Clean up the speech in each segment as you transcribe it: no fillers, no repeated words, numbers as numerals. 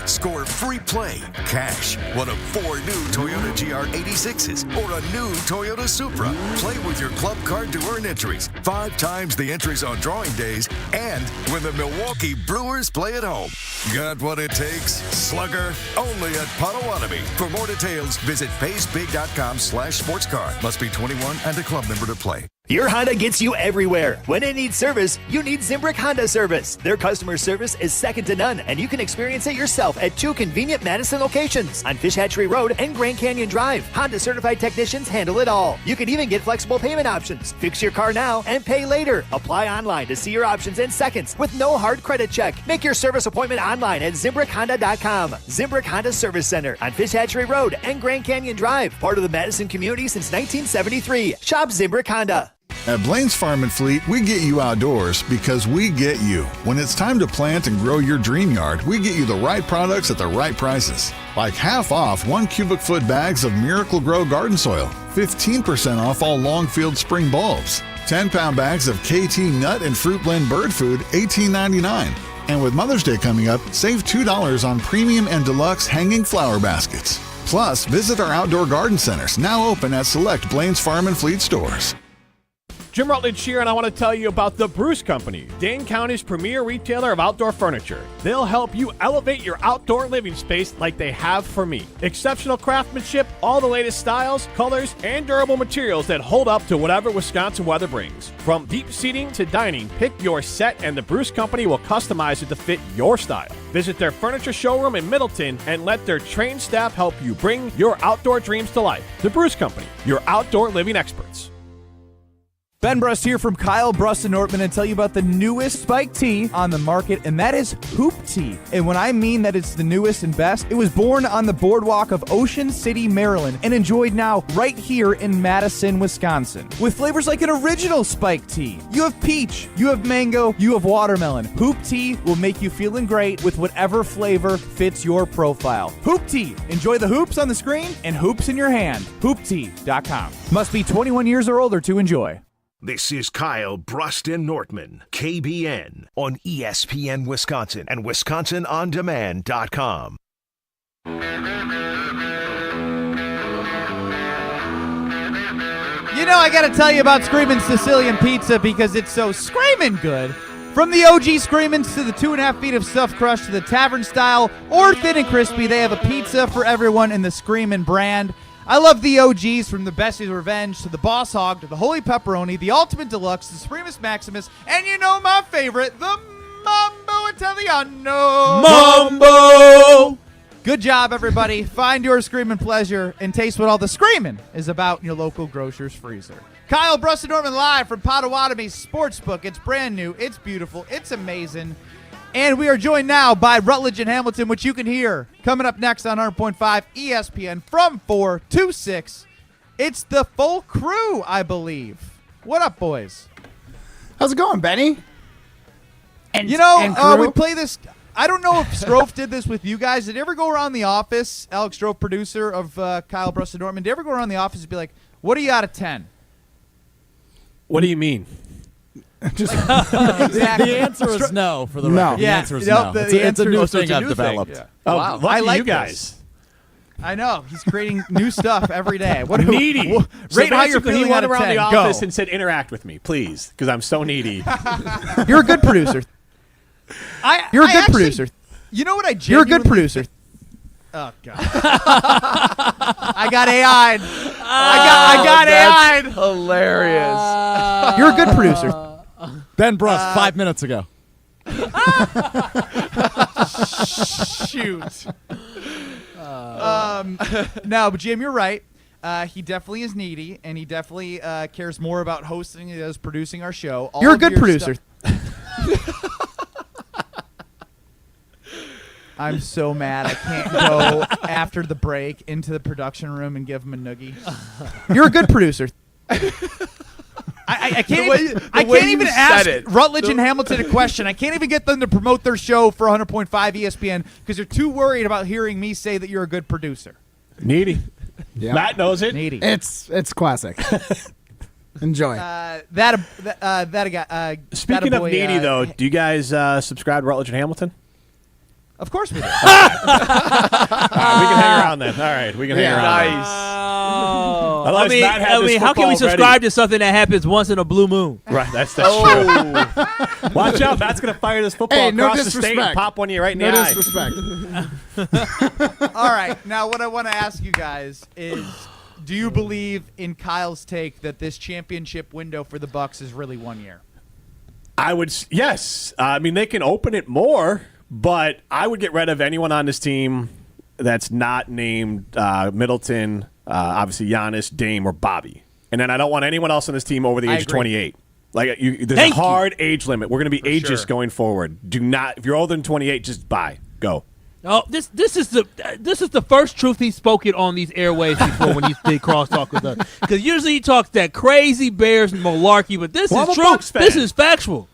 Score free play, cash, one of 4 new Toyota GR86s, or a new Toyota Supra. Play with your club card to earn entries. 5 times the entries on drawing days, and when the Milwaukee Brewers play at home. Got what it takes? Slugger, only at Potawatomi. For more details, visit paysbig.com/sportscar. Must be 21 and a club member to play. Your Honda gets you everywhere. When it needs service, you need Zimbrick Honda service. Their customer service is second to none, and you can experience it yourself at 2 convenient Madison locations on Fish Hatchery Road and Grand Canyon Drive. Honda certified technicians handle it all. You can even get flexible payment options. Fix your car now and pay later. Apply online to see your options in seconds with no hard credit check. Make your service appointment online at ZimbrickHonda.com. Zimbrick Honda Service Center on Fish Hatchery Road and Grand Canyon Drive. Part of the Madison community since 1973. Shop Zimbrick Honda. At Blaine's Farm and Fleet, we get you outdoors because we get you. When it's time to plant and grow your dream yard, we get you the right products at the right prices. Like half off 1 cubic foot bags of Miracle Grow garden soil, 15% off all Longfield spring bulbs, 10-pound bags of KT nut and fruit blend bird food, $18.99. And with Mother's Day coming up, save $2 on premium and deluxe hanging flower baskets. Plus, visit our outdoor garden centers, now open at select Blaine's Farm and Fleet stores. Jim Rutledge here, and I want to tell you about the Bruce Company, Dane County's premier retailer of outdoor furniture. They'll help you elevate your outdoor living space like they have for me. Exceptional craftsmanship, all the latest styles, colors, and durable materials that hold up to whatever Wisconsin weather brings. From deep seating to dining, pick your set and the Bruce Company will customize it to fit your style. Visit their furniture showroom in Middleton and let their trained staff help you bring your outdoor dreams to life. The Bruce Company, your outdoor living experts. Ben Brust here from Kyle Brust and Nortman and tell you about the newest spiked tee on the market, and that is Hoop Tee. And when I mean that it's the newest and best, it was born on the boardwalk of Ocean City, Maryland, and enjoyed now right here in Madison, Wisconsin. With flavors like an original spiked tee. You have peach, you have mango, you have watermelon. Hoop Tee will make you feeling great with whatever flavor fits your profile. Hoop Tee. Enjoy the hoops on the screen and hoops in your hand. HoopTee.com. Must be 21 years or older to enjoy. This is Kyle Brust and Nortman, KBN, on ESPN Wisconsin and WisconsinOnDemand.com. You know, I got to tell you about Screamin' Sicilian Pizza because it's so screamin' good. From the OG Screamins to the 2.5 feet of stuffed crust to the tavern style or thin and crispy, they have a pizza for everyone in the Screamin' brand. I love the OGs, from the Bessie's Revenge to the Boss Hog to the Holy Pepperoni, the Ultimate Deluxe, the Supremus Maximus, and you know my favorite, the Mambo Italiano. Mambo! Good job, everybody. Find your screaming pleasure and taste what all the screaming is about in your local grocer's freezer. Kyle Brust and Norman live from Potawatomi Sportsbook. It's brand new. It's beautiful. It's amazing. And we are joined now by Rutledge and Hamilton, which you can hear coming up next on 100.5 ESPN from 4 to 6. It's the full crew, I believe. What up, boys? How's it going, Benny? And you know, we play this. I don't know if Strofe did this with you guys. Did you ever go around the office, Alex Strofe, producer of Kyle Brust and Norman, did you ever go around the office and be like, what are you out of 10? What do you mean? Just Exactly. The answer is no for the record. The answer is no. It's a new thing I've developed. Yeah. Oh, wow. Lucky I like you guys. This. I know. He's creating new stuff every day. What needy. Rate how you're feeling he went out of around 10. the office Go. and said, interact with me, please, because I'm so needy. You're a good producer. You're a good producer. You know what I genuinely... You're a good producer. Oh, God. I got AI'd. I got AI'd. hilarious. You're a good producer. Ben Brust, 5 minutes ago. Shoot. No, but Jim, you're right. He definitely is needy, and he definitely cares more about hosting than he does producing our show. You're a good producer. I'm so mad I can't go after the break into the production room and give him a noogie. You're a good producer. I can't even ask Rutledge and Hamilton a question. I can't even get them to promote their show for 100.5 ESPN because they're too worried about hearing me say that you're a good producer. Needy. Yeah. Matt knows it. Needy. It's classic. Enjoy. Speaking of needy, though, do you guys subscribe to Rutledge and Hamilton? Of course we do. All right, we can hang around then. All right, we can hang around. Nice. I mean, how can we subscribe to something that happens once in a blue moon? Right, that's true. Watch out, Matt's going to fire this football across the state and pop one of you right in the eye. No disrespect. All right, now what I want to ask you guys is, do you believe in Kyle's take that this championship window for the Bucks is really 1 year? I would, yes. I mean, they can open it more, but I would get rid of anyone on this team that's not named Middleton, obviously Giannis, Dame, or Bobby. And then I don't want anyone else on this team over the age of 28. Like, there's a hard age limit. We're going to be ageist going forward. Do not, if you're older than 28, just buy. Go. Oh, this is the first truth he's spoken on these airways before when he did crosstalk with us. Because usually he talks that crazy Bears and malarkey, but this is true. This is factual.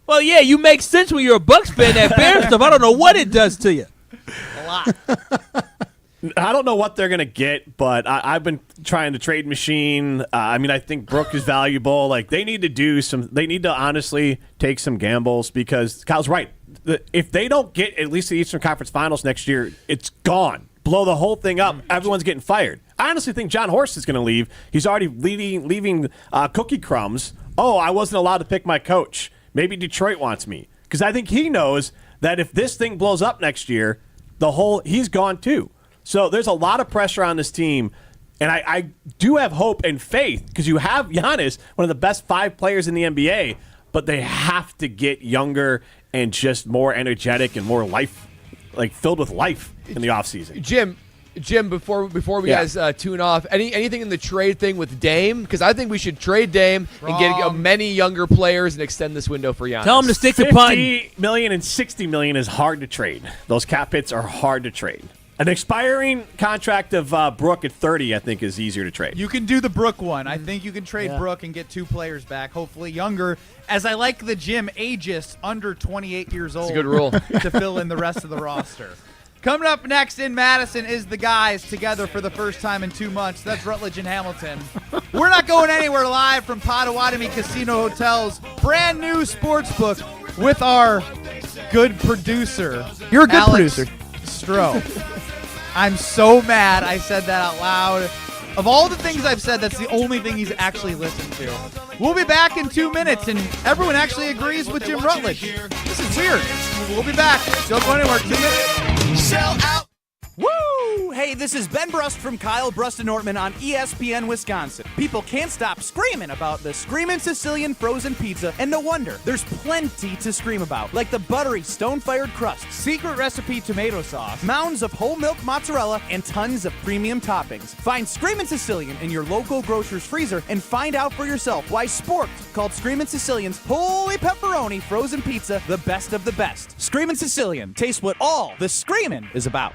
Well, yeah, you make sense when you're a Bucks fan. That Bears stuff, I don't know what it does to you. A lot. I don't know what they're going to get, but I've been trying to trade machine. I mean, I think Brooke is valuable. Like, they need to honestly take some gambles because Kyle's right. If they don't get at least the Eastern Conference Finals next year, it's gone. Blow the whole thing up. Everyone's getting fired. I honestly think John Horst is going to leave. He's already leaving cookie crumbs. Oh, I wasn't allowed to pick my coach. Maybe Detroit wants me. Because I think he knows that if this thing blows up next year, he's gone too. So there's a lot of pressure on this team. And I do have hope and faith because you have Giannis, one of the best 5 players in the NBA, but they have to get younger and just more energetic and more life, like filled with life in the offseason. Jim, before we guys tune off, anything in the trade thing with Dame? Because I think we should trade Dame and get many younger players and extend this window for Giannis. Tell him to stick to punt. $50 million and $60 million is hard to trade. Those cap hits are hard to trade. An expiring contract of Brooke at 30, I think, is easier to trade. You can do the Brooke one. I think you can trade Brooke and get 2 players back, hopefully younger. As I like the Jim, ageist, under 28 years old. That's a good rule. To fill in the rest of the roster. Coming up next in Madison is the guys together for the first time in 2 months. That's Rutledge and Hamilton. We're not going anywhere, live from Potawatomi Casino Hotel's brand new sports book with our good producer. You're a good Alex producer. Stroh. I'm so mad I said that out loud. Of all the things I've said, that's the only thing he's actually listened to. We'll be back in 2 minutes, and everyone actually agrees with Jim Rutledge. This is weird. We'll be back. Don't go anywhere. 2 minutes. Sell out. Woo! Hey, this is Ben Brust from Kyle Brust and Nortman on ESPN Wisconsin. People can't stop screaming about the Screamin' Sicilian frozen pizza, and no wonder. There's plenty to scream about, like the buttery stone-fired crust, secret recipe tomato sauce, mounds of whole milk mozzarella, and tons of premium toppings. Find Screamin' Sicilian in your local grocer's freezer and find out for yourself why Sporked called Screamin' Sicilian's Holy Pepperoni frozen pizza the best of the best. Screamin' Sicilian. Taste what all the screamin' is about.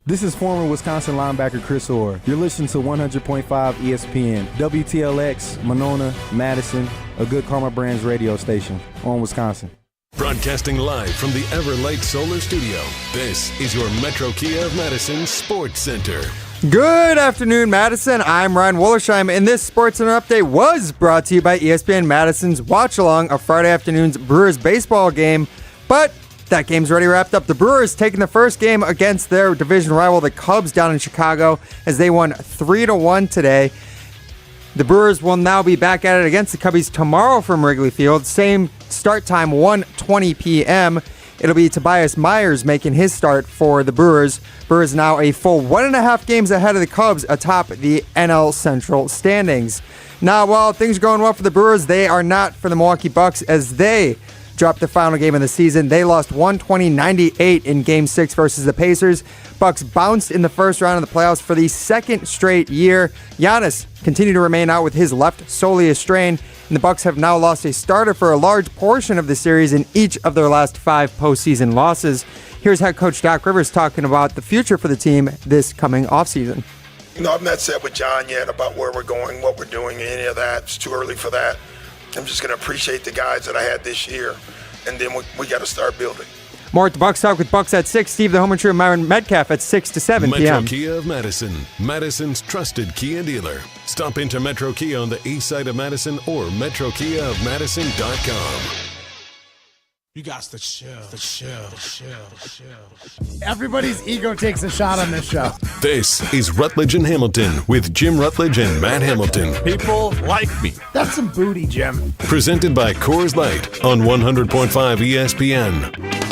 This is former Wisconsin linebacker Chris Orr. You're listening to 100.5 ESPN, WTLX, Monona, Madison, a good Karma Brands radio station on Wisconsin. Broadcasting live from the Everlake Solar Studio, this is your Metro Kia of Madison Sports Center. Good afternoon, Madison. I'm Ryan Wollersheim, and this Sports Center update was brought to you by ESPN Madison's watch-along of Friday afternoon's Brewers baseball game, but that game's already wrapped up. The Brewers taking the first game against their division rival, the Cubs, down in Chicago, as they won 3-1 today. The Brewers will now be back at it against the Cubbies tomorrow from Wrigley Field. Same start time, 1:20 p.m. It'll be Tobias Myers making his start for the Brewers. Brewers now a full 1.5 games ahead of the Cubs atop the NL Central standings. Now, while things are going well for the Brewers, they are not for the Milwaukee Bucks as they dropped the final game of the season. They lost 120-98 in Game 6 versus the Pacers. Bucks bounced in the first round of the playoffs for the second straight year. Giannis continued to remain out with his left soleus strain, and the Bucks have now lost a starter for a large portion of the series in each of their last 5 postseason losses. Here's head coach Doc Rivers talking about the future for the team this coming offseason. You know, I've not said with John yet about where we're going, what we're doing, any of that. It's too early for that. I'm just going to appreciate the guys that I had this year, and then we got to start building. More at the Bucks Talk with Bucks at 6. Steve the Home and Myron Metcalf at 6 to 7 p.m. Metro Kia of Madison, Madison's trusted Kia dealer. Stop into Metro Kia on the east side of Madison or metrokiaofmadison.com. You got to chill. Everybody's ego takes a shot on this show. This is Rutledge and Hamilton with Jim Rutledge and Matt Hamilton. People like me. That's some booty, Jim. Presented by Coors Light on 100.5 ESPN.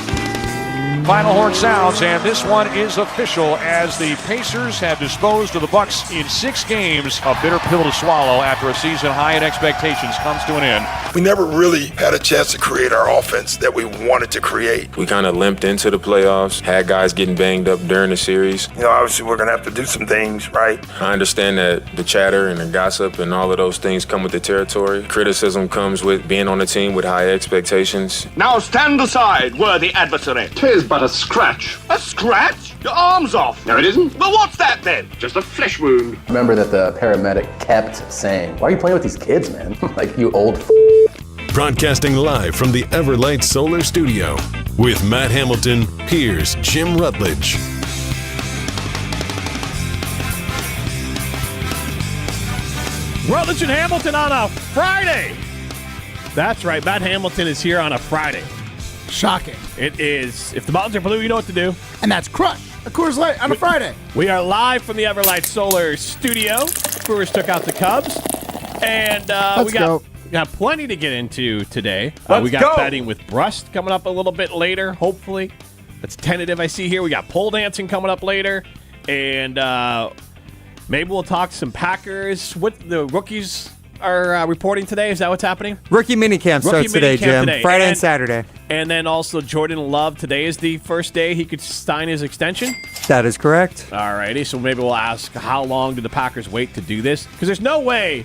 Final horn sounds, and this one is official as the Pacers have disposed of the Bucks in 6 games. A bitter pill to swallow after a season high in expectations comes to an end. We never really had a chance to create our offense that we wanted to create. We kind of limped into the playoffs, had guys getting banged up during the series. Obviously we're going to have to do some things, right? I understand that the chatter and the gossip and all of those things come with the territory. Criticism comes with being on a team with high expectations. Now stand aside, worthy adversary. 'Tis but a scratch. A scratch? Your arm's off. No, it isn't. Well, what's that then? Just a flesh wound. Remember that the paramedic kept saying, "Why are you playing with these kids, man? Like, you old Broadcasting live from the Everlight Solar Studio with Matt Hamilton, here's Jim Rutledge. Rutledge and Hamilton on a Friday. That's right, Matt Hamilton is here on a Friday. Shocking. It is. If the mountains are blue, you know what to do. And that's Crush, a Coors Light on a Friday. We are live from the Everlight Solar Studio. Brewers took out the Cubs. And we got plenty to get into today. We got betting with Brust coming up a little bit later, hopefully. That's tentative, I see here. We got pole dancing coming up later. And maybe we'll talk some Packers. What the rookies are reporting today. Is that what's happening? Rookie minicamp starts today, Jim. Friday and Saturday. And then also Jordan Love. Today is the first day he could sign his extension. That is correct. All righty. So maybe we'll ask, how long do the Packers wait to do this? Because there's no way,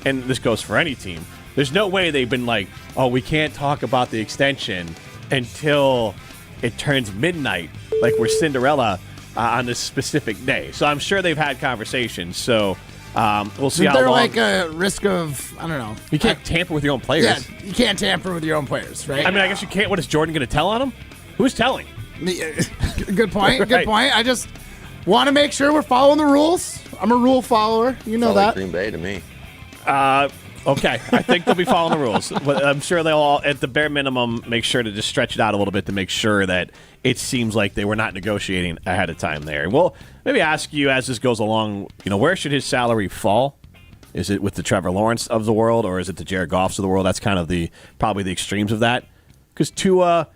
and this goes for any team, there's no way they've been like, oh, we can't talk about the extension until it turns midnight, like we're Cinderella on this specific day. So I'm sure they've had conversations. So we'll see how long. Is there like a risk of, I don't know. You can't tamper with your own players. Yeah, you can't tamper with your own players, right? I mean, I guess you can't. What is Jordan going to tell on him? Who's telling? Good point. Right. Good point. I just want to make sure we're following the rules. I'm a rule follower. You know that. Green Bay to me. Okay, I think they'll be following the rules. But I'm sure they'll all, at the bare minimum, make sure to just stretch it out a little bit to make sure that it seems like they were not negotiating ahead of time there. We'll maybe ask you as this goes along, where should his salary fall? Is it with the Trevor Lawrence of the world, or is it the Jared Goffs of the world? That's kind of probably the extremes of that. Because Tua,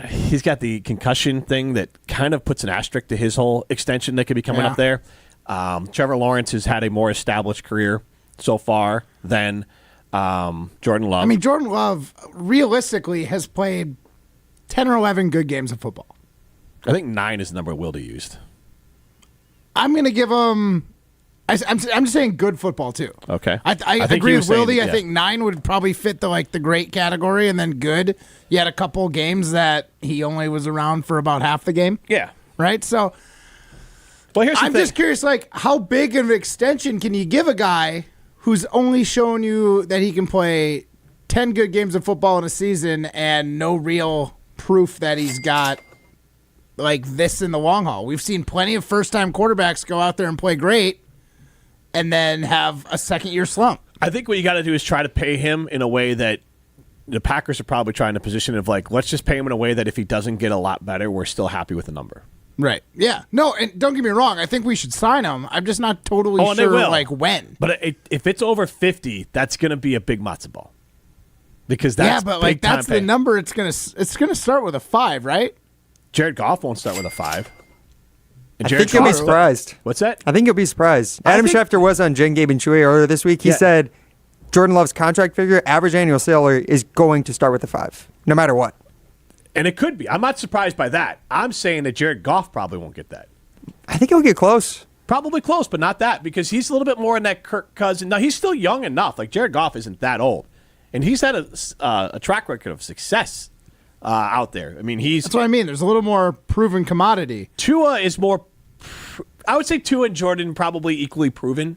he's got the concussion thing that kind of puts an asterisk to his whole extension that could be coming up there. Trevor Lawrence has had a more established career so far than Jordan Love. I mean, Jordan Love realistically has played 10 or 11 good games of football. I think 9 is the number Wilde used. I'm going to give him. I'm just saying good football too. Okay, I agree with Wilde. I think 9 would probably fit the great category, and then good. You had a couple games that he only was around for about half the game. Yeah, right. So, well, here's the I'm thing. just curious, how big of an extension can you give a guy who's only shown you that he can play 10 good games of football in a season and no real proof that he's got this in the long haul? We've seen plenty of first-time quarterbacks go out there and play great and then have a second-year slump. I think what you got to do is try to pay him in a way that the Packers are probably trying to position of let's just pay him in a way that if he doesn't get a lot better, we're still happy with the number. Right. Yeah. No, and don't get me wrong. I think we should sign him. I'm just not totally sure when. But if it's over 50, that's going to be a big matzo ball. Because that's that's the number. It's gonna start with a 5, right? Jared Goff won't start with a 5. I think you'll be surprised. What's that? I think you'll be surprised. Adam Schefter was on Jen, Gabe, and Chewy earlier this week. He said Jordan Love's contract figure, average annual salary, is going to start with a 5, no matter what. And it could be. I'm not surprised by that. I'm saying that Jared Goff probably won't get that. I think he'll get close. Probably close, but not that, because he's a little bit more in that Kirk Cousins. Now, he's still young enough. Jared Goff isn't that old. And he's had a track record of success out there. I mean, that's what I mean. There's a little more proven commodity. Tua is more, I would say Tua and Jordan probably equally proven.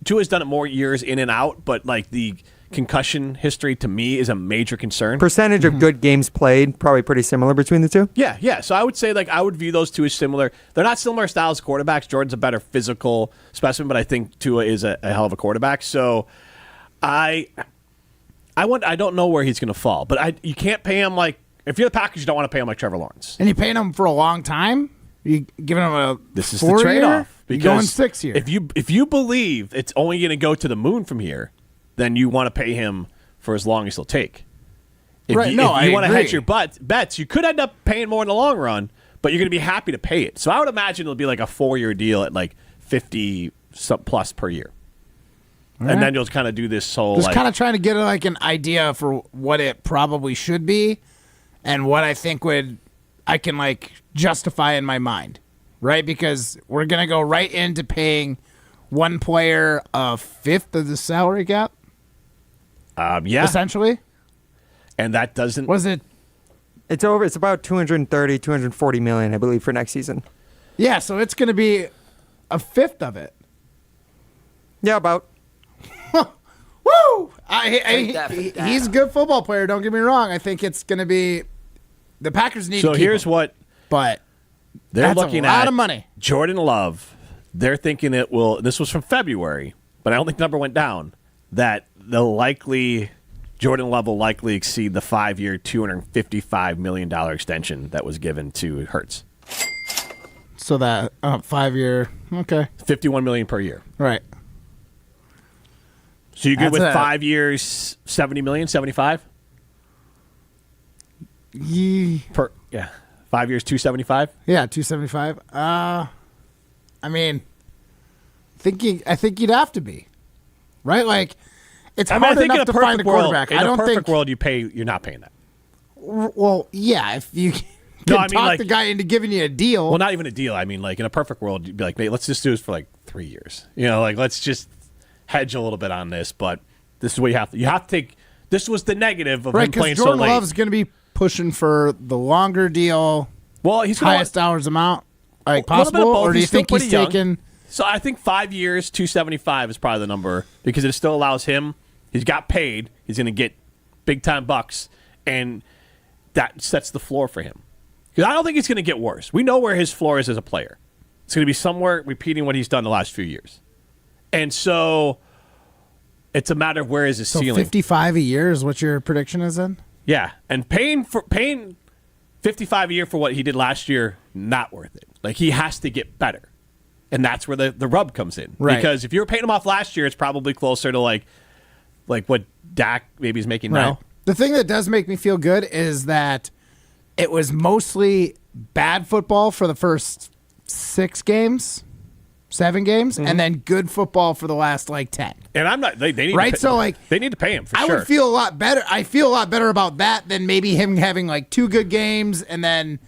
Tua's done it more years in and out, but the concussion history to me is a major concern. Percentage of good games played, probably pretty similar between the two. Yeah. So I would say I would view those two as similar. They're not similar styles of quarterbacks. Jordan's a better physical specimen, but I think Tua is a hell of a quarterback. So I I don't know where he's going to fall, but you can't pay him like if you're the Packers, you don't want to pay him like Trevor Lawrence. And you're paying him for a long time. You giving him a this is 4 the trade-off. You're going 6 years. If you believe it's only going to go to the moon from here, then you want to pay him for as long as he'll take. If you want to hedge your bets, you could end up paying more in the long run, but you're going to be happy to pay it. So I would imagine it'll be like a 4-year deal at like 50 plus per year. All and right. then you'll kind of do this whole Just kind of trying to get like an idea for what it probably should be and what I think I can like justify in my mind, right? Because we're going to go right into paying one player a fifth of the salary cap. Yeah. Essentially. And that doesn't... Was it... It's over. It's about 230, 240 million, I believe, for next season. Yeah, so it's going to be a fifth of it. Yeah, about. Woo! He's a good football player, don't get me wrong. I think it's going to be... The Packers need to keep here's him. what... But they're that's looking a lot at of money. Jordan Love. They're thinking it will... This was from February, but I don't think the number went down. That Jordan Love will likely exceed the 5-year, $255 million extension that was given to Hurts. So that 5-year, okay, $51 million per year. Right. So you good with 5 years, $70 million, 75? Yeah. 5 years, 275. Yeah, 275. I mean, I think you'd have to be right. Like, it's hard enough to find a quarterback. In a perfect world, you're not paying that. Well, yeah, if you can talk the guy into giving you a deal. Well, not even a deal. I mean, like in a perfect world, you'd be like, "Mate, let's just do this for like 3 years." You know, like let's just hedge a little bit on this. But this is what you have to. You have to take. This was the negative of him playing so late. Jordan Love's going to be pushing for the longer deal. Well, he's highest hours amount possible, or do you think he's taking? So I think 5 years, 275 is probably the number because it still allows him. He's got paid. He's going to get big time bucks, and that sets the floor for him. Because I don't think it's going to get worse. We know where his floor is as a player. It's going to be somewhere repeating what he's done the last few years, and so it's a matter of where is his ceiling. 55 a year is what your prediction is then? Yeah, and paying 55 a year for what he did last year, not worth it. Like he has to get better, and that's where the rub comes in. Right. Because if you were paying him off last year, it's probably closer to like what Dak maybe is making now. The thing that does make me feel good is that it was mostly bad football for the first 7 games, and then good football for the last 10. And I'm not. They need right. To pay, so they need to pay him for I sure. would feel a lot better. I feel a lot better about that than maybe him having 2 good games and then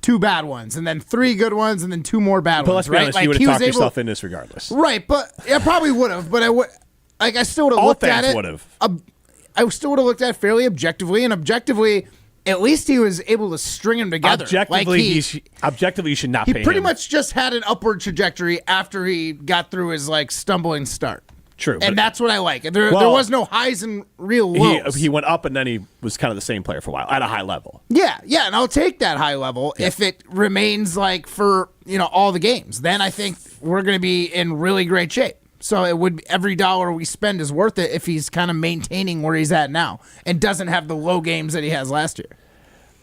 2 bad ones, and then 3 good ones, and then 2 more bad but ones. Let's be honest, you would have talked yourself in this regardless. Right, but I probably would have. But I would. I still would have looked at it. All fans would have. I still would have looked at it fairly objectively, and objectively, at least he was able to string them together. Objectively, you should not pay him. He pretty much just had an upward trajectory after he got through his stumbling start. True. And that's what I like. There was no highs and real lows. He went up, and then he was kind of the same player for a while at a high level. Yeah, and I'll take that high level if it remains for all the games. Then I think we're going to be in really great shape. So it would every dollar we spend is worth it if he's kind of maintaining where he's at now and doesn't have the low games that he has last year.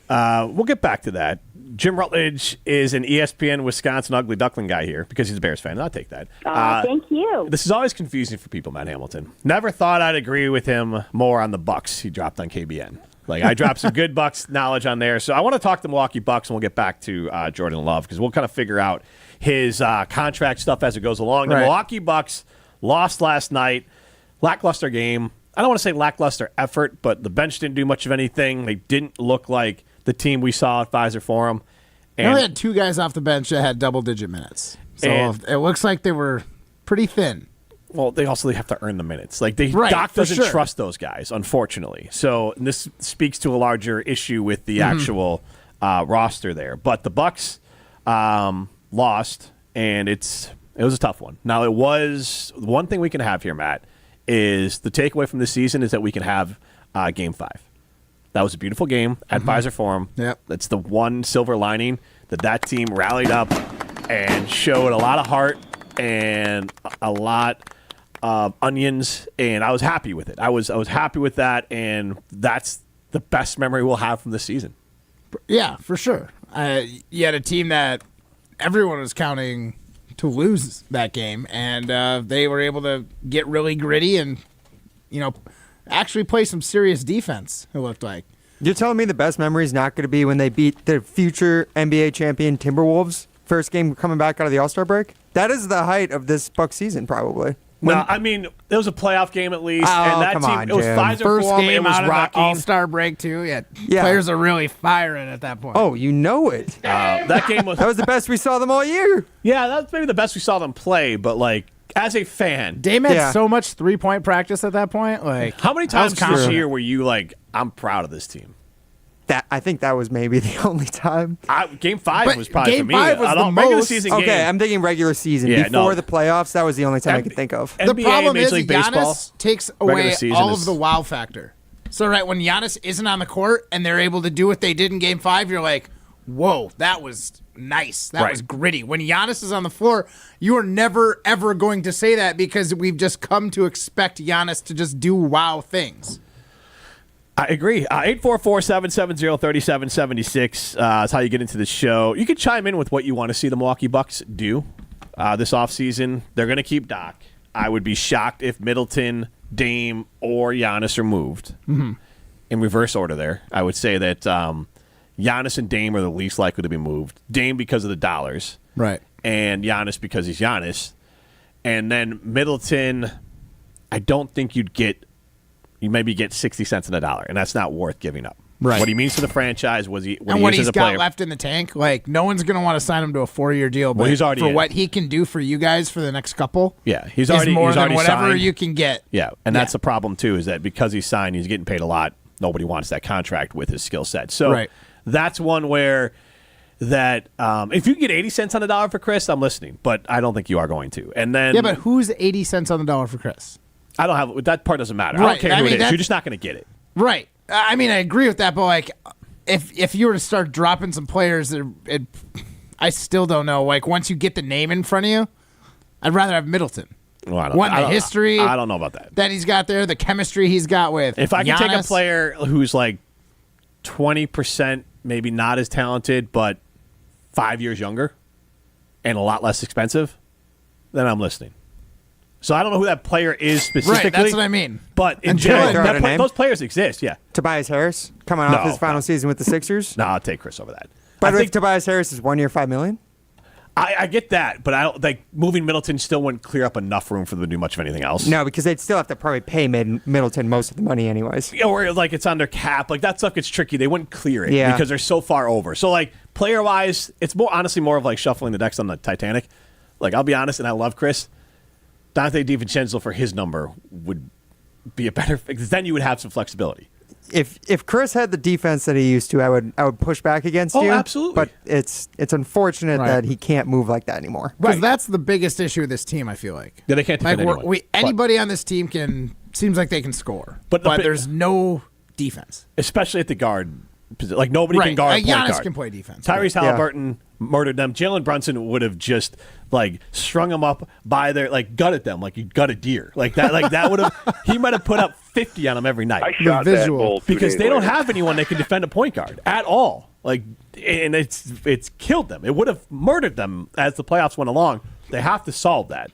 We'll get back to that. Jim Rutledge is an ESPN Wisconsin ugly duckling guy here because he's a Bears fan. I'll take that. Thank you. This is always confusing for people, Matt Hamilton. Never thought I'd agree with him more on the Bucks he dropped on KBN. I dropped some good Bucks knowledge on there. So I want to talk the Milwaukee Bucks, and we'll get back to Jordan Love because we'll kind of figure out his contract stuff as it goes along. The Milwaukee Bucks lost last night. Lackluster game. I don't want to say lackluster effort, but the bench didn't do much of anything. They didn't look like the team we saw at Pfizer Forum. They only had 2 guys off the bench that had double-digit minutes. So it looks like they were pretty thin. Well, they also have to earn the minutes. Doc doesn't trust those guys, unfortunately. So this speaks to a larger issue with the actual roster there. But the Bucks lost, and it was a tough one. Now, it was one thing we can have here, Matt, is the takeaway from this season is that we can have Game 5. That was a beautiful game at Pfizer Forum. Yep. That's the one silver lining that team rallied up and showed a lot of heart and a lot onions, and I was happy with it. I was happy with that, and that's the best memory we'll have from this season. Yeah, for sure. You had a team that everyone was counting to lose that game, and they were able to get really gritty and, actually play some serious defense, it looked like. You're telling me the best memory is not going to be when they beat the future NBA champion Timberwolves, first game coming back out of the All-Star break? That is the height of this Bucks season, probably. No, I mean, it was a playoff game at least, and that come team, on, it was Jim. Pfizer First for 'em, game it was out of the rocking. All-Star break, too. Yeah, players are really firing at that point. Oh, you know it. That game was... That was the best we saw them all year. Yeah, that's maybe the best we saw them play, but, as a fan... Dame had so much three-point practice at that point. How many times this year were you I'm proud of this team? I think that was maybe the only time. Game 5 was probably Game for me. 5 was the regular most. season Okay, game. I'm thinking regular season. Before the playoffs, that was the only time I could think of. The NBA problem and Major is League Baseball, Giannis takes regular away season all is- of the wow factor. So, when Giannis isn't on the court and they're able to do what they did in Game 5, you're like, whoa, that was nice. That was gritty. When Giannis is on the floor, you are never, ever going to say that because we've just come to expect Giannis to just do wow things. I agree. 844-770-3776 is how you get into the show. You can chime in with what you want to see the Milwaukee Bucks do this offseason. They're going to keep Doc. I would be shocked if Middleton, Dame, or Giannis are moved. Mm-hmm. In reverse order there. I would say that Giannis and Dame are the least likely to be moved. Dame because of the dollars. Right. And Giannis because he's Giannis. And then Middleton, I don't think you maybe get 60 cents on the dollar, and that's not worth giving up. Right. What he means to the franchise, what he's as a got player. left in the tank, no one's going to want to sign him to a 4-year deal. But he's already for in. what he can do for you guys for the next couple, He's is more he's than already whatever signed. you can get. Yeah, and that's the problem too, is that because he's signed, he's getting paid a lot. Nobody wants that contract with his skill set. So that's one where that if you can get 80 cents on the dollar for Chris, I'm listening, but I don't think you are going to. And then but who's 80 cents on the dollar for Chris? I don't have that part. Doesn't matter. I don't care who it is. You're just not going to get it. Right. I mean, I agree with that, but if you were to start dropping some players, I still don't know. Once you get the name in front of you, I'd rather have Middleton. Well, the history. I don't know about that he's got there, the chemistry he's got with. If I can take a Giannis. player who's 20%, maybe not as talented, but 5 years younger and a lot less expensive, then I'm listening. So I don't know who that player is specifically. Right, that's what I mean. But in general, those players exist, yeah. Tobias Harris, coming off his final season with the Sixers. No, I'll take Chris over that. But I think Tobias Harris is 1 year, $5 million. I get that, but I don't moving Middleton still wouldn't clear up enough room for them to do much of anything else. No, because they'd still have to probably pay Middleton most of the money anyways. Yeah, or it's on their cap. That stuff gets tricky. They wouldn't clear it because they're so far over. So player wise, it's honestly more of shuffling the decks on the Titanic. I'll be honest, and I love Chris. Dante DiVincenzo for his number would be a better, because then you would have some flexibility. If Chris had the defense that he used to, I would push back against you. Oh, absolutely. But it's unfortunate that he can't move like that anymore. Because that's the biggest issue with this team, I feel like. Yeah, they can't defend anyone. Anybody on this team seems like they can score, but there's no defense. Especially at the guard position. Nobody can guard point Giannis guard. Can play defense. Tyrese Halliburton murdered them. Jalen Brunson would have just strung them up by their gutted them like you gut a deer. That would have he might have put up 50 on them every night. I shot that bull because they don't have anyone that can defend a point guard at all. And it's killed them. It would have murdered them as the playoffs went along. They have to solve that.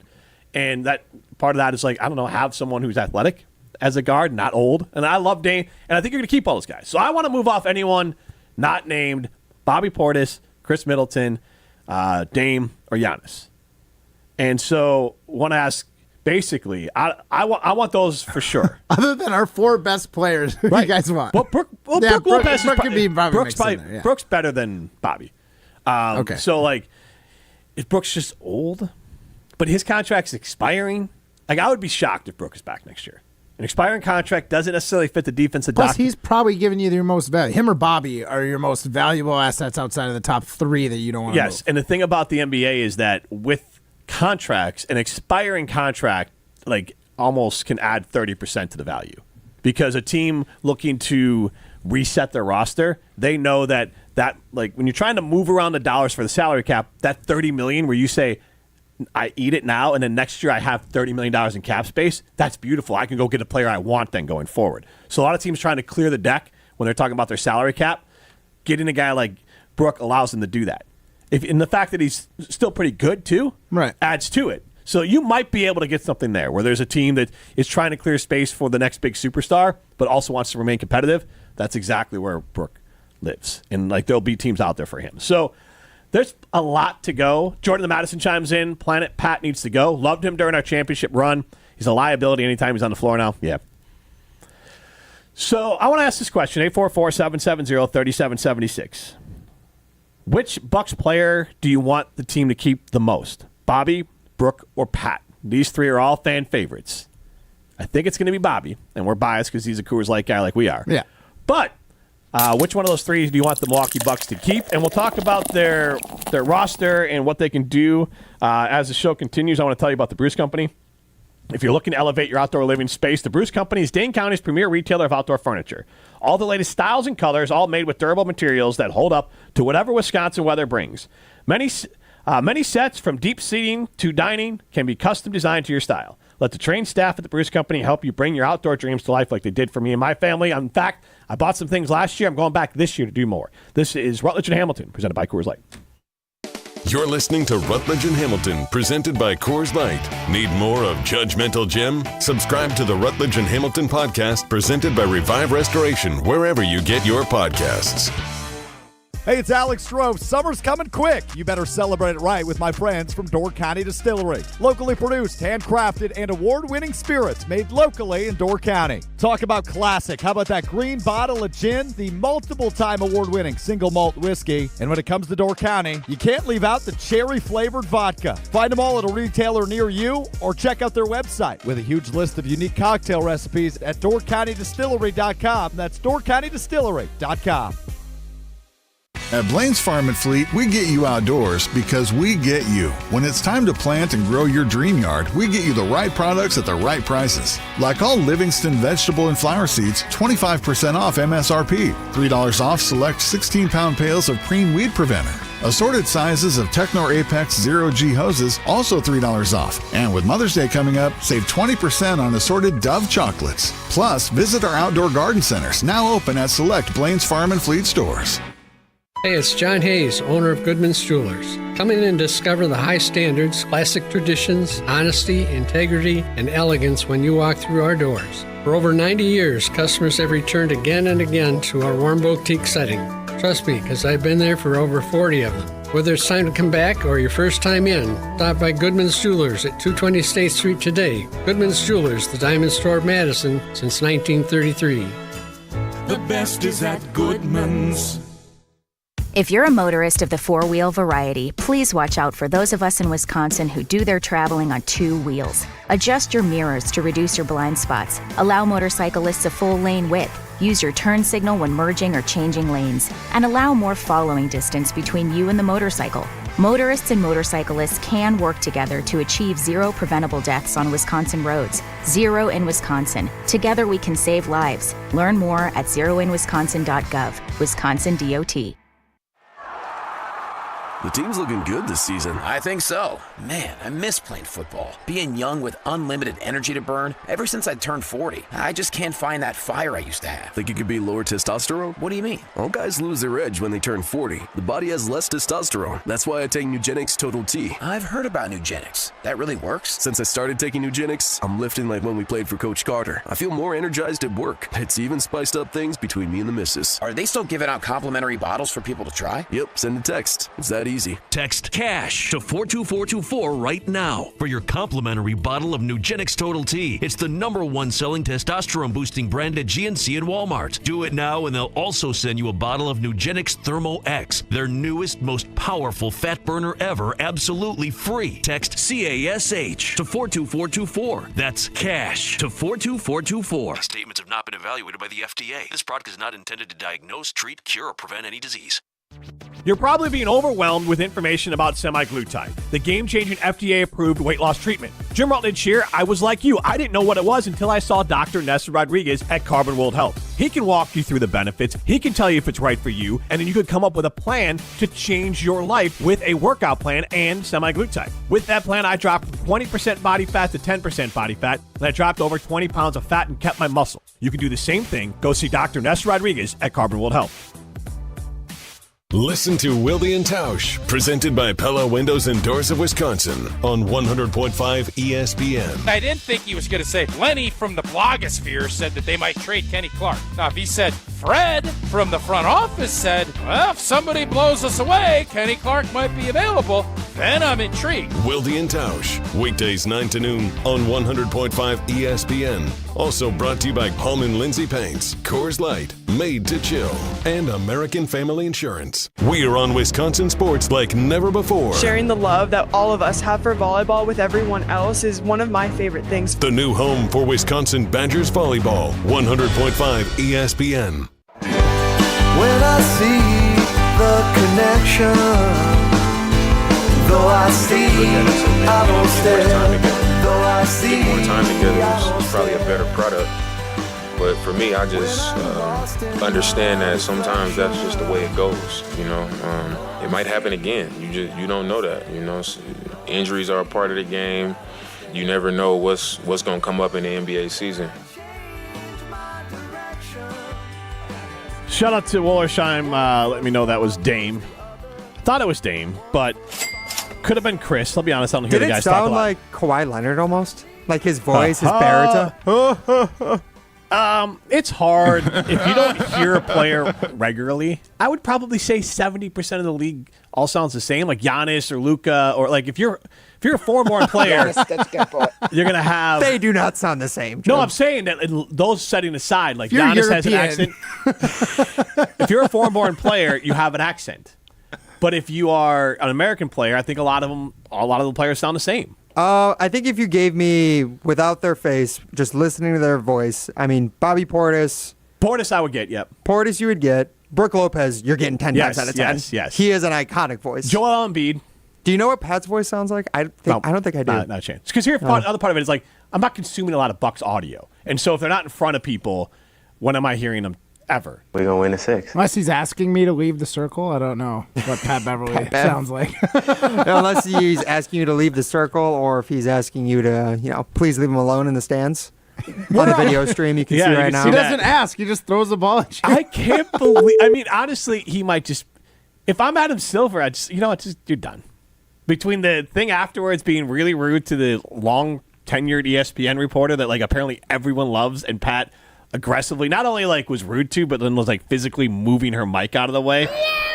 And that part of that is have someone who's athletic as a guard, not old. And I love Dame, and I think you're going to keep all those guys. So I want to move off anyone not named Bobby Portis, Chris Middleton, Dame, or Giannis. And so I want to ask, basically, I want those for sure. Other than our 4 best players, who you guys want? Well, Brooke Lopez Brooke could be Brooks probably Brooks better than Bobby. Okay. So is Brooks just old? But his contract's expiring. I would be shocked if Brooks is back next year. An expiring contract doesn't necessarily fit the defensive Plus, doctrine. he's probably giving you your most value. Him or Bobby are your most valuable assets outside of the top 3 that you don't want to move. And the thing about the NBA is that with contracts, an expiring contract almost can add 30% to the value. Because a team looking to reset their roster, they know that when you're trying to move around the dollars for the salary cap, that $30 million where you say, I eat it now, and then next year I have $30 million in cap space, that's beautiful. I can go get a player I want then going forward. So a lot of teams trying to clear the deck when they're talking about their salary cap. Getting a guy like Brook allows them to do that. And the fact that he's still pretty good, too, adds to it. So you might be able to get something there where there's a team that is trying to clear space for the next big superstar, but also wants to remain competitive. That's exactly where Brook lives. And there'll be teams out there for him. So there's a lot to go. Jordan the Madison chimes in. Planet Pat needs to go. Loved him during our championship run. He's a liability anytime he's on the floor now. Yeah. So I want to ask this question, 844-770-3776. Which Bucks player do you want the team to keep the most? Bobby, Brook, or Pat? These three are all fan favorites. I think it's going to be Bobby, and we're biased because he's a Coors Light guy like we are. Yeah. But which one of those three do you want the Milwaukee Bucks to keep? And we'll talk about their roster and what they can do as the show continues. I want to tell you about the Bruce Company. If you're looking to elevate your outdoor living space, the Bruce Company is Dane County's premier retailer of outdoor furniture. All the latest styles and colors, all made with durable materials that hold up to whatever Wisconsin weather brings. Many sets, from deep seating to dining, can be custom designed to your style. Let the trained staff at the Bruce Company help you bring your outdoor dreams to life like they did for me and my family. In fact, I bought some things last year. I'm going back this year to do more. This is Rutledge and Hamilton, presented by Coors Light. You're listening to Rutledge and Hamilton, presented by Coors Light. Need more of Judgmental Jim? Subscribe to the Rutledge and Hamilton podcast, presented by Revive Restoration, wherever you get your podcasts. Hey, it's Alex Stroh. Summer's coming quick. You better celebrate it right with my friends from Door County Distillery. Locally produced, handcrafted, and award-winning spirits made locally in Door County. Talk about classic. How about that green bottle of gin? The multiple-time award-winning single malt whiskey. And when it comes to Door County, you can't leave out the cherry-flavored vodka. Find them all at a retailer near you or check out their website with a huge list of unique cocktail recipes at DoorCountyDistillery.com. That's DoorCountyDistillery.com. At Blaine's Farm and Fleet, we get you outdoors because we get you. When it's time to plant and grow your dream yard, we get you the right products at the right prices. Like all Livingston vegetable and flower seeds, 25% off MSRP. $3 off select 16-pound pails of Preen Weed Preventer. Assorted sizes of Technor Apex Zero-G hoses, also $3 off. And with Mother's Day coming up, save 20% on assorted Dove chocolates. Plus, visit our outdoor garden centers, now open at select Blaine's Farm and Fleet stores. Hey, it's John Hayes, owner of Goodman's Jewelers. Come in and discover the high standards, classic traditions, honesty, integrity, and elegance when you walk through our doors. For over 90 years, customers have returned again and again to our warm boutique setting. Trust me, because I've been there for over 40 of them. Whether it's time to come back or your first time in, stop by Goodman's Jewelers at 220 State Street today. Goodman's Jewelers, the diamond store of Madison since 1933. The best is at Goodman's. If you're a motorist of the four-wheel variety, please watch out for those of us in Wisconsin who do their traveling on two wheels. Adjust your mirrors to reduce your blind spots. Allow motorcyclists a full lane width. Use your turn signal when merging or changing lanes. And allow more following distance between you and the motorcycle. Motorists and motorcyclists can work together to achieve zero preventable deaths on Wisconsin roads. Zero in Wisconsin. Together we can save lives. Learn more at zeroinwisconsin.gov. Wisconsin DOT. The team's looking good this season. I think so. Man, I miss playing football. Being young with unlimited energy to burn. Ever since I turned 40, I just can't find that fire I used to have. Think it could be lower testosterone? What do you mean? All guys lose their edge when they turn 40. The body has less testosterone. That's why I take Nugenix Total T. I've heard about Nugenix. That really works? Since I started taking Nugenix, I'm lifting like when we played for Coach Carter. I feel more energized at work. It's even spiced up things between me and the missus. Are they still giving out complimentary bottles for people to try? Yep, send a text. It's that easy. Text CASH to 42424 right now for your complimentary bottle of Nugenix Total T. It's the #1 selling testosterone boosting brand at GNC and Walmart. Do it now and they'll also send you a bottle of Nugenix Thermo X, their newest, most powerful fat burner ever, absolutely free. Text CASH to 42424. That's CASH to 42424. These statements have not been evaluated by the FDA. This product is not intended to diagnose, treat, cure, or prevent any disease. You're probably being overwhelmed with information about semaglutide, the game-changing FDA-approved weight loss treatment. Jim Rutledge here. I was like you. I didn't know what it was until I saw Dr. Nestor Rodriguez at Carbon World Health. He can walk you through the benefits. He can tell you if it's right for you, and then you could come up with a plan to change your life with a workout plan and semaglutide. With that plan, I dropped from 20% body fat to 10% body fat, and I dropped over 20 pounds of fat and kept my muscle. You can do the same thing. Go see Dr. Nestor Rodriguez at Carbon World Health. Listen to Wilde and Tausch, presented by Pella Windows and Doors of Wisconsin on 100.5 ESPN. I didn't think he was going to say Lenny from the blogosphere said that they might trade Kenny Clark. Now, if he said Fred from the front office said, well, if somebody blows us away, Kenny Clark might be available, then I'm intrigued. Wilde and Tausch, weekdays 9 to noon on 100.5 ESPN. Also brought to you by Hallman Lindsay Paints, Coors Light, Made to Chill, and American Family Insurance. We're on Wisconsin sports like never before. Sharing the love that all of us have for volleyball with everyone else is one of my favorite things. The new home for Wisconsin Badgers volleyball, 100.5 ESPN. When I see the connection, though I see, I won't stay. Though I see, more time together is probably a better product. But for me, I just understand that sometimes that's just the way it goes. You know, it might happen again. You don't know that. You know, injuries are a part of the game. You never know what's going to come up in the NBA season. Shout out to Wollersheim. Let me know that was Dame. Thought it was Dame, but could have been Chris. I'll be honest. I don't hear the guys talk a lot. Did it sound like Kawhi Leonard almost? Like his voice, his baritone? It's hard. If you don't hear a player regularly, I would probably say 70% of the league all sounds the same, like Giannis or Luka, or like if you're a foreign-born player, That's a good point. you're gonna have. They do not sound the same. Joe. No, I'm saying that those setting aside, like You're Giannis has an European. accent. If you're a foreign-born player, you have an accent. But if you are an American player, I think a lot of the players sound the same. I think if you gave me, without their face, just listening to their voice, I mean, Bobby Portis. Portis I would get, yep. Portis you would get. Brooke Lopez, you're getting 10 Yes, times out of 10. yes. He is an iconic voice. Joel Embiid. Do you know what Pat's voice sounds like? I don't think I do. Not a chance. Because the other part of it is like, I'm not consuming a lot of Bucks audio. And so if they're not in front of people, when am I hearing them ever? We're going to win a 6. Unless he's asking me to leave the circle, I don't know what Pat Beverly sounds like. Unless he's asking you to leave the circle or if he's asking you to, please leave him alone in the stands. On the video stream you can see right now. He doesn't ask. He just throws the ball at you. I can't believe. I mean, honestly, he might just. If I'm Adam Silver, I just, you're done. Between the thing afterwards being really rude to the long tenured ESPN reporter that like apparently everyone loves, and Pat aggressively not only like was rude to, but then was like physically moving her mic out of the way,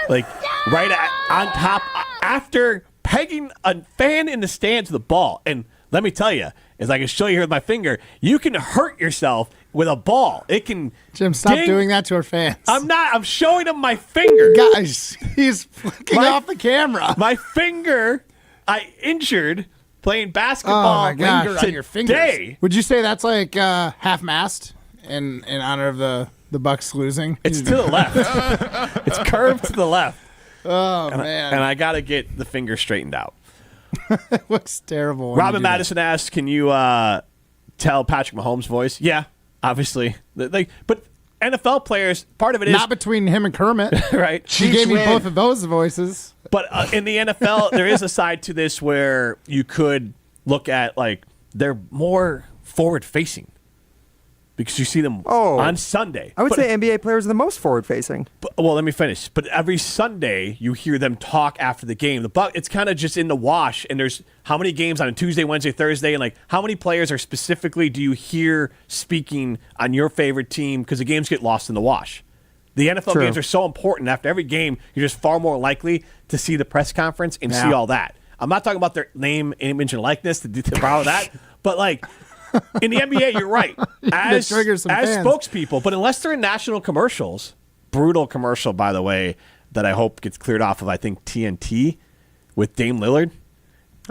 like right on top after pegging a fan in the stands with the ball. And let me tell you, as I can show you here with my finger, you can hurt yourself with a ball. It can. Jim, stop doing that to our fans. I'm not. I'm showing him my finger. Guys, he's flicking off the camera. My finger, I injured playing basketball. Oh my gosh, on your fingers. Would you say that's like half-mast in honor of the Bucks losing? It's to the left. It's curved to the left. Oh, man. And I got to get the finger straightened out. It looks terrible. when you Robin do Madison asks, can you tell Patrick Mahomes' voice? Yeah, obviously. But NFL players, part of it is... Not between him and Kermit. Right. She gave me both of those voices. But in the NFL, there is a side to this where you could look at, like, they're more forward-facing. Because you see them on Sunday. I would say NBA players are the most forward-facing. Well, let me finish. But every Sunday, you hear them talk after the game. It's kind of just in the wash. And there's how many games on a Tuesday, Wednesday, Thursday, and like how many players are specifically do you hear speaking on your favorite team? Because the games get lost in the wash. The NFL games are so important. After every game, you're just far more likely to see the press conference and see all that. I'm not talking about their name, image, and likeness to borrow that, but like. In the NBA, you're right. As spokespeople, but unless they're in national commercials, brutal commercial, by the way, that I hope gets cleared off of, I think, TNT with Dame Lillard.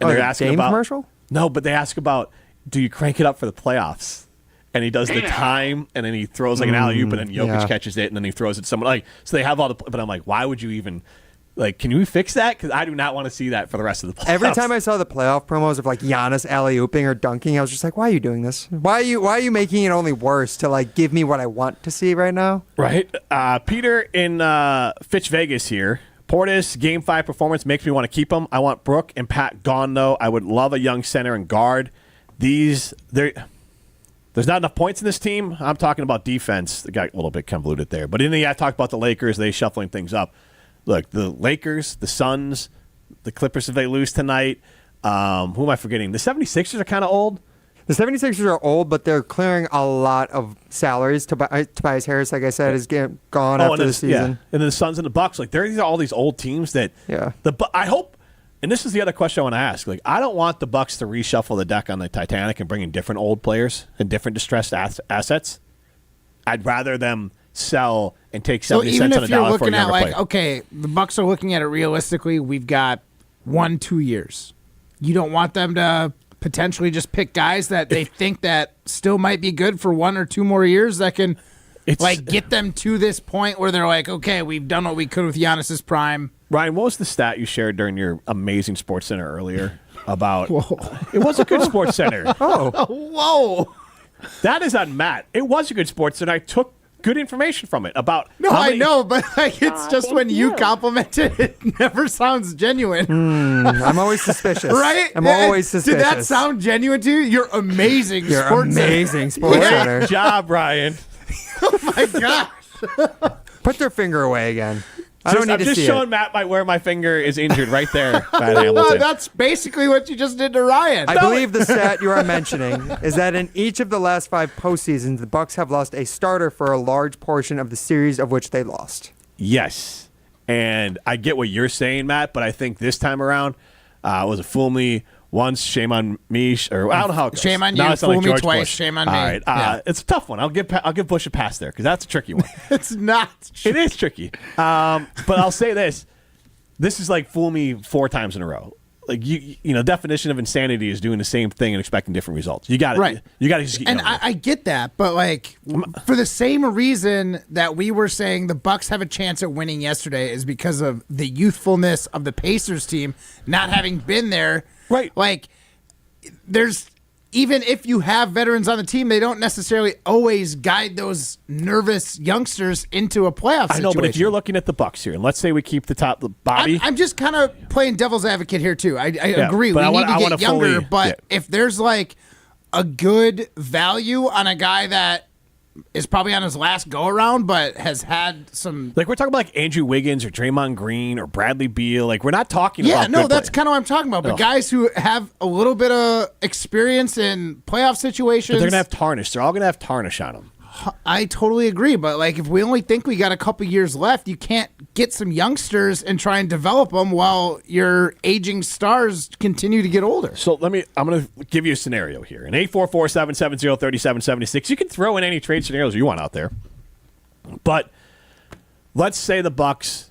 And they're asking Dame about commercial? No, but they ask about, do you crank it up for the playoffs? And he does the time, and then he throws like an alley-oop, and then Jokic catches it, and then he throws it to someone. Like, so they have all the. But I'm like, why would you even Like, can we fix that? Because I do not want to see that for the rest of the playoffs. Every time I saw the playoff promos of like Giannis alley-ooping or dunking, I was just like, why are you doing this? Why are you making it only worse to like give me what I want to see right now? Right. Peter in Fitch Vegas here. Portis, Game 5 performance makes me want to keep him. I want Brooke and Pat gone, though. I would love a young center and guard. There's not enough points in this team. I'm talking about defense. They got a little bit convoluted there. But in the I talked about the Lakers, they shuffling things up. Look, the Lakers, the Suns, the Clippers, if they lose tonight. Who am I forgetting? The 76ers are kind of old. The 76ers are old, but they're clearing a lot of salaries. Tobias Harris, like I said, is gone after the season. Yeah. And then the Suns and the Bucks. Like, these are all these old teams that I hope, and this is the other question I want to ask. Like, I don't want the Bucks to reshuffle the deck on the Titanic and bring in different old players and different distressed assets. I'd rather them sell and take 70 cents on a dollar for a younger player. Okay, the Bucks are looking at it realistically. We've got 1-2 years. You don't want them to potentially just pick guys that they think that still might be good for 1 or 2 more years that can get them to this point where they're like, okay, we've done what we could with Giannis's prime. Ryan, what was the stat you shared during your amazing Sports Center earlier about it was a good Sports Center? Whoa. That is on Matt. It was a good Sports Center. I took good information from it about. No, I know, but it's just when you compliment it, it never sounds genuine. I'm always suspicious. Right? I'm always suspicious. Did that sound genuine to you? You're amazing. You're Sports amazing Center. Sports Center. Good job, Ryan. Oh my gosh. Put their finger away again. I don't need I'm to just see showing it. Matt where my finger is injured right there. Matt Hamilton. That's basically what you just did to Ryan. I believe the stat you are mentioning is that in each of the last 5 postseasons, the Bucks have lost a starter for a large portion of the series of which they lost. Yes. And I get what you're saying, Matt, but I think this time around, was it fool me once, shame on me, or I don't know how it goes. Shame on now you, it's not like fool me George twice, Bush. shame on All me. right. Yeah. It's a tough one. I'll give Bush a pass there because that's a tricky one. It's not. It is tricky. But I'll say this. This is like fool me 4 times in a row. Like you know, definition of insanity is doing the same thing and expecting different results. You got it. Right. You got to just get. And I get that, but like for the same reason that we were saying the Bucks have a chance at winning yesterday is because of the youthfulness of the Pacers team not having been there. Right. Like there's even if you have veterans on the team, they don't necessarily always guide those nervous youngsters into a playoff situation. I know, but if you're looking at the Bucks here, and let's say we keep the Bobby. I'm just kind of playing devil's advocate here too. I agree. We need to get younger, but if there's like a good value on a guy that is probably on his last go around, but has had some. Like we're talking about like Andrew Wiggins or Draymond Green or Bradley Beal. Like we're not talking about. Yeah, no, that's kind of what I'm talking about. But guys who have a little bit of experience in playoff situations, but they're gonna have tarnish. They're all gonna have tarnish on them. I totally agree, but like if we only think we got a couple years left, you can't get some youngsters and try and develop them while your aging stars continue to get older. So I'm going to give you a scenario here. In 844-770-3776, you can throw in any trade scenarios you want out there. But let's say the Bucks,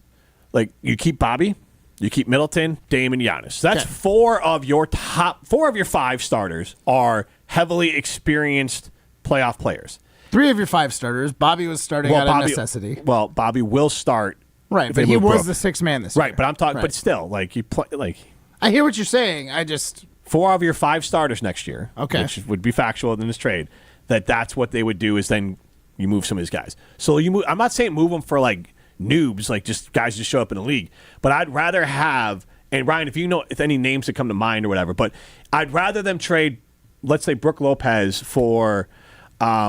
like you keep Bobby, you keep Middleton, Dame, and Giannis. So that's 4 of your 5 starters are heavily experienced playoff players. 3 of your 5 starters. Bobby was starting out of necessity. Well, Bobby will start. Right, but he was the 6th man this year. Right, but I'm talking. Right. But still, like you play. Like I hear what you're saying. I just 4 of your 5 starters next year. Okay, which would be factual in this trade. That's what they would do is then you move some of these guys. So you move. I'm not saying move them for like noobs, like just guys just show up in the league. But I'd rather have. And Ryan, if you know if any names that come to mind or whatever, but I'd rather them trade. Let's say Brook Lopez for.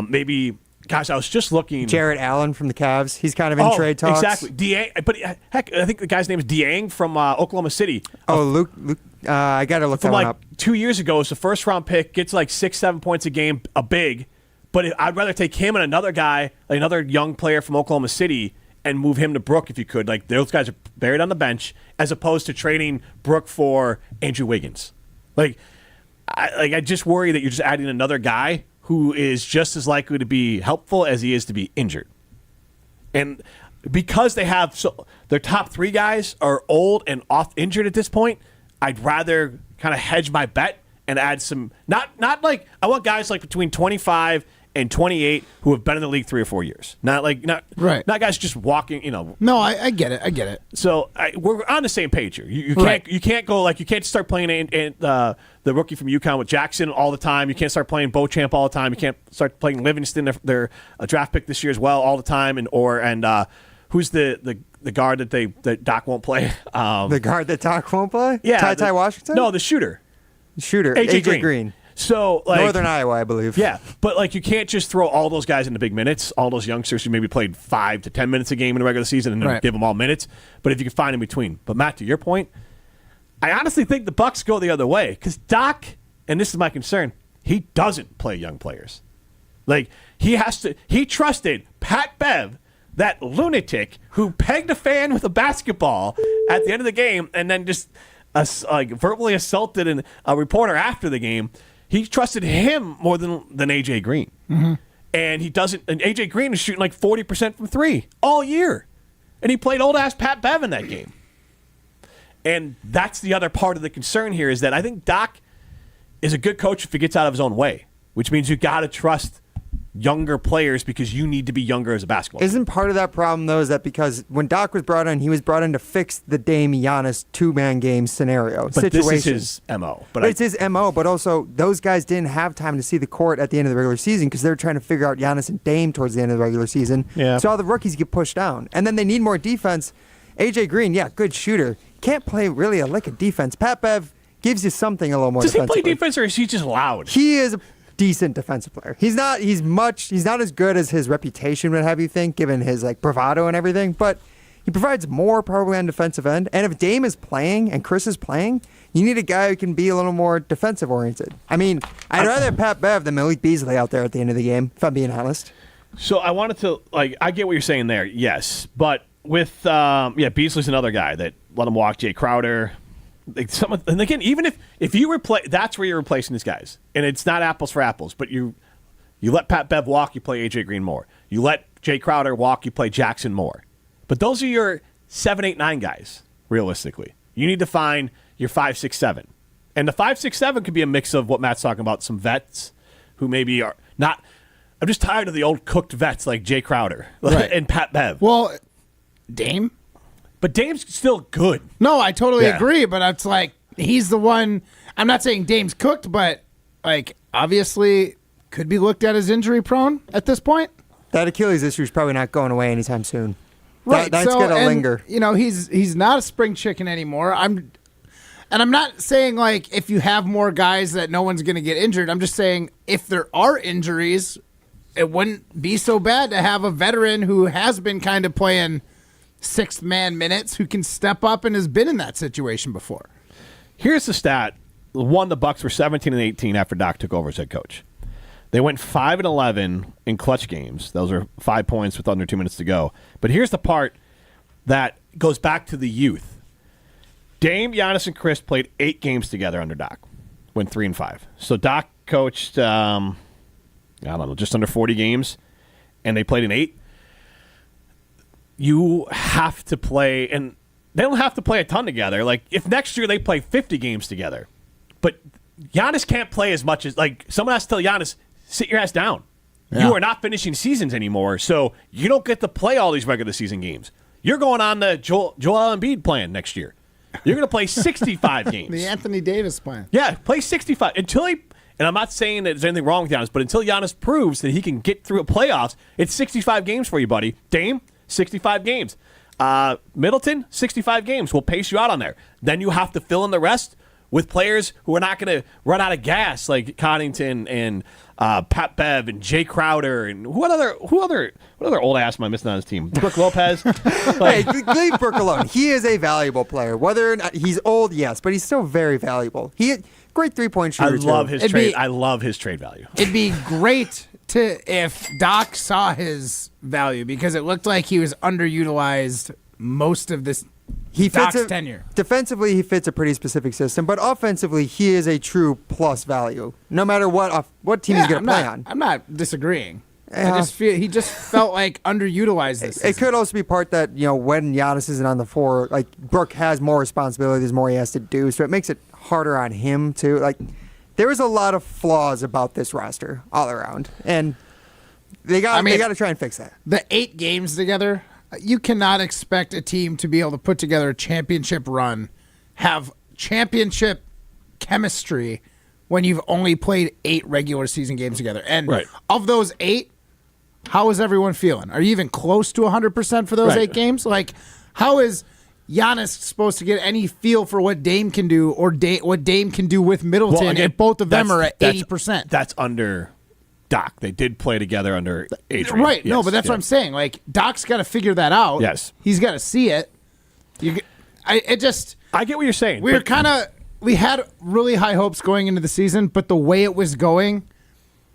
Maybe, gosh, I was just looking. Jarrett Allen from the Cavs. He's kind of in trade talks. Exactly. But heck, I think the guy's name is Dieng from Oklahoma City. Oh, Luke. I got to look that one up. 2 years ago, it's a first-round pick, gets like 6-7 points a game, a big. But I'd rather take him and another guy, like another young player from Oklahoma City, and move him to Brook if you could. Like those guys are buried on the bench, as opposed to trading Brook for Andrew Wiggins. I just worry that you're just adding another guy who is just as likely to be helpful as he is to be injured. And because they have their top 3 guys are old and off injured at this point, I'd rather kind of hedge my bet and add some not like I want guys like between 25 and 28 who have been in the league 3 or 4 years. Not guys just walking. No, I get it. So we're on the same page here. You can't go you can't start playing the rookie from UConn with Jackson all the time. You can't start playing Beauchamp all the time. You can't start playing Livingston. They're a draft pick this year as well all the time. And who's the guard that Doc won't play? The guard that Doc won't play? Yeah, Ty Washington? No, the shooter. AJ Green. So Northern Iowa, I believe. Yeah, but you can't just throw all those guys into big minutes, all those youngsters who maybe played 5 to 10 minutes a game in the regular season and then give them all minutes. But if you can find in between. But Matt, to your point, I honestly think the Bucks go the other way because Doc, and this is my concern, he doesn't play young players. He trusted Pat Bev, that lunatic who pegged a fan with a basketball at the end of the game and then just verbally assaulted a reporter after the game. He trusted him more than AJ Green. Mm-hmm. And he doesn't. And AJ Green is shooting 40% from 3 all year. And he played old ass Pat Bev in that game. And that's the other part of the concern here is that I think Doc is a good coach if he gets out of his own way, which means you got to trust younger players because you need to be younger as a basketball player. Isn't part of that problem, though, is that because when Doc was brought in, he was brought in to fix the Dame Giannis two-man game scenario situation. This is his MO. But it's his MO, but also those guys didn't have time to see the court at the end of the regular season because they were trying to figure out Giannis and Dame towards the end of the regular season. Yeah. So all the rookies get pushed down. And then they need more defense. AJ Green, good shooter. Can't play really a lick of defense. Pat Bev gives you something a little more defensively. Does he play defense or is he just loud? He is a decent defensive player. He's not as good as his reputation would have you think, given his bravado and everything, but he provides more probably on defensive end. And if Dame is playing and Chris is playing, you need a guy who can be a little more defensive oriented. I mean, I'd rather have Pat Bev than Malik Beasley out there at the end of the game, if I'm being honest. So I wanted to I get what you're saying there, yes. But with Beasley's another guy that let him walk. Jay Crowder. And again, even if you replace, that's where you're replacing these guys, and it's not apples for apples. But you let Pat Bev walk, you play AJ Green more. You let Jay Crowder walk, you play Jackson more. But those are your 7, 8, 9 guys. Realistically, you need to find your 5, 6, 7, and the 5, 6, 7 could be a mix of what Matt's talking about. Some vets who maybe are not. I'm just tired of the old cooked vets like Jay Crowder and Pat Bev. Well, Dame. But Dame's still good. No, I totally agree, but it's he's the one. I'm not saying Dame's cooked, but obviously could be looked at as injury prone at this point. That Achilles issue is probably not going away anytime soon. Right, that's going to linger. He's not a spring chicken anymore. I'm not saying if you have more guys that no one's going to get injured. I'm just saying if there are injuries, it wouldn't be so bad to have a veteran who has been kind of playing sixth man minutes who can step up and has been in that situation before. Here's the stat. The Bucks were 17-18 after Doc took over as head coach. They went 5-11 in clutch games. Those are 5 points with under 2 minutes to go. But here's the part that goes back to the youth. Dame, Giannis, and Chris played 8 games together under Doc. Went 3-5. So Doc coached, just under 40 games, and they played in 8. You have to play, and they don't have to play a ton together. If next year they play 50 games together, but Giannis can't play as much as, someone has to tell Giannis, sit your ass down. Yeah. You are not finishing seasons anymore, so you don't get to play all these regular season games. You're going on the Joel Embiid plan next year. You're going to play 65 games. The Anthony Davis plan. Yeah, play 65. Until he, and I'm not saying that there's anything wrong with Giannis, but until Giannis proves that he can get through a playoffs, it's 65 games for you, buddy. Dame, 65 games. Middleton, 65 games. We'll pace you out on there. Then you have to fill in the rest with players who are not going to run out of gas, like Connington and Pat Bev and Jay Crowder and what other old ass am I missing on his team? Brook Lopez. Hey, leave Brook alone. He is a valuable player. Whether or not he's old, yes, but he's still very valuable. Great 3-point shooter. I love his trade value. It'd be great if Doc saw his value because it looked like he was underutilized most of this Doc's tenure. Defensively, he fits a pretty specific system, but offensively, he is a true plus value. No matter what team he's going to play on. I'm not disagreeing. I just feel he just felt underutilized this season. It could also be part that when Giannis isn't on the floor, Brook has more responsibility. There's more he has to do, so it makes it harder on him too. There is a lot of flaws about this roster all around, and They got to try and fix that. The 8 games together, you cannot expect a team to be able to put together a championship run, have championship chemistry when you've only played 8 regular season games together. And of those 8, how is everyone feeling? Are you even close to 100% for those 8 games? Like, how is Giannis supposed to get any feel for what Dame can do or what Dame can do with Middleton? Well, if both of them are at 80%. That's under Doc. They did play together under Adrian. Right. Yes, no, but that's what I'm saying. Like, Doc's got to figure that out. Yes. He's got to see it. I get what you're saying. We had really high hopes going into the season, but the way it was going,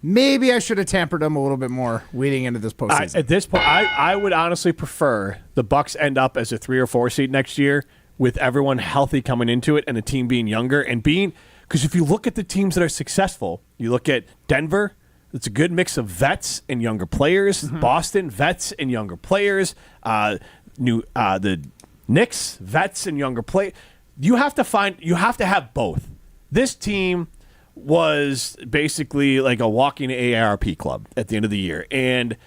maybe I should have tampered them a little bit more leading into this postseason. At this point, I would honestly prefer the Bucks end up as a 3 or 4 seed next year with everyone healthy coming into it and the team being younger and because if you look at the teams that are successful, you look at Denver, it's a good mix of vets and younger players. Mm-hmm. Boston, vets and younger players. The Knicks, vets and younger players. You have to have both. This team was basically like a walking AARP club at the end of the year. And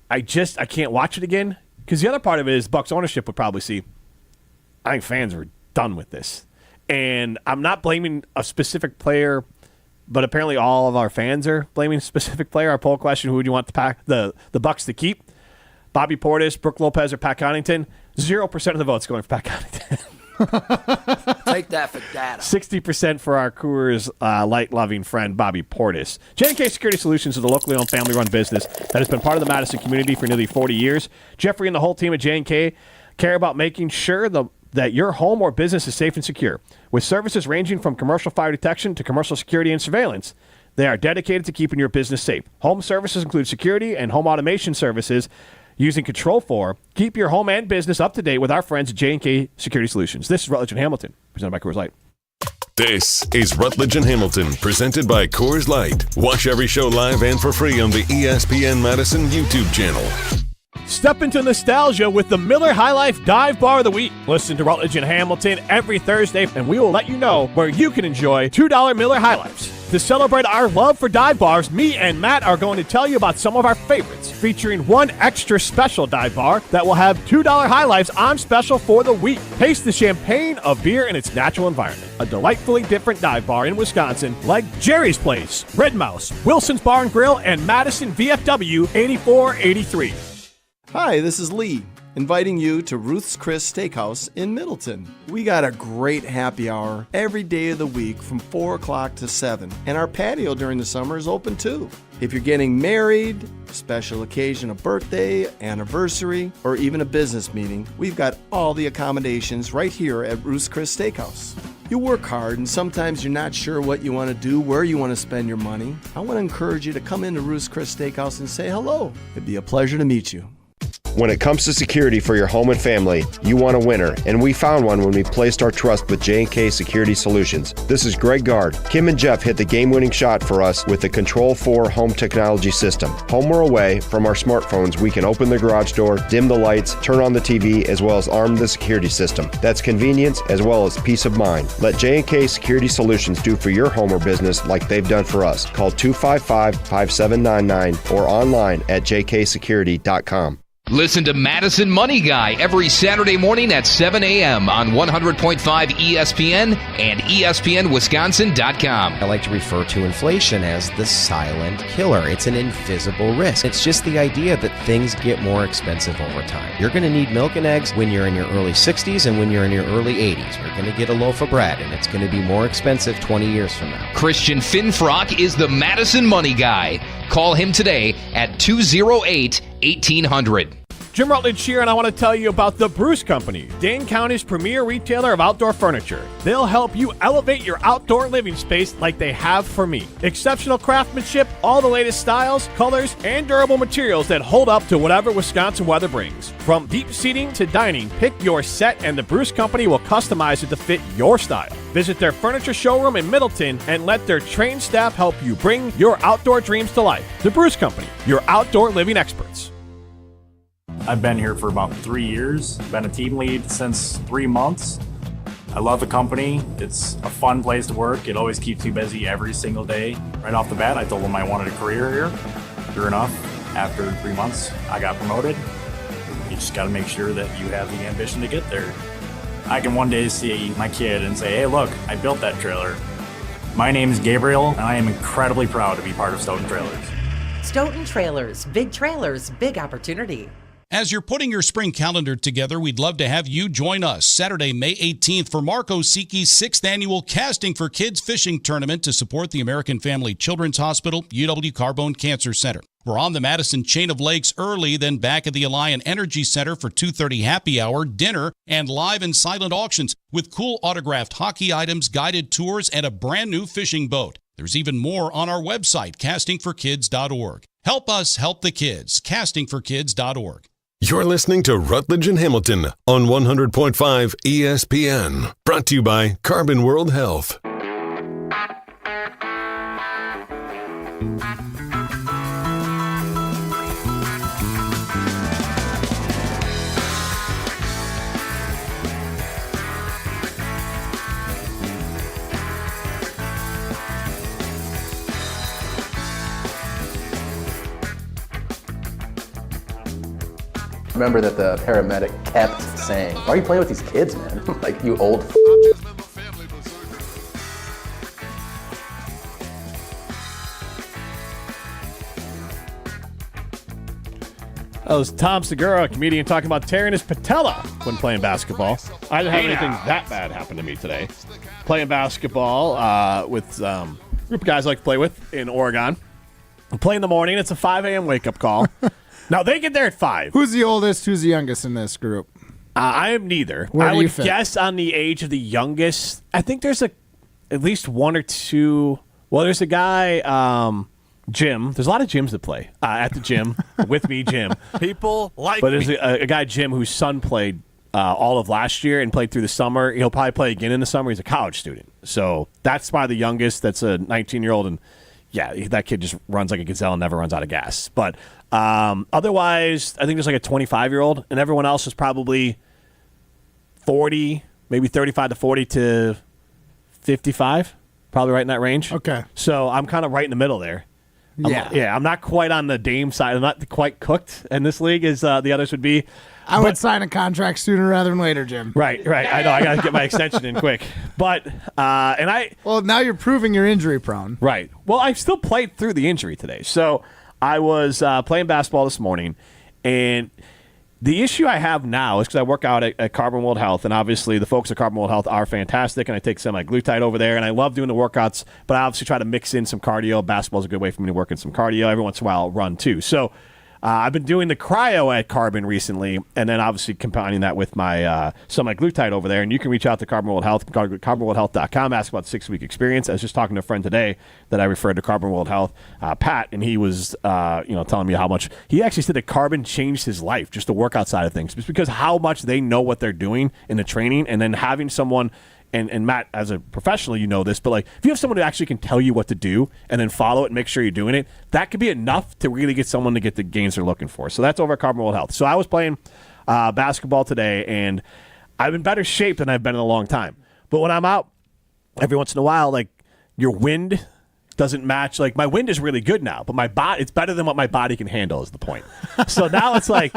I can't watch it again because the other part of it is Bucks ownership would probably see, I think fans are done with this. And I'm not blaming a specific player, but apparently all of our fans are blaming a specific player. Our poll question, who would you want the Bucks to keep? Bobby Portis, Brooke Lopez, or Pat Connaughton? 0% of the votes going for Pat Connaughton. Take that for data. 60% for our Coors light-loving friend Bobby Portis. J&K Security Solutions is a locally owned, family-run business that has been part of the Madison community for nearly 40 years. Jeffrey and the whole team at J&K care about making sure that your home or business is safe and secure. With services ranging from commercial fire detection to commercial security and surveillance, they are dedicated to keeping your business safe. Home services include security and home automation services using Control4. Keep your home and business up to date with our friends at J&K Security Solutions. This is Rutledge and Hamilton, presented by Coors Light. This is Rutledge and Hamilton, presented by Coors Light. Watch every show live and for free on the ESPN Madison YouTube channel. Step into nostalgia with the Miller High Life Dive Bar of the Week. Listen to Rutledge and Hamilton every Thursday, and we will let you know where you can enjoy $2 Miller High Lifes. To celebrate our love for dive bars, me and Matt are going to tell you about some of our favorites, featuring one extra special dive bar that will have $2 High Lifes on special for the week. Taste the champagne of beer in its natural environment. A delightfully different dive bar in Wisconsin like Jerry's Place, Red Mouse, Wilson's Bar and Grill, and Madison VFW 8483. Hi, this is Lee, inviting you to Ruth's Chris Steakhouse in Middleton. We got a great happy hour every day of the week from 4 o'clock to 7, and our patio during the summer is open too. If you're getting married, special occasion, a birthday, anniversary, or even a business meeting, we've got all the accommodations right here at Ruth's Chris Steakhouse. You work hard and sometimes you're not sure what you want to do, where you want to spend your money. I want to encourage you to come into Ruth's Chris Steakhouse and say hello. It'd be a pleasure to meet you. When it comes to security for your home and family, you want a winner, and we found one when we placed our trust with J&K Security Solutions. This is Greg Gard. Kim and Jeff hit the game-winning shot for us with the Control4 home technology system. Home or away, from our smartphones, we can open the garage door, dim the lights, turn on the TV, as well as arm the security system. That's convenience as well as peace of mind. Let J&K Security Solutions do for your home or business like they've done for us. Call 255-5799 or online at jksecurity.com. Listen to Madison Money Guy every Saturday morning at 7 a.m. on 100.5 ESPN and ESPNWisconsin.com. I like to refer to inflation as the silent killer. It's an invisible risk. It's just the idea that things get more expensive over time. You're going to need milk and eggs when you're in your early 60s and when you're in your early 80s. You're going to get a loaf of bread, and it's going to be more expensive 20 years from now. Christian Finfrock is the Madison Money Guy. Call him today at 208-1800. Jim Rutledge here, and I want to tell you about the Bruce Company, Dane County's premier retailer of outdoor furniture. They'll help you elevate your outdoor living space like they have for me. Exceptional craftsmanship, all the latest styles, colors, and durable materials that hold up to whatever Wisconsin weather brings. From deep seating to dining, pick your set and the Bruce Company will customize it to fit your style. Visit their furniture showroom in Middleton and let their trained staff help you bring your outdoor dreams to life. The Bruce Company, your outdoor living experts. I've been here for about 3 years, been a team lead since 3 months. I love the company. It's a fun place to work. It always keeps you busy every single day. Right off the bat, I told them I wanted a career here. Sure enough, After 3 months, I got promoted. You just got to make sure that you have the ambition to get there. I can one day see my kid and say, hey, look, I built that trailer. My name is Gabriel, and I am incredibly proud to be part of Stoughton Trailers. Stoughton Trailers, big opportunity. As you're putting your spring calendar together, we'd love to have you join us Saturday, May 18th for Mark Osiki's 6th annual Casting for Kids Fishing Tournament to support the American Family Children's Hospital, UW Carbone Cancer Center. We're on the Madison Chain of Lakes early, then back at the Alliant Energy Center for 2:30 happy hour, dinner, and live and silent auctions with cool autographed hockey items, guided tours, and a brand new fishing boat. There's even more on our website, castingforkids.org. Help us help the kids, castingforkids.org. You're listening to Rutledge and Hamilton on 100.5 ESPN. Brought to you by Carbon World Health. Remember that the paramedic kept saying, why are you playing with these kids, man? Like, you old f***. That was Tom Segura, a comedian, talking about tearing his patella when playing basketball. I didn't have anything that bad happen to me today. Playing basketball with a group of guys I like to play with in Oregon. I play in the morning. It's a 5 a.m. wake-up call. Now, they get there at 5. Who's the oldest? Who's the youngest in this group? I am neither. Where I do you would fit? guess on the age of the youngest. I think there's at least one or two. Well, there's a guy, Jim. There's a lot of Jims that play at the gym with me, Jim. People like But there's me. a guy, Jim, whose son played all of last year and played through the summer. He'll probably play again in the summer. He's a college student. So that's probably the youngest. That's a 19-year-old. And, yeah, that kid just runs like a gazelle and never runs out of gas. But otherwise, I think there's like a 25-year-old. And everyone else is probably 40, maybe 35 to 40 to 55. Probably right in that range. Okay. So I'm kind of right in the middle there. I'm not quite on the Dame side. I'm not quite cooked in this league as the others would be. I would sign a contract sooner rather than later, Jim. Right. I know. I got to get my extension in quick. But, Well, now you're proving you're injury prone. Right. Well, I still played through the injury today. So I was playing basketball this morning, and the issue I have now is because I work out at Carbon World Health, and obviously the folks at Carbon World Health are fantastic, and I take semaglutide over there, and I love doing the workouts, but I obviously try to mix in some cardio. Basketball's a good way for me to work in some cardio. Every once in a while I'll run too. So I've been doing the cryo at Carbon recently, and then obviously combining that with my semaglutide over there. And you can reach out to Carbon World Health, carbonworldhealth.com, ask about 6-week experience. I was just talking to a friend today that I referred to Carbon World Health, Pat, and he was telling me how much he actually said that Carbon changed his life, just the workout side of things, just because how much they know what they're doing in the training, and then having someone. And Matt, as a professional, you know this, but like if you have someone who actually can tell you what to do and then follow it and make sure you're doing it, that could be enough to really get someone to get the gains they're looking for. So that's over at Carbon World Health. So I was playing basketball today, and I'm in better shape than I've been in a long time. But when I'm out, every once in a while, like your wind doesn't match. Like my wind is really good now, but my body, it's better than what my body can handle is the point. So now it's like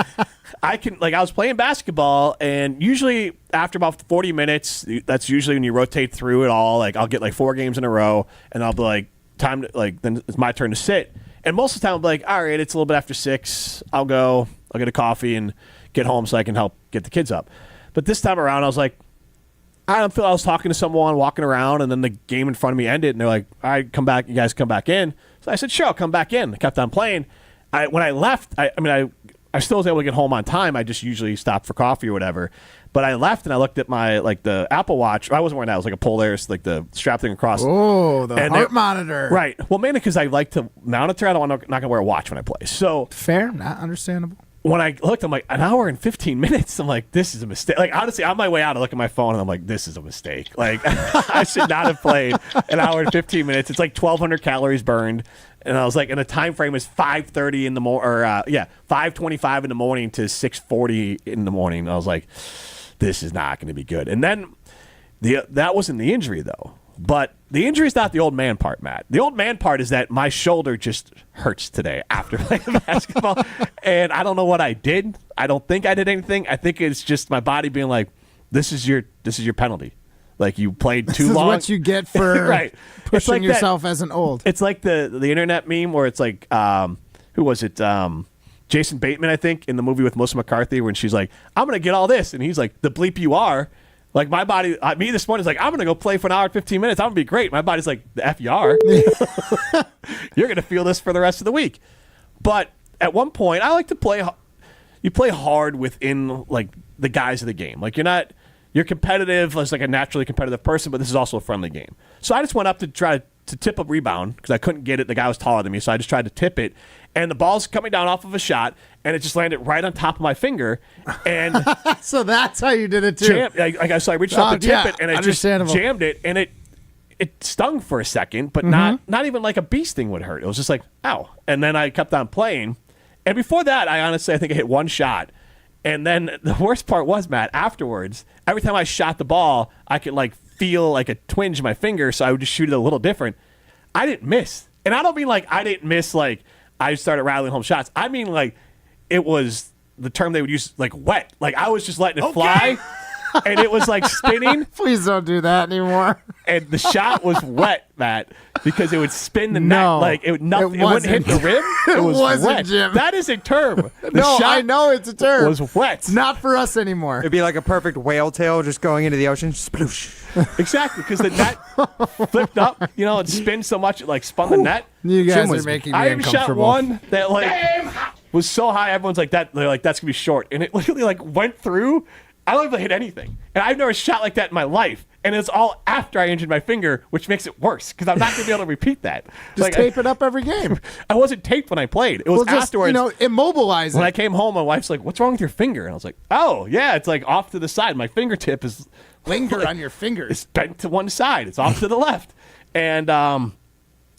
I was playing basketball, and usually after about 40 minutes, that's usually when you rotate through it all. Like I'll get like 4 games in a row, and I'll be like, time to then it's my turn to sit. And most of the time I'll be like, all right, it's a little bit after 6. I'll get a coffee and get home so I can help get the kids up. But this time around, I was like, I was talking to someone walking around, and then the game in front of me ended, and they're like, all right, come back. You guys come back in. So I said, sure, I'll come back in. I kept on playing. When I left, I still was able to get home on time. I just usually stopped for coffee or whatever. But I left, and I looked at my, the Apple Watch. I wasn't wearing that. It was like a Polaris, like the strap thing across. Oh, the heart monitor. Right. Well, mainly because I like to monitor. I'm not going to wear a watch when I play. So fair, not understandable. When I looked, I'm like, an hour and 15 minutes. I'm like, this is a mistake. Like, honestly, on my way out, I look at my phone, and I'm like, this is a mistake. Like, I should not have played an hour and 15 minutes. It's like 1,200 calories burned. And I was like, and the time frame was 5:30 in the morning, 5:25 in the morning to 6:40 in the morning. I was like, this is not going to be good. And then that wasn't the injury, though. But the injury is not the old man part, Matt. The old man part is that my shoulder just hurts today after playing basketball. And I don't know what I did. I don't think I did anything. I think it's just my body being like, this is your penalty. Like, you played too long. This is what you get for right. pushing like yourself as an old. It's like the internet meme where it's like, who was it? Jason Bateman, I think, in the movie with Melissa McCarthy, when she's like, I'm going to get all this. And he's like, the bleep you are. Like, my body, me this morning is like, I'm going to go play for an hour and 15 minutes. I'm going to be great. My body's like, the F you are. You're going to feel this for the rest of the week. But at one point, I like to play, you play hard within, like, the guys of the game. Like, you're competitive as, like, a naturally competitive person, but this is also a friendly game. So I just went up to try to tip a rebound because I couldn't get it. The guy was taller than me, so I just tried to tip it. And the ball's coming down off of a shot, and it just landed right on top of my finger. And so that's how you did it, too. So I reached up to tip it, and I just jammed it, and it stung for a second, but not even like a bee sting would hurt. It was just like, ow. And then I kept on playing. And before that, I think I hit one shot. And then the worst part was, Matt, afterwards, every time I shot the ball, I could, like, feel like a twinge in my finger, so I would just shoot it a little different. I didn't miss. And I don't mean like I didn't miss, like I started rattling home shots. I mean, like, it was the term they would use, like, wet. Like, I was just letting it fly, and it was, like, spinning. Please don't do that anymore. And the shot was wet, Matt, because it would spin the net. Like, it wouldn't hit the rim. It was wet. Jim. That is a term. I know it's a term. It was wet. It's not for us anymore. It'd be like a perfect whale tail just going into the ocean. Sploosh. Exactly, because the net flipped up, it spins so much it, like, spun the net. You guys are making me uncomfortable. I shot one that, like, was so high, everyone's like, they're like, that's going to be short. And it literally, like, went through. I don't even hit anything. And I've never shot like that in my life. And it's all after I injured my finger, which makes it worse because I'm not going to be able to repeat that. Just tape it up every game. I wasn't taped when I played. It was afterwards. Immobilize it. When I came home, my wife's like, what's wrong with your finger? And I was like, oh, yeah, it's like off to the side. My fingertip is linger on your fingers. It's bent to one side. It's off to the left. And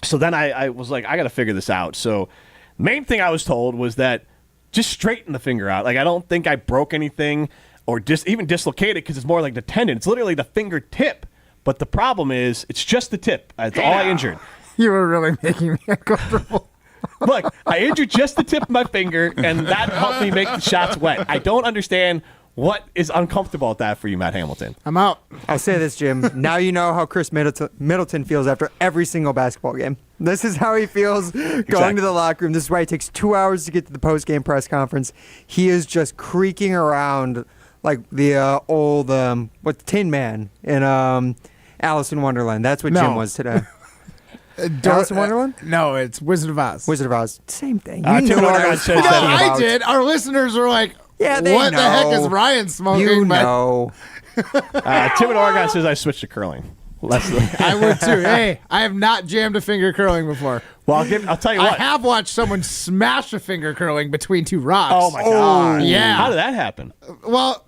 so then I was like, I got to figure this out. So main thing I was told was that just straighten the finger out. Like, I don't think I broke anything or even dislocated because it's more like the tendon. It's literally the fingertip. But the problem is it's just the tip. That's all I injured. You were really making me uncomfortable. Look, I injured just the tip of my finger, and that helped me make the shots wet. I don't understand what is uncomfortable at that for you, Matt Hamilton. I'm out. I'll say this, Jim. Now you know how Chris Middleton feels after every single basketball game. This is how he feels going to the locker room. This is why it takes 2 hours to get to the post-game press conference. He is just creaking around like the old Tin Man in Alice in Wonderland. That's what Jim was today. Alice in Wonderland? No, it's Wizard of Oz. Wizard of Oz. Same thing. I did. Our listeners were like, what the heck is Ryan smoking? You know. Tim in Oregon says I switched to curling. I would too. Hey, I have not jammed a finger curling before. Well, I'll tell you what. I have watched someone smash a finger curling between two rocks. Oh, my God. Yeah. How did that happen? Well,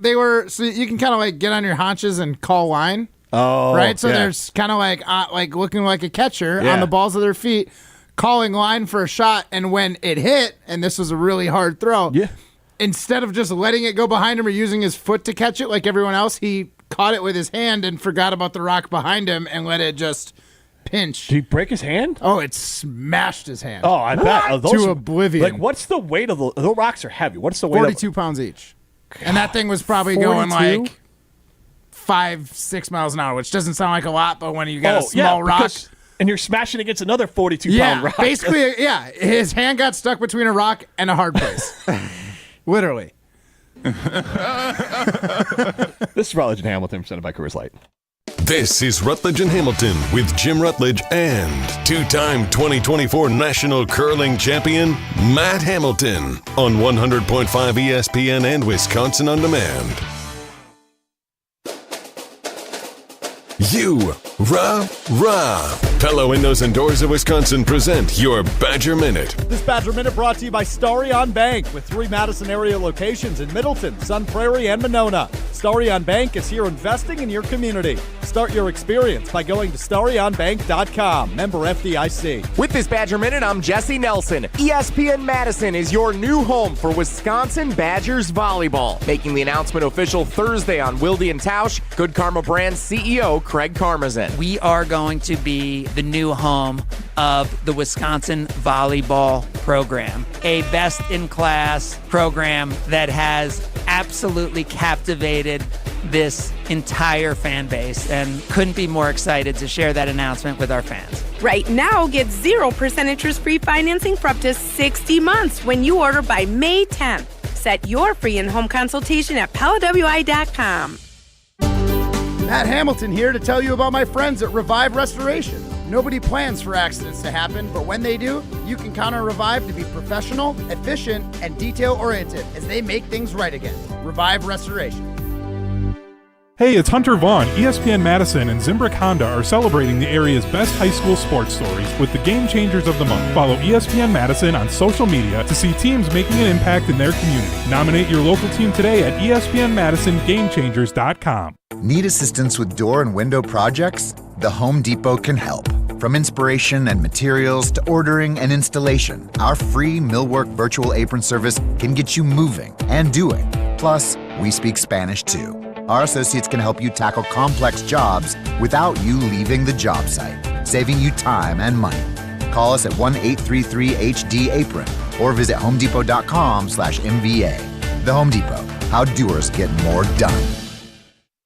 so you can kind of like get on your haunches and call line. Oh, right. So there's kind of like looking like a catcher on the balls of their feet, calling line for a shot. And when it hit, and this was a really hard throw, instead of just letting it go behind him or using his foot to catch it like everyone else, he caught it with his hand and forgot about the rock behind him and let it just pinch. Did he break his hand? Oh, it smashed his hand. Oh, I bet. To oblivion. Like, what's the weight of those rocks are heavy. What's the weight 42 pounds each. And that thing was probably going like 5-6 miles an hour, which doesn't sound like a lot, but when you got a small rock. And you're smashing against another 42-pound rock. Basically, his hand got stuck between a rock and a hard place. Literally. This is Rutledge and Hamilton, presented by Coors Light. This is Rutledge and Hamilton with Jim Rutledge and two-time 2024 National Curling Champion Matt Hamilton on 100.5 ESPN and Wisconsin On Demand. Rah. Pella Windows and Doors of Wisconsin present your Badger Minute. This Badger Minute brought to you by Starry on Bank with 3 Madison area locations in Middleton, Sun Prairie, and Monona. Starry on Bank is here investing in your community. Start your experience by going to starryonbank.com. Member FDIC. With this Badger Minute, I'm Jesse Nelson. ESPN Madison is your new home for Wisconsin Badgers volleyball. Making the announcement official Thursday on Wilde and Tausch, Good Karma Brands CEO Craig Karmazin. we are going to be the new home of the Wisconsin volleyball program, a best-in-class program that has absolutely captivated this entire fan base, and couldn't be more excited to share that announcement with our fans. Right now, get 0% interest-free financing for up to 60 months when you order by May 10th. Set your free in-home consultation at PellaWI.com. Matt Hamilton here to tell you about my friends at Revive Restoration. Nobody plans for accidents to happen, but when they do, you can count on Revive to be professional, efficient, and detail-oriented as they make things right again. Revive Restoration. Hey, it's Hunter Vaughn. ESPN Madison and Zimbrick Honda are celebrating the area's best high school sports stories with the Game Changers of the Month. Follow ESPN Madison on social media to see teams making an impact in their community. Nominate your local team today at ESPNMadisonGameChangers.com. Need assistance with door and window projects? The Home Depot can help. From inspiration and materials to ordering and installation, our free Millwork virtual apron service can get you moving and doing. Plus, we speak Spanish too. Our associates can help you tackle complex jobs without you leaving the job site, saving you time and money. Call us at 1-833-HD-APRON or visit homedepot.com/MVA. The Home Depot, how doers get more done.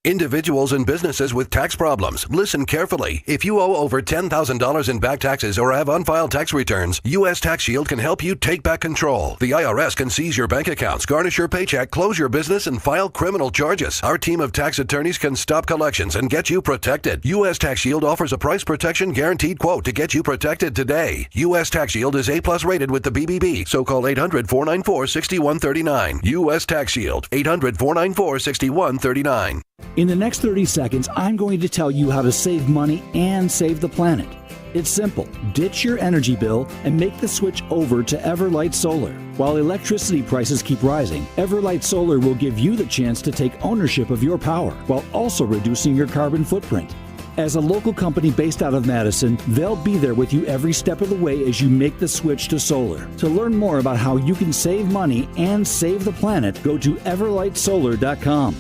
Individuals and businesses with tax problems, listen carefully. If you owe over $10,000 in back taxes or have unfiled tax returns, U.S. Tax Shield can help you take back control. The IRS can seize your bank accounts, garnish your paycheck, close your business, and file criminal charges. Our team of tax attorneys can stop collections and get you protected. U.S. Tax Shield offers a price protection guaranteed quote to get you protected today. U.S. Tax Shield is A+ rated with the BBB, so call 800-494-6139. U.S. Tax Shield, 800-494-6139. In the next 30 seconds, I'm going to tell you how to save money and save the planet. It's simple. Ditch your energy bill and make the switch over to Everlight Solar. While electricity prices keep rising, Everlight Solar will give you the chance to take ownership of your power while also reducing your carbon footprint. As a local company based out of Madison, they'll be there with you every step of the way as you make the switch to solar. To learn more about how you can save money and save the planet, go to everlightsolar.com.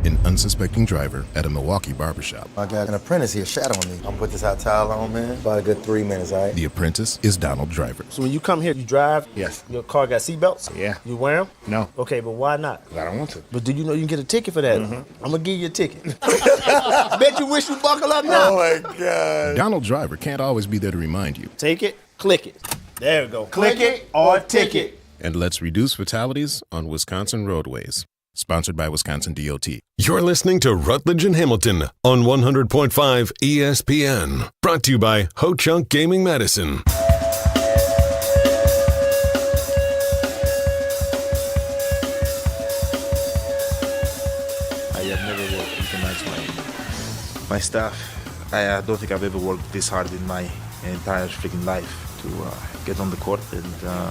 An unsuspecting driver at a Milwaukee barbershop. I got an apprentice here shadowing me. I'm gonna put this hot towel on, man. About a good 3 minutes, all right? The apprentice is Donald Driver. So when you come here, you drive? Yes. Your car got seatbelts? Yeah. You wear them? No. Okay, but why not? I don't want to. But do you know you can get a ticket for that? I'm gonna give you a ticket. Bet you wish you buckle up now. Oh my God. Donald Driver can't always be there to remind you. Take it, click it. There we go. Click it or ticket. And let's reduce fatalities on Wisconsin roadways. Sponsored by Wisconsin DOT. You're listening to Rutledge and Hamilton on 100.5 ESPN. Brought to you by Ho Chunk Gaming Madison. I have never worked to match my staff. I don't think I've ever worked this hard in my entire freaking life to get on the court, and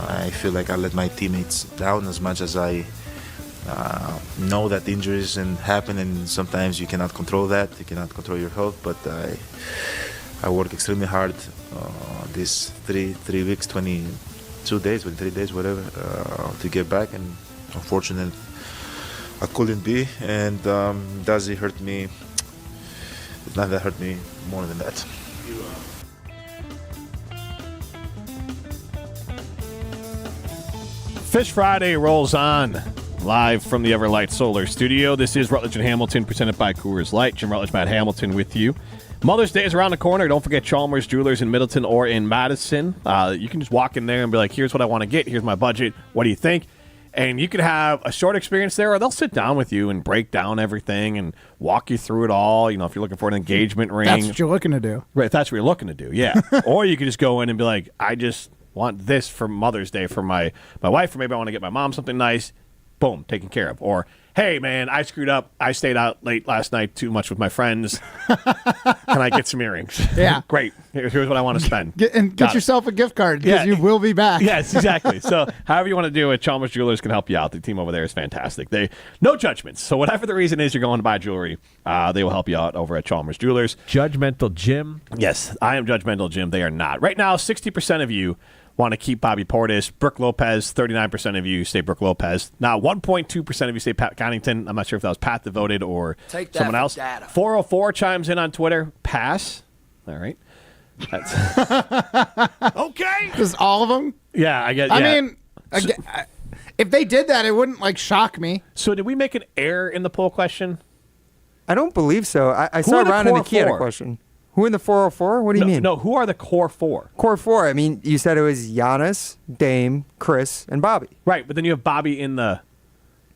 I feel like I let my teammates down as much as I know that injuries and happen, and sometimes you cannot control that. You cannot control your health, but I work extremely hard these three weeks, 22 days, 23 days, whatever, to get back. And unfortunately, I couldn't be. And does it hurt me? It's not that hurt me more than that. Fish Friday rolls on. Live from the Everlight Solar Studio. This is Rutledge and Hamilton, presented by Coors Light. Jim Rutledge, Matt Hamilton with you. Mother's Day is around the corner. Don't forget Chalmers Jewelers in Middleton or in Madison. You can just walk in there and be like, here's what I want to get. Here's my budget. What do you think? And you could have a short experience there, or they'll sit down with you and break down everything and walk you through it all. You know, if you're looking for an engagement ring. That's what you're looking to do. Right, that's what you're looking to do, yeah. Or you could just go in and be like, I just want this for Mother's Day for my wife, or maybe I want to get my mom something nice. Boom, taken care of. Or, hey, man, I screwed up. I stayed out late last night too much with my friends. Can I get some earrings? Yeah. Great. Here's what I want to spend. Get yourself a gift card because you will be back. Yes, exactly. So however you want to do it, Chalmers Jewelers can help you out. The team over there is fantastic. No judgments. So whatever the reason is you're going to buy jewelry, they will help you out over at Chalmers Jewelers. Judgmental Jim? Yes, I am Judgmental Jim. They are not. Right now, 60% of you want to keep Bobby Portis. Brooke Lopez, 39% of you say Brooke Lopez. Now, 1.2% of you say Pat Connaughton. I'm not sure if that was Pat that voted or someone else. 404 chimes in on Twitter. Pass. All right. That's okay. Just all of them? Yeah, I guess. Yeah. I mean, if they did that, it wouldn't shock me. So did we make an error in the poll question? I don't believe so. I saw Ron in the key had a question. Who in the 404? What do you mean? No, who are the core four? Core four. I mean, you said it was Giannis, Dame, Chris, and Bobby. Right, but then you have Bobby in the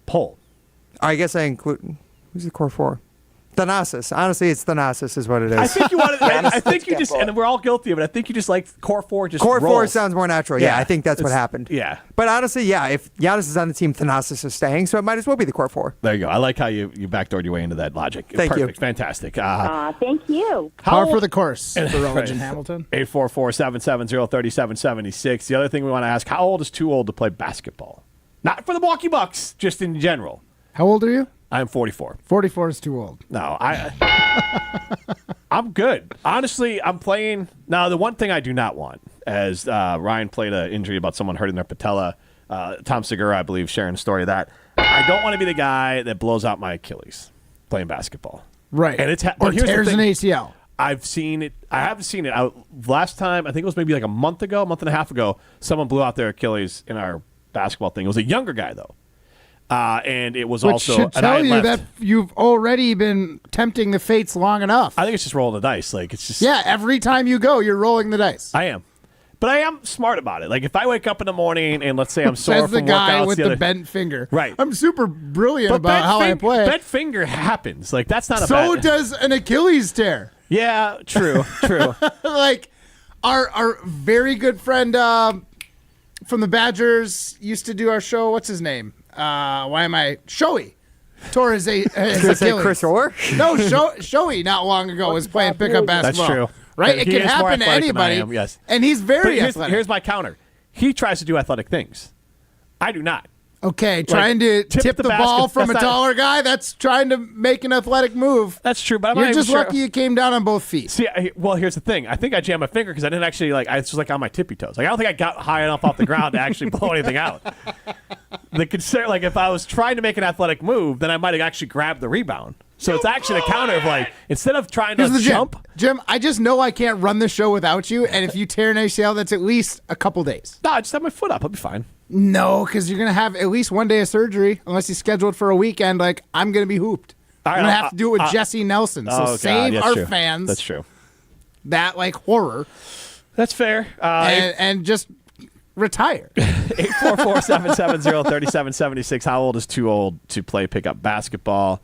poll. I guess I include. Who's the core four? Thanasis. Honestly, it's Thanasis is what it is. I think you wanted. I think you just, and we're all guilty of it. I think you just like core four. Just core rolls. Four sounds more natural. Yeah, I think that's what happened. Yeah, but honestly, yeah, if Giannis is on the team, Thanasis is staying, so it might as well be the core four. There you go. I like how you backdoored your way into that logic. Thank you. Fantastic. Thank you. Par for the course for Rutledge and Hamilton. 844-770-3776. The other thing we want to ask: how old is too old to play basketball? Not for the Milwaukee Bucks, just in general. How old are you? I'm 44. 44 is too old. No, I'm good. Honestly, I'm playing. Now, the one thing I do not want, as Ryan played an injury about someone hurting their patella, Tom Segura, I believe, sharing a story of that. I don't want to be the guy that blows out my Achilles playing basketball. Right. And or tears an ACL. I've seen it. I haven't seen it. Last time, I think it was maybe like a month and a half ago, someone blew out their Achilles in our basketball thing. It was a younger guy, though. And it was Which also should tell you that you've already been tempting the fates long enough. I think it's just rolling the dice. Like it's just every time you go, you're rolling the dice. I am, but I am smart about it. Like if I wake up in the morning and let's say I'm sore Says from the guy workouts, with the bent finger. Right. I'm super brilliant about how I play. Bent finger happens. Like that's not a so bad. does an Achilles tear. Yeah, true. Like our very good friend from the Badgers used to do our show. What's his name? Shoei tore his Achilles. Chris Orr? No, Shoei not long ago was playing pickup basketball. That's true. Right? It can happen to anybody. Yes. And he's very athletic. Here's my counter. He tries to do athletic things. I do not. Okay, trying to tip the ball from a taller guy, that's trying to make an athletic move. That's true, but you're just lucky you came down on both feet. See, well, here's the thing. I think I jammed my finger because I didn't actually, I was just on my tippy toes. I don't think I got high enough off the ground to actually blow anything out. If I was trying to make an athletic move, then I might have actually grabbed the rebound. So it's actually a counter of instead of trying to jump. Jim, I just know I can't run the show without you, and if you tear an ACL, that's at least a couple days. No, I just have my foot up. I'll be fine. No, because you're going to have at least one day of surgery, unless you schedule it for a weekend. I'm going to be hooped. I'm going to have to do it with Jesse Nelson. So save our fans. That's true. That, horror. That's fair. And just retire. 844-770-3776. How old is too old to play pickup basketball?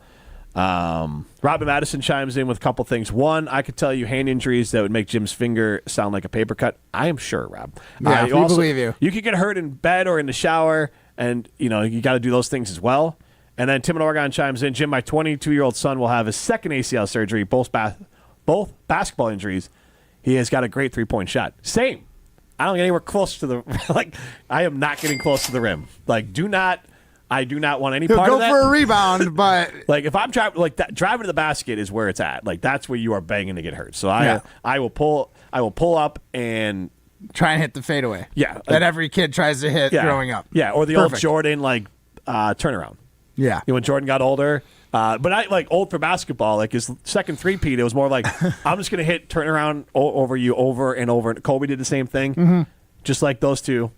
Robin Madison chimes in with a couple things. One, I could tell you hand injuries that would make Jim's finger sound like a paper cut. I am sure, Rob. Yeah, we believe you. You could get hurt in bed or in the shower, and you got to do those things as well. And then Tim in Oregon chimes in. Jim, my 22-year-old son will have his second ACL surgery, both basketball injuries. He has got a great three-point shot. Same. I don't get anywhere close to the I am not getting close to the rim. I do not want any part of that. He'll go for a rebound, but if I'm driving, driving to the basket is where it's at. That's where you are banging to get hurt. So I will pull up and try and hit the fadeaway. Yeah, that every kid tries to hit growing up. Yeah, or the old Jordan turnaround. Yeah, when Jordan got older. But I old for basketball. His second three-peat, it was more I'm just gonna hit turnaround over you over and over. And Kobe did the same thing. Mm-hmm. Just like those two.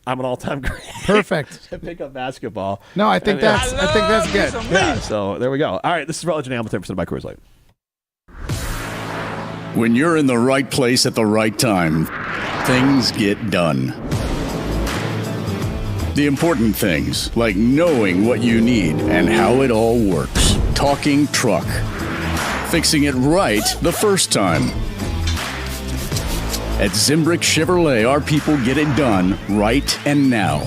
I'm an all-time great. Perfect. To pick up basketball. No, I think that's good. Yeah, so there we go. All right, this is Rutledge Hamilton presented by Coors Light. When you're in the right place at the right time, things get done. The important things, like knowing what you need and how it all works. Talking truck. Fixing it right the first time. At Zimbrick Chevrolet, our people get it done right and now.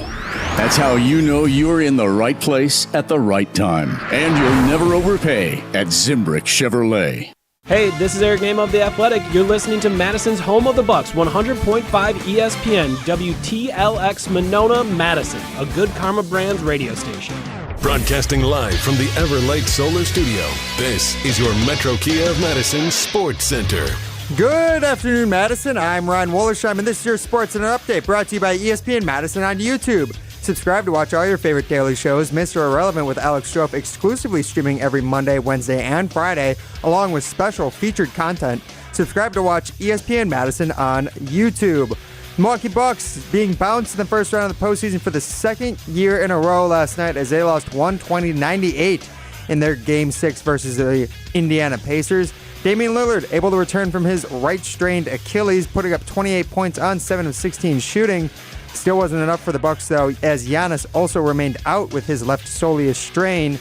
That's how you know you're in the right place at the right time. And you'll never overpay at Zimbrick Chevrolet. Hey, this is Eric Name of The Athletic. You're listening to Madison's Home of the Bucks, 100.5 ESPN, WTLX Monona, Madison, a Good Karma Brands radio station. Broadcasting live from the Everlight Solar Studio, this is your Metro Kia of Madison Sports Center. Good afternoon, Madison. I'm Ryan Wollersheim, and this is your Sports Center Update brought to you by ESPN Madison on YouTube. Subscribe to watch all your favorite daily shows. Mr. Irrelevant with Alex Strofe exclusively streaming every Monday, Wednesday, and Friday, along with special featured content. Subscribe to watch ESPN Madison on YouTube. Milwaukee Bucks being bounced in the first round of the postseason for the second year in a row last night as they lost 120-98 in their Game 6 versus the Indiana Pacers. Damian Lillard able to return from his right-strained Achilles, putting up 28 points on 7 of 16 shooting. Still wasn't enough for the Bucks, though, as Giannis also remained out with his left soleus strain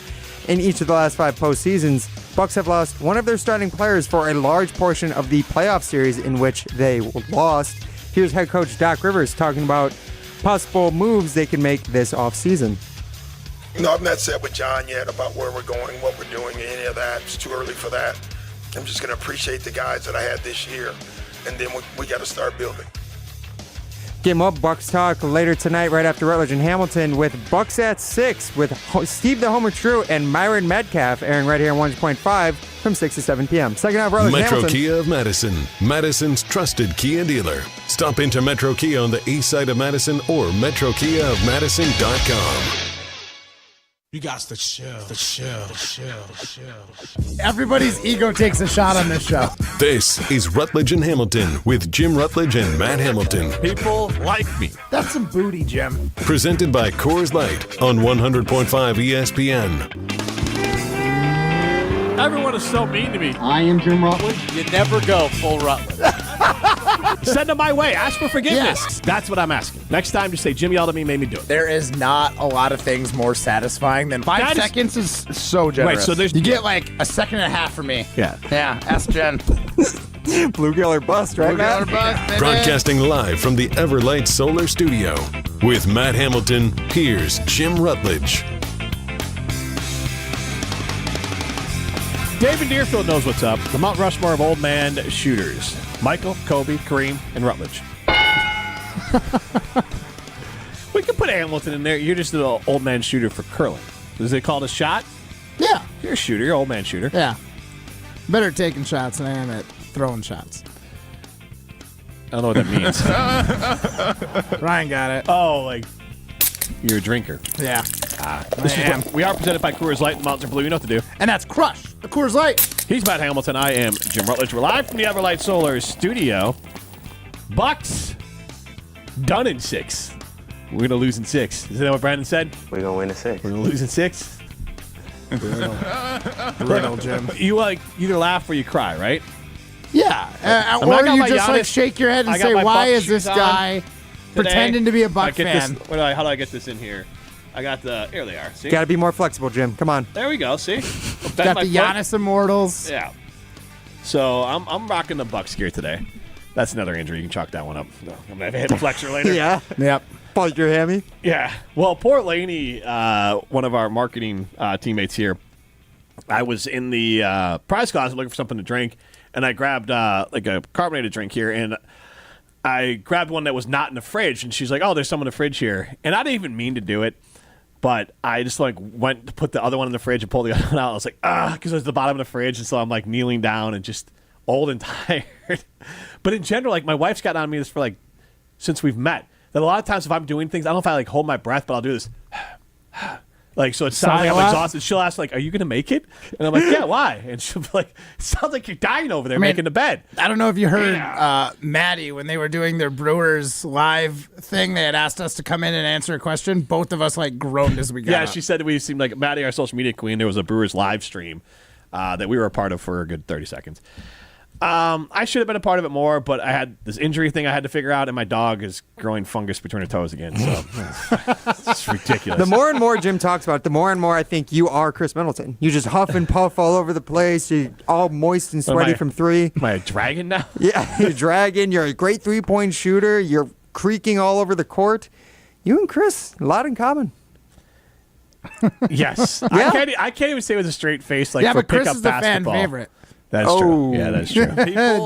in each of the last 5 postseasons. Bucks have lost one of their starting players for a large portion of the playoff series in which they lost. Here's head coach Doc Rivers talking about possible moves they can make this offseason. No, I've not said with John yet about where we're going, what we're doing, any of that. It's too early for that. I'm just going to appreciate the guys that I had this year, and then we got to start building. Game up, Bucks talk later tonight right after Rutledge and Hamilton with Bucks at 6 with Steve the Homer True and Myron Metcalf airing right here on 1.5 from 6 to 7 p.m. Second half, Rutledge Metro Hamilton. Kia of Madison, Madison's trusted Kia dealer. Stop into Metro Kia on the east side of Madison or metrokiaofmadison.com. You got to chill. Everybody's ego takes a shot on this show. This is Rutledge and Hamilton with Jim Rutledge and Matt Hamilton. People like me. That's some booty, Jim. Presented by Coors Light on 100.5 ESPN. Everyone is so mean to me. I am Jim Rutledge. You never go full Rutledge. Send them my way. Ask for forgiveness. Yes. That's what I'm asking. Next time, just say, Jim yelled at me, made me do it. There is not a lot of things more satisfying than 5 seconds is so generous. Wait, so there's... You get like a second and a half from me. Yeah. Yeah, ask Jen. Blue Gill or bust, right, Matt? Broadcasting live from the Everlight Solar Studio. With Matt Hamilton, here's Jim Rutledge. David Deerfield knows what's up. The Mount Rushmore of old man shooters. Michael, Kobe, Kareem, and Rutledge. We could put Hamilton in there. You're just an old man shooter for curling. Is it called a shot? Yeah. You're a shooter. You're an old man shooter. Yeah. Better at taking shots than I am at throwing shots. I don't know what that means. Ryan got it. Oh, like you're a drinker. Yeah. We are presented by Coors Light. The mountains are blue. You know what to do. And that's Crush, the Coors Light. He's Matt Hamilton. I am Jim Rutledge. We're live from the Everlight Solar Studio. Bucks done in 6. We're going to lose in 6. Is that what Brandon said? We're going to win in 6. We're going to lose in 6? Brutal, Jim. You either laugh or you cry, right? Yeah. Or you just like shake your head and say, why is this guy pretending to be a Buck fan? How do I get this in here? I got here they are. See? Got to be more flexible, Jim. Come on. There we go. See? Got the Giannis Immortals. Yeah. So I'm rocking the Bucks gear today. That's another injury. You can chalk that one up. No, I'm going to hit the flexor later. Yeah. Yep. Pulled your hammy. Yeah. Well, poor Laney, one of our marketing teammates here, I was in the prize closet looking for something to drink, and I grabbed like a carbonated drink here, and I grabbed one that was not in the fridge, and she's like, oh, there's some in the fridge here. And I didn't even mean to do it, but I just like went to put the other one in the fridge and pull the other one out. I was like, because it was at the bottom of the fridge, and so I'm like kneeling down and just old and tired. But in general, like my wife's gotten on me this for like since we've met. That a lot of times if I'm doing things, I don't know if I like hold my breath, but I'll do this. Like, so it sounds like I'm exhausted. She'll ask, like, are you going to make it? And I'm like, yeah, why? And she'll be like, it sounds like you're dying over there making the bed. I don't know if you heard Maddie when they were doing their Brewers live thing. They had asked us to come in and answer a question. Both of us, like, groaned as we got Yeah, up. she said that we seemed like Maddie, our social media queen. There was a Brewers live stream that we were a part of for a good 30 seconds. I should have been a part of it more, but I had this injury thing I had to figure out, and my dog is growing fungus between her toes again. So it's ridiculous. The more and more Jim talks about it, the more and more I think you are Chris Middleton. You just huff and puff all over the place. You're all moist and sweaty from 3. Am I a dragon now? Yeah, you're a dragon. You're a great 3-point shooter. You're creaking all over the court. You and Chris, a lot in common. Yes. Yeah. I can't even say with a straight face like yeah, for but Chris pickup is the basketball. fan favorite. That's true. Yeah, that's true.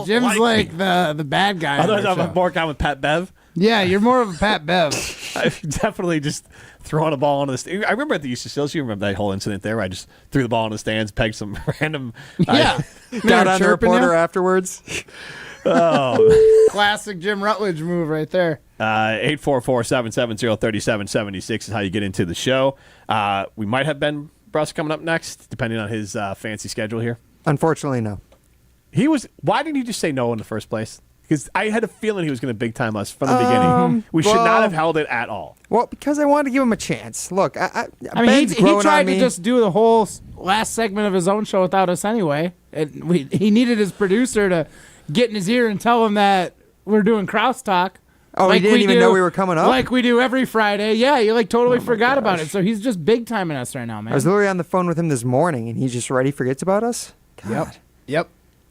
Jim's like the bad guy. Otherwise, I'm more common with Pat Bev. Yeah, you're more of a Pat Bev. I've definitely just throwing a ball into the stands. I remember at the Easter Seals, you remember that whole incident there where I just threw the ball in the stands, pegged some random... Yeah. Got on the reporter afterwards. Oh. Classic Jim Rutledge move right there. 844-770-3776 is how you get into the show. We might have Ben Bruss coming up next, depending on his fancy schedule here. Unfortunately, no. Why didn't he just say no in the first place? Because I had a feeling he was going to big time us from the beginning. We should not have held it at all. Well, because I wanted to give him a chance. Look, I mean, he tried to just do the whole last segment of his own show without us anyway. He needed his producer to get in his ear and tell him that we're doing crosstalk. Oh, he didn't even know we were coming up? Like we do every Friday. Yeah, you totally forgot about it. So he's just big timing us right now, man. I was literally on the phone with him this morning, and he just already forgets about us? God. Yep.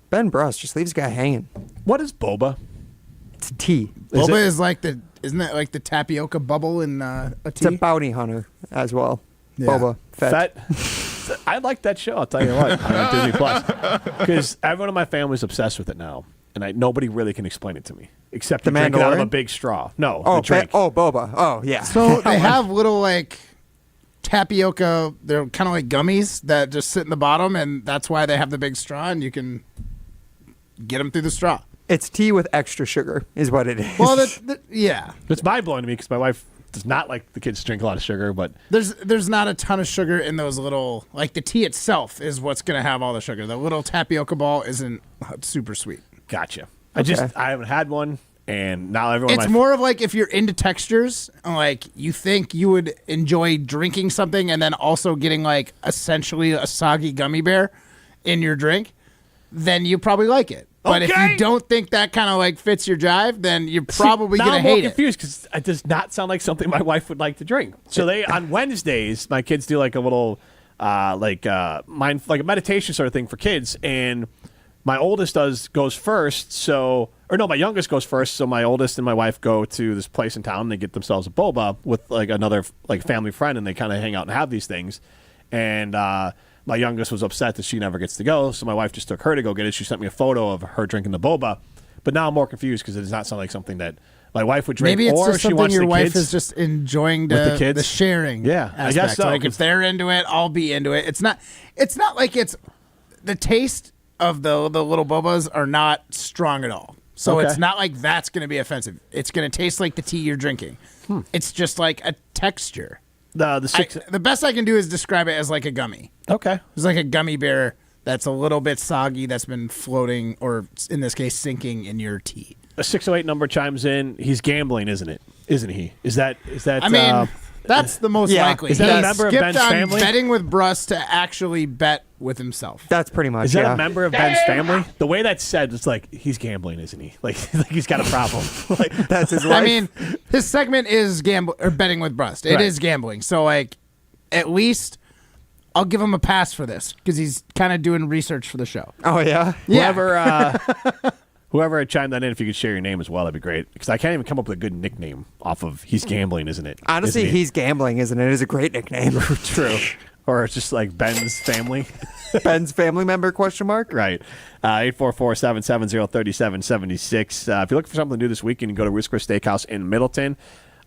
Ben Bruss just leaves a guy hanging. What is boba? It's a tea. Boba is isn't that like the tapioca bubble in a tea? It's a bounty hunter as well. Yeah. Boba Fett. I like that show, I'll tell you what, on Disney Plus. Because everyone in my family is obsessed with it now. And nobody really can explain it to me. Except the drink it out of a big straw. No, the drink. Boba. Oh, yeah. So they have little tapioca, they're kind of like gummies that just sit in the bottom, and that's why they have the big straw, and you can get them through the straw. It's tea with extra sugar is what it is. Well, yeah. It's mind-blowing to me because my wife does not like the kids to drink a lot of sugar, but there's not a ton of sugar in those little, the tea itself is what's going to have all the sugar. The little tapioca ball isn't super sweet. Gotcha. Okay. I haven't had one, and now everyone. It's more of if you're into textures, you think you would enjoy drinking something and then also getting essentially a soggy gummy bear in your drink, then you probably like it. But if you don't think that kind of fits your jive, then you're probably going to hate it. I'm more confused because it does not sound like something my wife would like to drink. So on Wednesdays, my kids do a little a meditation sort of thing for kids, and my oldest goes first. My youngest goes first. So my oldest and my wife go to this place in town. And they get themselves a boba with another family friend, and they kind of hang out and have these things. And my youngest was upset that she never gets to go, so my wife just took her to go get it. She sent me a photo of her drinking the boba, but now I'm more confused because it does not sound like something that my wife would drink. Maybe it's or just she something wants your the wife kids is just enjoying the sharing. Yeah, aspect. I guess so. If they're into it, I'll be into it. It's not like it's the taste of the little bobas are not strong at all. So it's not like that's going to be offensive. It's going to taste like the tea you're drinking. It's just like a texture. The best I can do is describe it as like a gummy. Okay. It's like a gummy bear that's a little bit soggy that's been floating, or in this case, sinking in your tea. A 608 number chimes in. He's gambling, isn't it? Isn't he? Is that? I mean, that's the most likely. Is that a member of Ben's family? Betting with Bruss to actually bet with himself. That's pretty much. Is that a member of Ben's family? The way that's said, it's like he's gambling, isn't he? Like he's got a problem. That's his life. I mean, his segment is betting with Bruss. It is gambling. So at least I'll give him a pass for this because he's kind of doing research for the show. Oh yeah. Whoever chimed that in, if you could share your name as well, that'd be great. Because I can't even come up with a good nickname off of "He's Gambling," isn't it? Honestly, isn't He's Gambling, isn't it? Is a great nickname. True. Or it's just like Ben's family. Ben's family member, question mark? Right. 844-770-3776. If you're looking for something to do this weekend, you can go to Ruth's Chris Steakhouse in Middleton.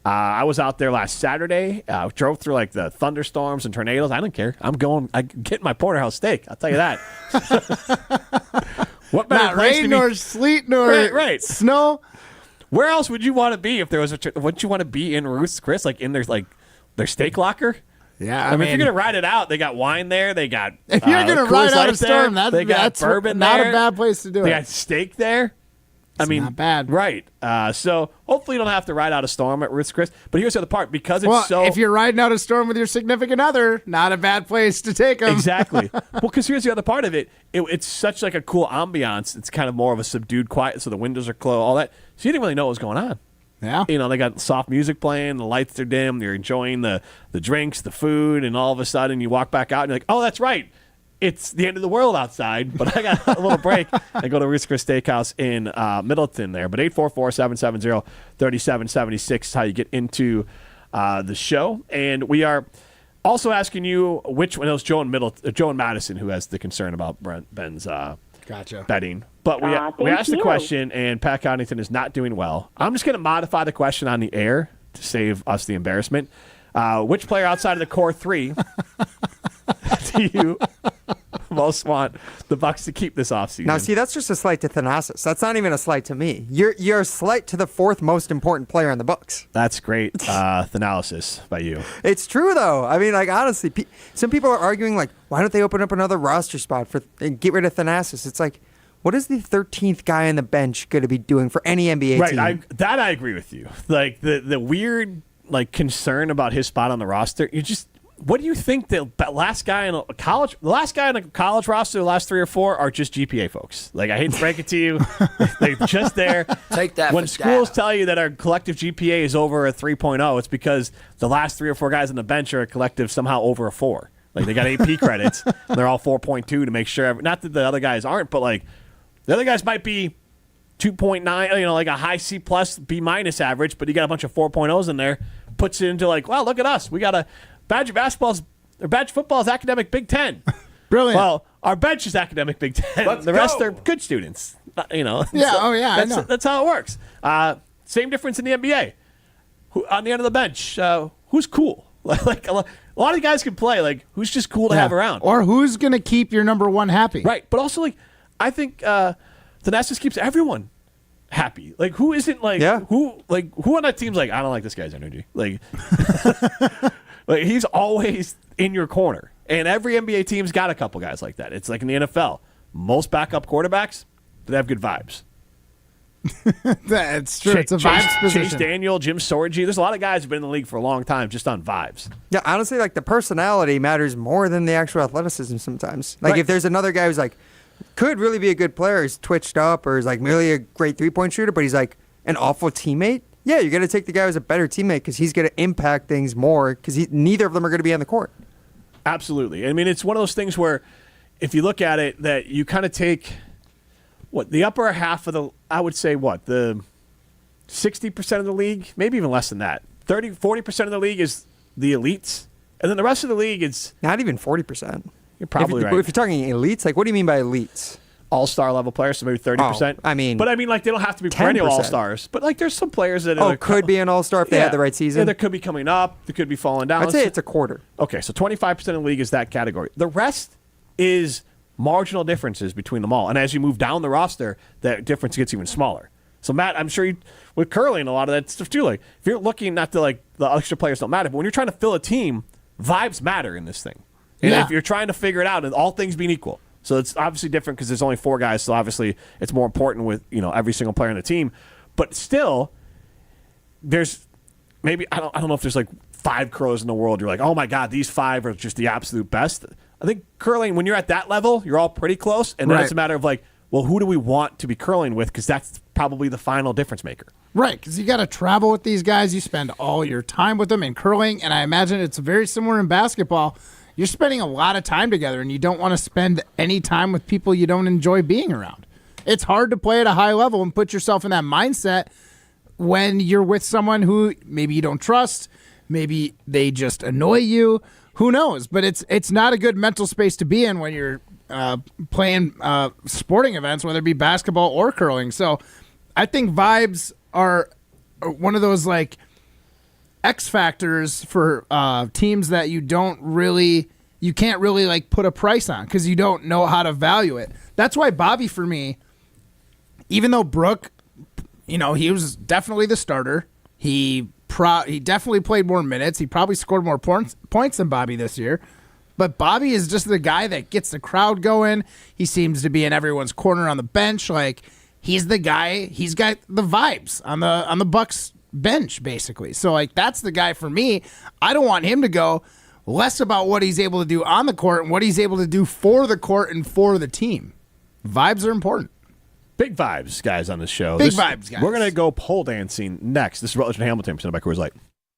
I was out there last Saturday. Drove through the thunderstorms and tornadoes. I don't care. I'm getting my porterhouse steak. I'll tell you that. What better Not place rain to be? nor sleet nor snow. Where else would you want to be if there was wouldn't you want to be in Ruth's Chris, in their steak locker? Yeah, I mean, if you're gonna ride it out, they got wine there. They got if you're gonna ride out a storm, they got bourbon not there. a bad place to do it. They got steak there. I mean, not bad. Right. So hopefully you don't have to ride out a storm at Ruth's Chris. But here's the other part, because it's if you're riding out a storm with your significant other, not a bad place to take them. Exactly. Well, because here's the other part of it. It's such a cool ambiance. It's kind of more of a subdued quiet, so the windows are closed, all that. So you didn't really know what was going on. Yeah. They got soft music playing, the lights are dim, you're enjoying the drinks, the food, and all of a sudden you walk back out and you're like, oh, that's right. It's the end of the world outside, but I got a little break. I go to Ruth's Chris Steakhouse in Middleton there. But 844-770-3776 is how you get into the show. And we are also asking you which one. It was Joe and Madison who has the concern about Ben's betting. But we asked the question, and Pat Connington is not doing well. I'm just going to modify the question on the air to save us the embarrassment. Which player outside of the core three do you most want the Bucks to keep this offseason. Now, see, that's just a slight to Thanasis. That's not even a slight to me. You're a slight to the fourth most important player in the books. That's great analysis by you. It's true, though. I mean, like, honestly, some people are arguing, like, why don't they open up another roster spot and get rid of Thanasis? It's like, what is the 13th guy on the bench going to be doing for any NBA team? Right, I agree with you. Like, the weird, like, concern about his spot on the roster, what do you think the last guy in a college roster, the last 3 or 4 are just GPA folks? Like, I hate to break it to you, they're just there. Take that. When schools tell you that our collective GPA is over a 3.0, it's because the last 3 or 4 guys on the bench are a collective somehow over a 4. Like, they got AP credits, and they're all 4.2 to make sure. Not that the other guys aren't, but like the other guys might be 2.9, like a high C plus B minus average, but you got a bunch of 4.0s in there. Puts it into like, well, look at us, we got a. Badger football is academic Big Ten. Brilliant. Well, our bench is academic Big Ten. The rest are good students. Yeah. That's, I know. That's how it works. Same difference in the NBA. On the end of the bench, who's cool? Like a lot of guys can play. Like, who's just cool to have around, or who's gonna keep your number one happy? Right. But also, like, I think Thanasis keeps everyone happy. Like, who isn't like who on that team's like, I don't like this guy's energy. Like. Like, he's always in your corner. And every NBA team's got a couple guys like that. It's like in the NFL. Most backup quarterbacks, they have good vibes. That's true. It's a vibes position. Chase Daniel, Jim Sorgi. There's a lot of guys who've been in the league for a long time just on vibes. Yeah, honestly, like, the personality matters more than the actual athleticism sometimes. Like, if there's another guy who's like, could really be a good player, he's twitched up, or is like merely a great three-point shooter, but he's like an awful teammate. Yeah, you're going to take the guy who's a better teammate because he's going to impact things more because neither of them are going to be on the court. Absolutely. I mean, it's one of those things where if you look at it, that you kind of take the upper half of the, I would say the 60% of the league, maybe even less than that. 40% of the league is the elites, and then the rest of the league is not even 40%. You're probably right. If you're talking elites, like, what do you mean by elites? All-star level players, so maybe 30%. But I mean, like, they don't have to be perennial all-stars. But like, there's some players that could be an all-star if they had the right season. Yeah, that could be coming up. They could be falling down. I'd say it's a quarter. Okay, so 25% of the league is that category. The rest is marginal differences between them all. And as you move down the roster, that difference gets even smaller. So Matt, I'm sure with curling, a lot of that stuff too. Like, if you're looking, not to like the extra players don't matter, but when you're trying to fill a team, vibes matter in this thing. And if you're trying to figure it out, and all things being equal. So it's obviously different because there's only 4 guys, so obviously it's more important with every single player on the team. But still, there's maybe I don't know if there's like 5 curlers in the world. You're like, oh my God, these 5 are just the absolute best. I think curling, when you're at that level, you're all pretty close, and then it's a matter of like, well, who do we want to be curling with? Because that's probably the final difference maker. Right, because you got to travel with these guys. You spend all your time with them in curling, and I imagine it's very similar in basketball. You're spending a lot of time together, and you don't want to spend any time with people you don't enjoy being around. It's hard to play at a high level and put yourself in that mindset when you're with someone who maybe you don't trust, maybe they just annoy you. Who knows? But it's not a good mental space to be in when you're playing sporting events, whether it be basketball or curling. So I think vibes are one of those like X factors for teams that you can't really like put a price on because you don't know how to value it. That's why Bobby, for me, even though Brooke, he was definitely the starter. He definitely played more minutes. He probably scored more points than Bobby this year. But Bobby is just the guy that gets the crowd going. He seems to be in everyone's corner on the bench. Like, he's the guy. He's got the vibes on the Bucks bench, basically. So, like, that's the guy for me. I don't want him to go. Less about what he's able to do on the court and what he's able to do for the court and for the team. Vibes are important. Big vibes, guys, on this show. Big vibes, guys. We're going to go pole dancing next. This is Rutledge and Hamilton, presented by Coors Light.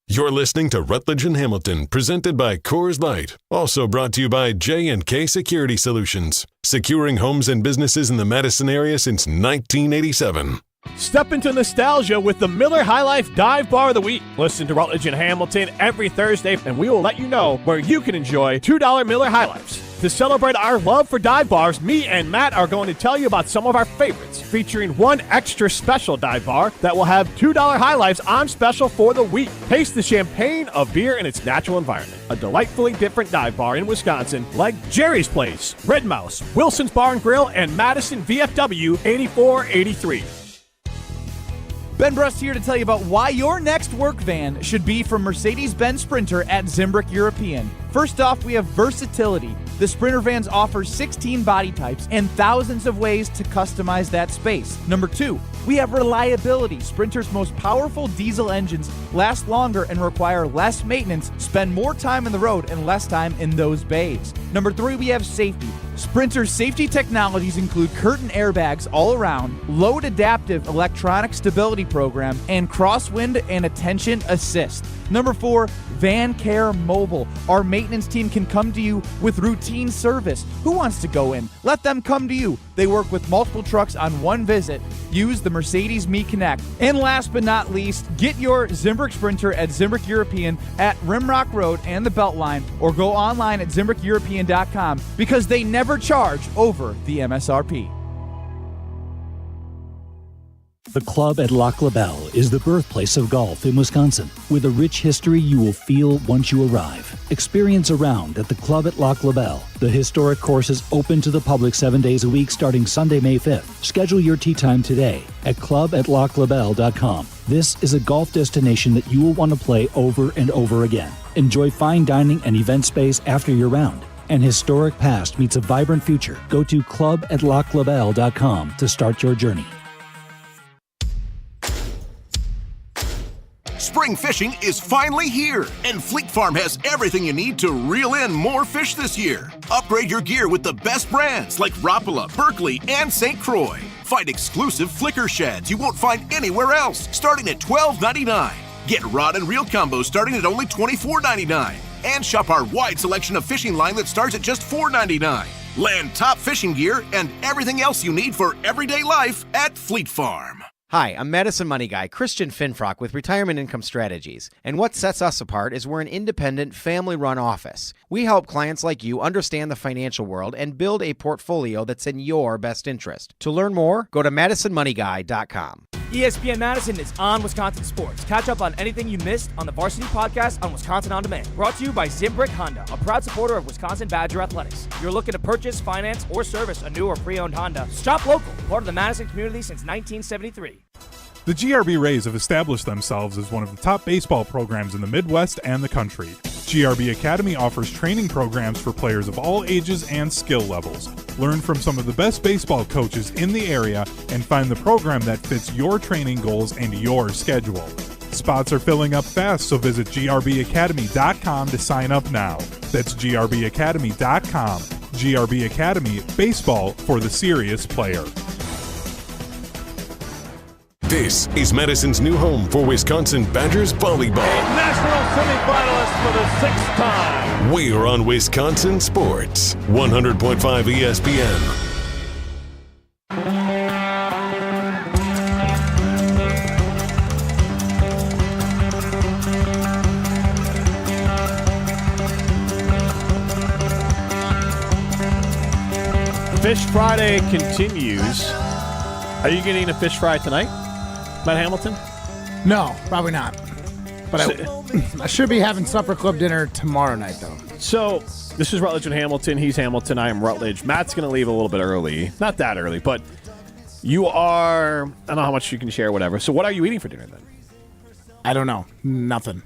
You're listening to Rutledge and Hamilton, presented by Coors Light. Also brought to you by J&K Security Solutions, securing homes and businesses in the Madison area since 1987. Step into nostalgia with the Miller High Life Dive Bar of the Week. Listen to Rutledge and Hamilton every Thursday, and we will let you know where you can enjoy $2 Miller High Lifes. To celebrate our love for dive bars, me and Matt are going to tell you about some of our favorites, featuring one extra special dive bar that will have $2 High Lifes on special for the week. Taste the champagne of beer in its natural environment. A delightfully different dive bar in Wisconsin like Jerry's Place, Red Mouse, Wilson's Bar and Grill, and Madison VFW 8483. Ben Brust here to tell you about why your next work van should be from Mercedes-Benz Sprinter at Zimbrick European. First off, we have versatility. The Sprinter vans offer 16 body types and thousands of ways to customize that space. Number 2, we have reliability. Sprinter's most powerful diesel engines last longer and require less maintenance, spend more time on the road and less time in those bays. Number 3, we have safety. Sprinter's safety technologies include curtain airbags all around, load adaptive electronic stability program, and crosswind and attention assist. Number 4, Van Care Mobile. Our maintenance team can come to you with routine service. Who wants to go in? Let them come to you. They work with multiple trucks on one visit. Use the Mercedes Me Connect. And last but not least, get your Zimbrick Sprinter at Zimbrick European at Rimrock Road and the Beltline, or go online at ZimbrickEuropean.com because they never charge over the MSRP. The club at Lac La Belle is the birthplace of golf in Wisconsin, with a rich history you will feel once you arrive. Experience a round at the club at Lac La Belle. The historic course is open to the public 7 days a week starting Sunday, May 5th. Schedule your tee time today at club@laclabelle.com. This is a golf destination that you will want to play over and over again. Enjoy fine dining and event space after your round. An historic past meets a vibrant future. Go to club@laclabelle.com to start your journey. Spring fishing is finally here, and Fleet Farm has everything you need to reel in more fish this year. Upgrade your gear with the best brands like Rapala, Berkeley, and St. Croix. Find exclusive flicker sheds you won't find anywhere else, starting at $12.99. Get rod and reel combos starting at only $24.99. And shop our wide selection of fishing line that starts at just $4.99. Land top fishing gear and everything else you need for everyday life at Fleet Farm. Hi, I'm Madison Money Guy, Christian Finfrock with Retirement Income Strategies. And what sets us apart is we're an independent, family-run office. We help clients like you understand the financial world and build a portfolio that's in your best interest. To learn more, go to MadisonMoneyGuy.com. ESPN Madison is on Wisconsin sports. Catch up on anything you missed on the Varsity Podcast on Wisconsin On Demand. Brought to you by Zimbrick Honda, a proud supporter of Wisconsin Badger Athletics. If you're looking to purchase, finance, or service a new or pre-owned Honda, shop local, part of the Madison community since 1973. The GRB Rays have established themselves as one of the top baseball programs in the Midwest and the country. GRB Academy offers training programs for players of all ages and skill levels. Learn from some of the best baseball coaches in the area and find the program that fits your training goals and your schedule. Spots are filling up fast, so visit grbacademy.com to sign up now. That's grbacademy.com. GRB Academy, baseball for the serious player. This is Madison's new home for Wisconsin Badgers volleyball. National semifinalist for the 6th time. We're on Wisconsin Sports, 100.5 ESPN. Fish Friday continues. Are you getting a fish fry tonight, Matt Hamilton? No, probably not. But I should be having supper club dinner tomorrow night, though. So, this is Rutledge and Hamilton. He's Hamilton. I am Rutledge. Matt's going to leave a little bit early. Not that early, but you are, I don't know how much you can share, whatever. So, what are you eating for dinner then? I don't know. Nothing.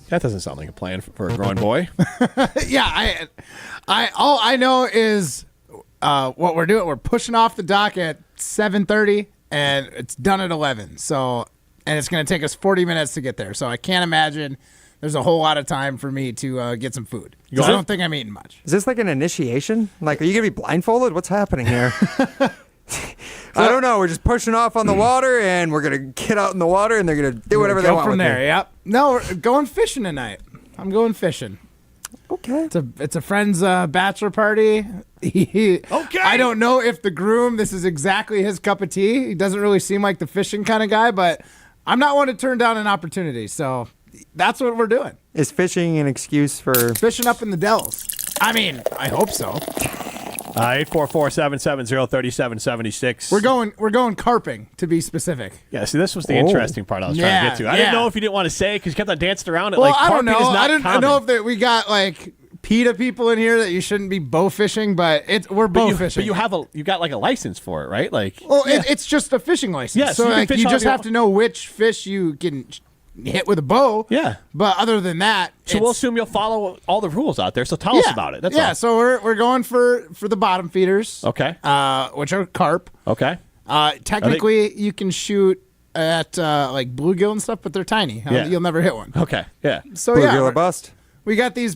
That doesn't sound like a plan for a growing boy. Yeah, all I know is what we're doing. We're pushing off the dock at 7:30, and it's done at 11. So, and it's going to take us 40 minutes to get there. So I can't imagine there's a whole lot of time for me to get some food. Because I don't think I'm eating much. Is this like an initiation? Like, are you going to be blindfolded? What's happening here? I don't know. We're just pushing off on the water, and we're going to get out in the water, and they're going to do whatever they want from with there. me. Yep. No, we're going fishing tonight. I'm going fishing. Okay. It's a friend's bachelor party. Okay. I don't know if the groom, this is exactly his cup of tea. He doesn't really seem like the fishing kind of guy, but I'm not one to turn down an opportunity. So that's what we're doing. Is fishing an excuse for fishing up in the Dells? I mean, I hope so. 844-770-3776. We're going carping, to be specific. Yeah, see, this was the interesting part I was trying to get to. I didn't know if you didn't want to say it because you kept on dancing around it. Well, like, I don't know. I didn't know if we got like PETA people in here that you shouldn't be bow fishing, but we're bow fishing. But you got like a license for it, right? Like, well, it's just a fishing license. Yeah, so you you just have to know which fish you can hit with a bow. Yeah. But other than that, so we'll assume you'll follow all the rules out there. So tell us about it. That's all. So we're going for the bottom feeders. Okay. Which are carp. Okay. Technically, you can shoot at like bluegill and stuff, but they're tiny. You'll never hit one. Okay. Yeah. So bluegill or bust. We got these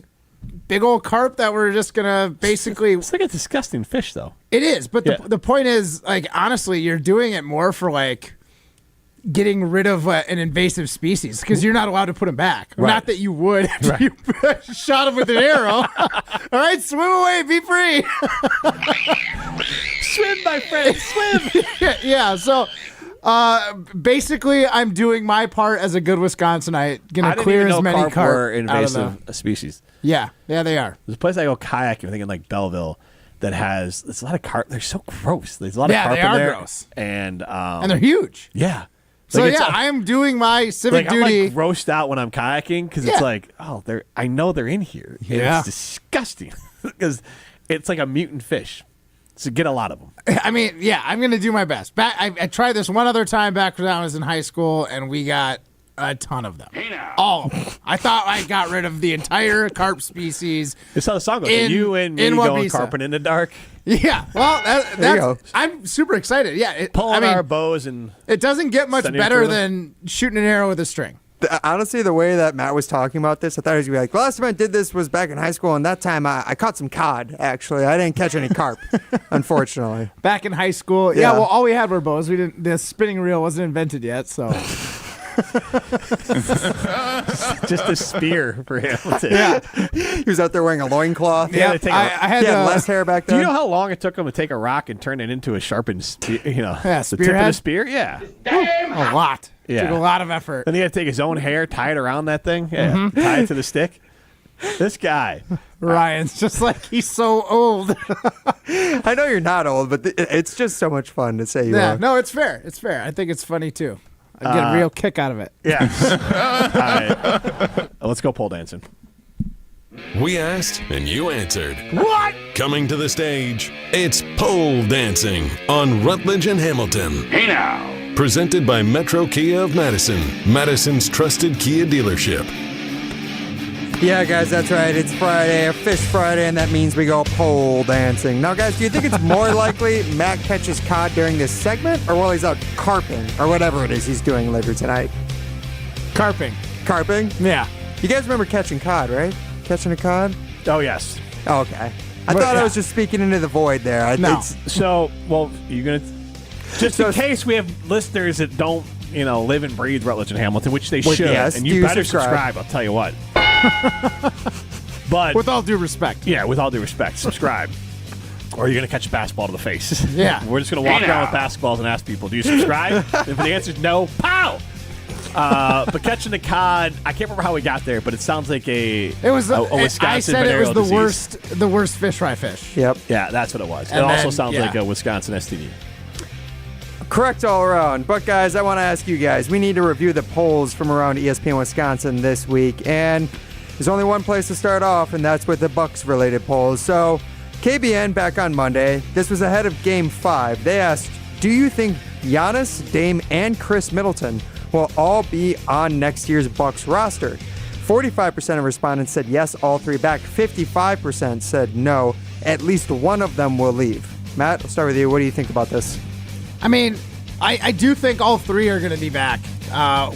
big old carp that we're just gonna basically. It's like a disgusting fish, though. It is, but the point is, like, honestly, you're doing it more for like getting rid of an invasive species because you're not allowed to put them back. Right. Not that you would if you shot them with an arrow. All right, swim away, be free. Swim, my friend, swim. Yeah, so basically, I'm doing my part as a good Wisconsinite, gonna clear as many carp were invasive species. Yeah, they are. There's a place I go kayaking, I think in like Belleville, that there's a lot of carp. They're so gross. There's a lot of carp in there. Yeah, they are gross. And they're huge. Yeah. So I am doing my civic duty. I'm like grossed out when I'm kayaking because it's like, I know they're in here. Yeah. It's disgusting because it's like a mutant fish. So get a lot of them. I mean, I'm going to do my best. I tried this one other time back when I was in high school, and we got a ton of them. All of them. I thought I got rid of the entire carp species. That's how the song goes. You and me going carping in the dark. Yeah, well, that's I'm super excited. Yeah, pulling our bows, and it doesn't get much better than shooting an arrow with a string. Honestly, the way that Matt was talking about this, I thought he was going to be like, last time I did this was back in high school, and that time I caught some cod, actually. I didn't catch any carp, unfortunately. Back in high school? Yeah, well, all we had were bows. The spinning reel wasn't invented yet, so... Just a spear for him. Yeah. He was out there wearing a loincloth. Yeah, I had less hair back then. Do you know how long it took him to take a rock and turn it into a sharpened spear? The tip of the spear? Yeah. A lot. Yeah. Took a lot of effort. Then he had to take his own hair, tie it around that thing, tie it to the stick. This guy. Ryan's just like, he's so old. I know you're not old, but it's just so much fun to say you are. No, it's fair. It's fair. I think it's funny, too. I get a real kick out of it. Yeah. All right. Let's go pole dancing. We asked and you answered. What? Coming to the stage, it's pole dancing on Rutledge and Hamilton. Hey now. Presented by Metro Kia of Madison, Madison's trusted Kia dealership. Yeah, guys, that's right. It's Friday, a Fish Friday, and that means we go pole dancing. Now, guys, do you think it's more likely Matt catches cod during this segment or while he's out carping or whatever it is he's doing later tonight? Carping. Carping? Yeah. You guys remember catching cod, right? Catching a cod? Oh, yes. Oh, okay. I thought I was just speaking into the void there. No. So, you're going to... Just in case we have listeners that don't, live and breathe Rutledge and Hamilton, which they should. Yes, and you better subscribe, I'll tell you what. But with all due respect. Yeah, with all due respect, subscribe. Or you're going to catch a basketball to the face. Yeah. We're just going to walk around with basketballs and ask people, do you subscribe? If the answer is no, pow! But catching the cod, I can't remember how we got there, but it sounds like a Wisconsin I said it was disease. the worst fish fry fish. Yep. Yeah, that's what it was. And it also sounds like a Wisconsin STD. Correct all around. But, guys, I want to ask you guys, we need to review the polls from around ESPN Wisconsin this week. And there's only one place to start off, and that's with the Bucks-related polls. So, KBN back on Monday, this was ahead of Game 5. They asked, do you think Giannis, Dame, and Chris Middleton will all be on next year's Bucks roster? 45% of respondents said yes, all three back. 55% said no, at least one of them will leave. Matt, I'll start with you. What do you think about this? I mean, I do think all three are going to be back.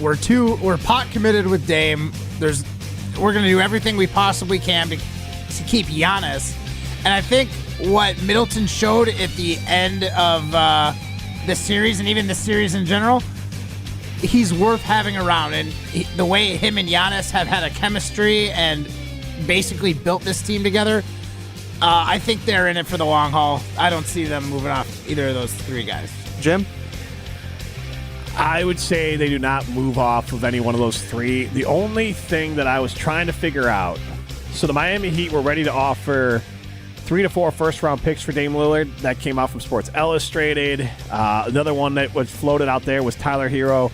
We're pot committed with Dame. We're going to do everything we possibly can to keep Giannis. And I think what Middleton showed at the end of the series and even the series in general, he's worth having around. And the way him and Giannis have had a chemistry and basically built this team together, I think they're in it for the long haul. I don't see them moving off either of those three guys. Jim? I would say they do not move off of any one of those three. The only thing that I was trying to figure out So the Miami Heat were ready to offer 3 to 4 first-round picks for Dame Lillard. That came out from Sports Illustrated. Another one that was floated out there was Tyler Hero,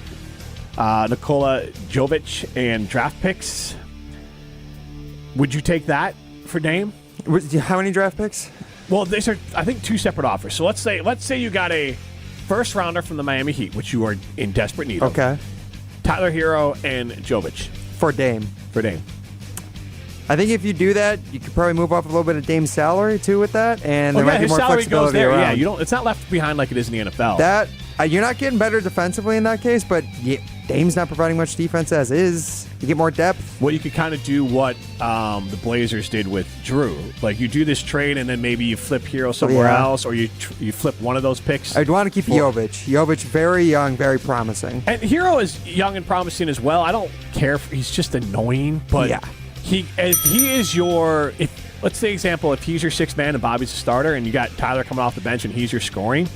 Nikola Jovic, and draft picks. Would you take that for Dame? How many draft picks? Well, these are, I think, 2 separate offers. So let's say you got a first-rounder from the Miami Heat, which you are in desperate need of. Okay. Tyler Hero and Jovic. For Dame. I think if you do that, you could probably move off a little bit of Dame's salary too with that, and there might be more flexibility there. around. Yeah, it's not left behind like it is in the NFL. That you're not getting better defensively in that case, but Dame's not providing much defense as is. You get more depth. Well, you could kind of do what the Blazers did with Drew. Like you do this trade, and then maybe you flip Hero somewhere else, or you flip one of those picks. I'd want to keep Jovic. Jovic, very young, very promising. And Hero is young and promising as well. I don't care if he's just annoying, but let's say example, if he's your sixth man and Bobby's a starter, and you got Tyler coming off the bench and he's your scoring.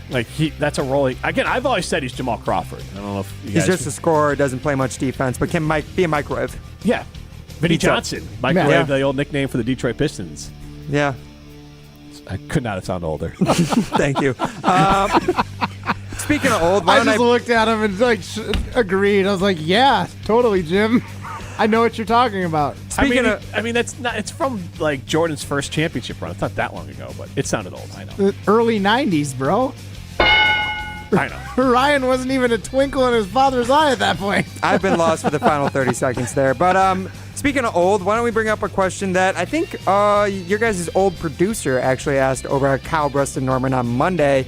Like that's a role. Again, I've always said he's Jamal Crawford. I don't know if he's just a scorer, doesn't play much defense, but can be a microwave. Yeah, Vinny Johnson, microwave, the old nickname for the Detroit Pistons. Yeah, I could not have sounded older. Thank you. Speaking of old, I just looked at him and agreed. I was like, yeah, totally, Jim. I know what you're talking about. I mean, that's not. It's from like Jordan's first championship run. It's not that long ago, but it sounded old. I know. The early '90s, bro. I know. Ryan wasn't even a twinkle in his father's eye at that point. I've been lost for the final 30 seconds there. But speaking of old, why don't we bring up a question that I think your guys' old producer actually asked over at Kyle Brust and Norman on Monday.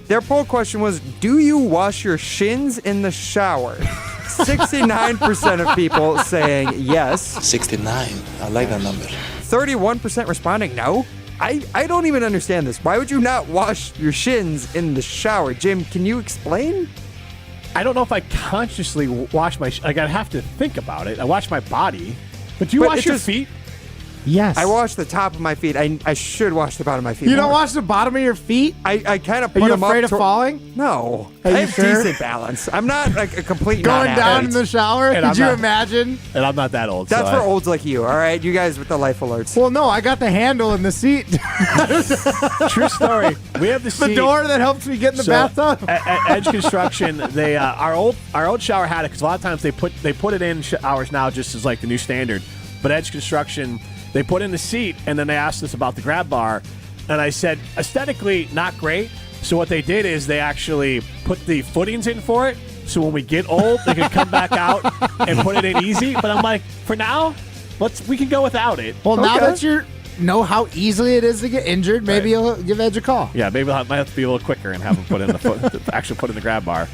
Their poll question was, do you wash your shins in the shower? 69% of people saying yes. 69. I like that number. 31% responding no. I don't even understand this. Why would you not wash your shins in the shower? Jim, can you explain? I don't know if I consciously wash my... I'd have to think about it. I wash my body. But do you wash your feet? Yes. I wash the top of my feet. I should wash the bottom of my feet. You don't wash the bottom of your feet? I kind of put them up. Are you afraid of falling? No. Are you I have sure? decent balance. I'm not like a complete going down in the shower? Could you imagine? And I'm not that old. That's for olds like you, all right? You guys with the life alerts. Well, no, I got the handle in the seat. True story. We have the seat. The door that helps me get in the bathtub. At Edge Construction, they our old shower had it because a lot of times they put it in showers now just as like the new standard. But Edge Construction, they put in the seat, and then they asked us about the grab bar. And I said, aesthetically, not great. So what they did is they actually put the footings in for it. So when we get old, they can come back out and put it in easy. But I'm like, for now, we can go without it. Well, now that you know how easily it is to get injured, maybe you'll give Edge a call. Yeah, maybe I might have to be a little quicker and have them put in actually put in the grab bar.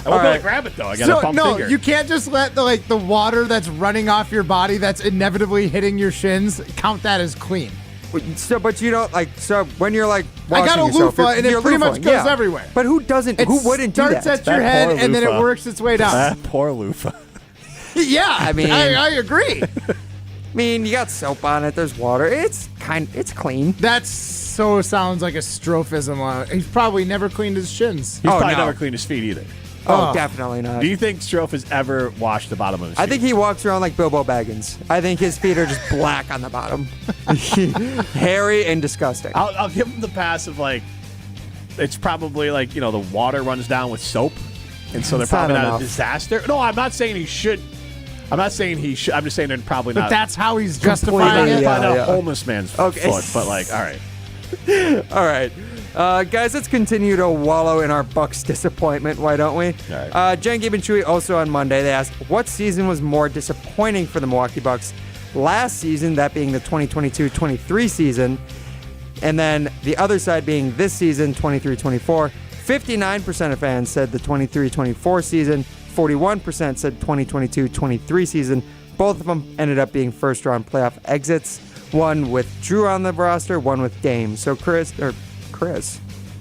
I won't be able to grab it, though. I got a pump finger. You can't just let the water that's running off your body that's inevitably hitting your shins, count that as clean. So, but you don't when you're like I got a yourself, loofah, and it pretty much goes everywhere. But who doesn't? Who wouldn't do that? It starts at your head, and then it works its way down. That poor loofah. Yeah, I mean, I agree. I mean, you got soap on it. There's water. It's clean. That sounds like a strophism. He's probably never cleaned his shins. He's probably never cleaned his feet either. Oh, definitely not. Do you think Strofe has ever washed the bottom of his feet? I think he walks around like Bilbo Baggins. I think his feet are just black on the bottom. Hairy and disgusting. I'll give him the pass of it's probably the water runs down with soap. And so they're probably not a disaster. No, I'm not saying he should. I'm not saying he should. I'm just saying they're probably not. But that's how he's justifying it. Probably not a homeless man's foot, but all right. All right. Guys, let's continue to wallow in our Bucks disappointment. Why don't we? All right. Jen, Gabe, and Chewy also on Monday, they asked, what season was more disappointing for the Milwaukee Bucks? Last season, that being the 2022-23 season, and then the other side being this season, 23-24. 59% of fans said the 23-24 season. 41% said 2022-23 season. Both of them ended up being first-round playoff exits. One with Drew on the roster, one with Dame. So Chris,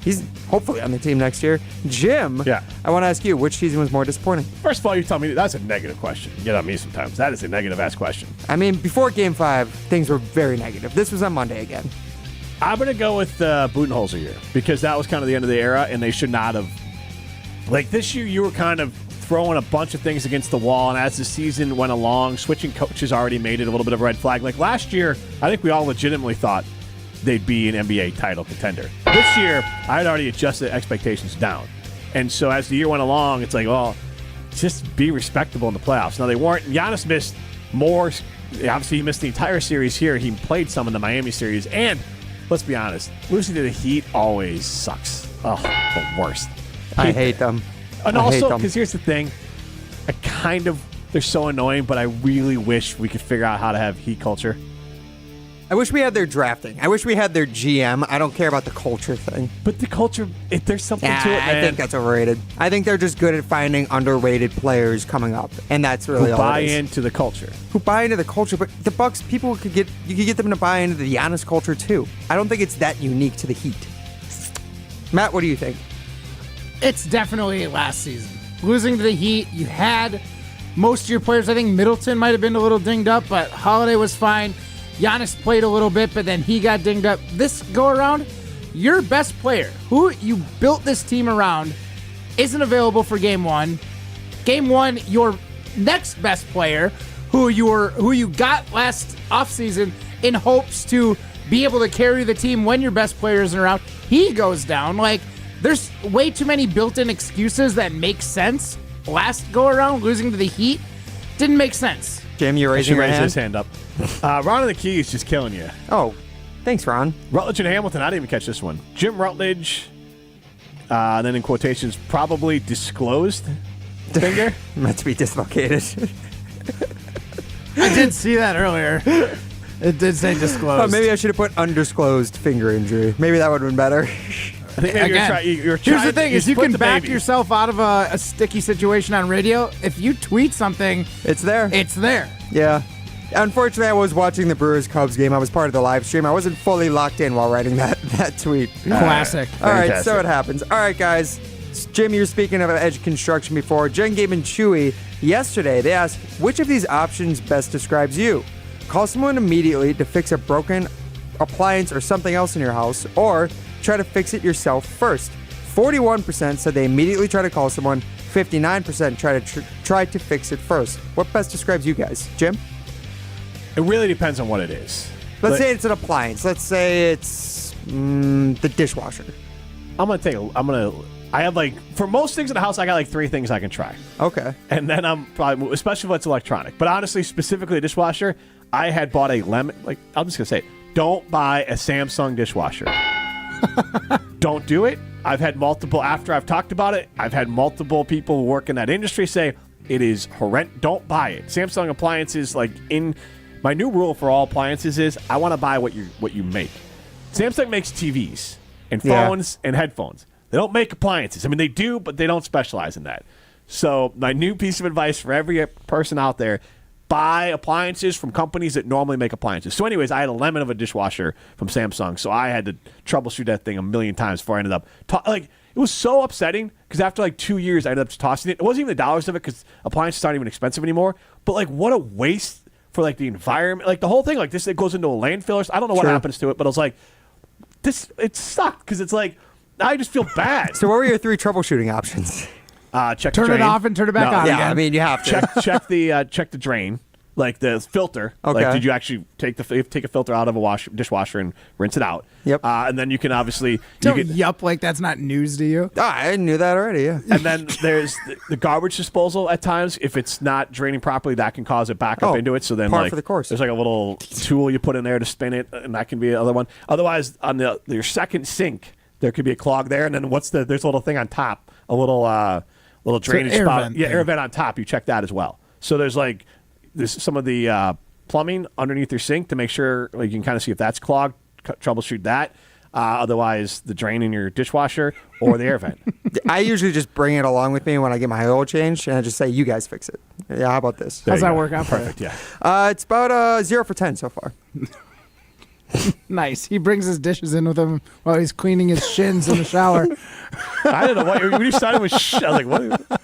he's hopefully on the team next year. Jim, I want to ask you, which season was more disappointing? First of all, you tell me that's a negative question. You get on me sometimes. That is a negative-ass question. I mean, before Game 5, things were very negative. This was on Monday again. I'm going to go with Budenholzer year because that was kind of the end of the era, and they should not have. Like this year, you were kind of throwing a bunch of things against the wall, and as the season went along, switching coaches already made it a little bit of a red flag. Like last year, I think we all legitimately thought they'd be an NBA title contender. This year, I had already adjusted expectations down. And so as the year went along, it's like, well, just be respectable in the playoffs. Now, they weren't. Giannis missed more. Obviously, he missed the entire series here. He played some in the Miami series. And let's be honest, losing to the Heat always sucks. Oh, the worst. I hate them. And also, because here's the thing, they're so annoying, but I really wish we could figure out how to have Heat culture. I wish we had their drafting. I wish we had their GM. I don't care about the culture thing. But the culture, there's something to it, man. I think that's overrated. I think they're just good at finding underrated players coming up, and that's really all it is. Who buy into the culture. Who buy into the culture, but the Bucks, you could get them to buy into the Giannis culture too. I don't think it's that unique to the Heat. Matt, what do you think? It's definitely last season. Losing to the Heat, you had most of your players. I think Middleton might have been a little dinged up, but Holiday was fine. Giannis played a little bit, but then he got dinged up. This go-around, your best player, who you built this team around, isn't available for Game 1. Game 1, your next best player, who you got last offseason in hopes to be able to carry the team when your best player isn't around, he goes down. Like, there's way too many built-in excuses that make sense. Last go-around, losing to the Heat, didn't make sense. Jim, you're raising your hand? His hand up. Ron and the Key is just killing you. Oh, thanks, Ron. Rutledge and Hamilton, I didn't even catch this one. Jim Rutledge, and then in quotations, probably disclosed finger. Meant to be dislocated. I did see that earlier. It did say disclosed. Oh, maybe I should have put undisclosed finger injury. Maybe that would have been better. I think maybe you're here's the thing: is you can back baby. yourself out of a sticky situation on radio. If you tweet something, it's there. It's there. Yeah. Unfortunately, I was watching the Brewers-Cubs game. I was part of the live stream. I wasn't fully locked in while writing that tweet. Classic. All right, so it happens. All right, guys. Jim, you were speaking of edge construction before. Jen, Gabe, and Chewy, yesterday, they asked, which of these options best describes you? Call someone immediately to fix a broken appliance or something else in your house, or try to fix it yourself first. 41% said they immediately try to call someone. 59% try to fix it first. What best describes you guys? Jim? It really depends on what it is. Let's say it's an appliance. Let's say it's the dishwasher. I have for most things in the house, I got 3 things I can try. Okay. And then I'm probably, especially if it's electronic. But honestly, specifically a dishwasher, I had bought a lemon, I'm just going to say it. Don't buy a Samsung dishwasher. Don't do it. I've had multiple, after I've talked about it, I've had multiple people who work in that industry say it is horrendous. Don't buy it. Samsung appliances, my new rule for all appliances is I want to buy what you make. Samsung makes TVs and phones and headphones. They don't make appliances. I mean, they do, but they don't specialize in that. So my new piece of advice for every person out there, buy appliances from companies that normally make appliances. So anyways, I had a lemon of a dishwasher from Samsung, so I had to troubleshoot that thing a million times before I ended up it was so upsetting because after 2 years I ended up tossing it. It wasn't even the dollars of it because appliances aren't even expensive anymore, but what a waste for the environment. The whole thing, this, it goes into a landfill. I don't know what happens to it, but I was it sucked because it's I just feel bad. So what were your 3 troubleshooting options? Check turn the drain. it off and turn it back on again. I mean, you have to. check the drain, the filter. Okay. Did you actually take a filter out of a dishwasher and rinse it out? Yep. And then you can obviously yup like that's not news to you. I knew that already. Yeah. And then there's the garbage disposal. At times, if it's not draining properly, that can cause it back up into it. So then, par for the course. There's a little tool you put in there to spin it, and that can be another one. Otherwise, on your second sink, there could be a clog there, and then there's a little thing on top, a little drainage spot. Air vent on top. You check that as well. So there's some of the plumbing underneath your sink to make sure you can kind of see if that's clogged. Troubleshoot that. Otherwise, the drain in your dishwasher or the air vent. I usually just bring it along with me when I get my oil change, and I just say, "You guys fix it." Yeah, how about this? How's that work out for you? Perfect. Yeah. It's about 0 for 10 so far. Nice. He brings his dishes in with him while he's cleaning his shins in the shower. I don't know when you started with. I was like, what?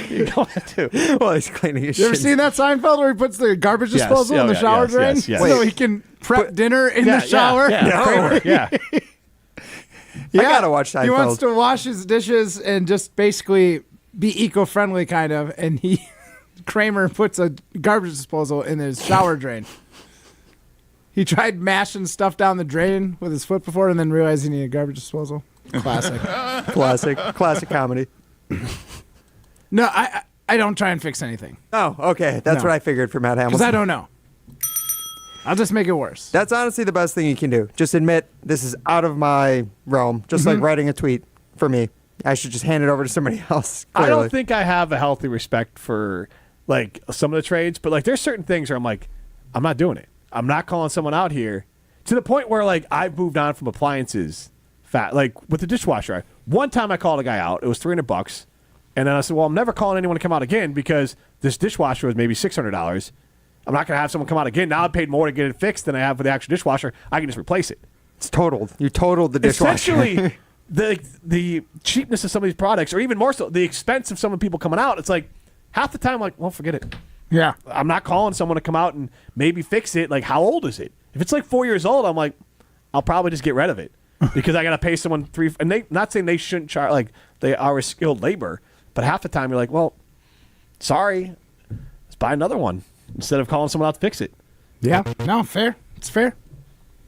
You going to? Well, he's cleaning his shins. You ever seen that Seinfeld where he puts the garbage disposal in the shower drain? Yes. So he can prep dinner in the shower? Yeah. I gotta watch Seinfeld. He wants to wash his dishes and just basically be eco-friendly kind of, and Kramer puts a garbage disposal in his shower drain. He tried mashing stuff down the drain with his foot before and then realized he needed a garbage disposal. Classic. Classic comedy. No, I don't try and fix anything. Oh, okay. That's what I figured for Matt Hamilton. Because I don't know. I'll just make it worse. That's honestly the best thing you can do. Just admit this is out of my realm. Just like writing a tweet for me. I should just hand it over to somebody else. Clearly. I don't think I have a healthy respect for like some of the trades, but like there's certain things where I'm like, I'm not doing it. I'm not calling someone out here to the point where like I've moved on from appliances. Like with the dishwasher. One time I called a guy out. It was $300, and then I said, "Well, I'm never calling anyone to come out again because this dishwasher was maybe $600. I'm not going to have someone come out again. Now I paid more to get it fixed than I have for the actual dishwasher. I can just replace it." It's totaled. You totaled the dishwasher. Essentially, the cheapness of some of these products, or even more so, the expense of some of the people coming out. It's like half the time, like, well, forget it. Yeah, I'm not calling someone to come out and maybe fix it. Like, how old is it? If it's like 4 years old, I'm like, I'll probably just get rid of it because I got to pay someone $3. And they, not saying they shouldn't charge, like they are a skilled labor, but half the time you're like, well, sorry, let's buy another one instead of calling someone out to fix it. Yeah, no, fair. It's fair.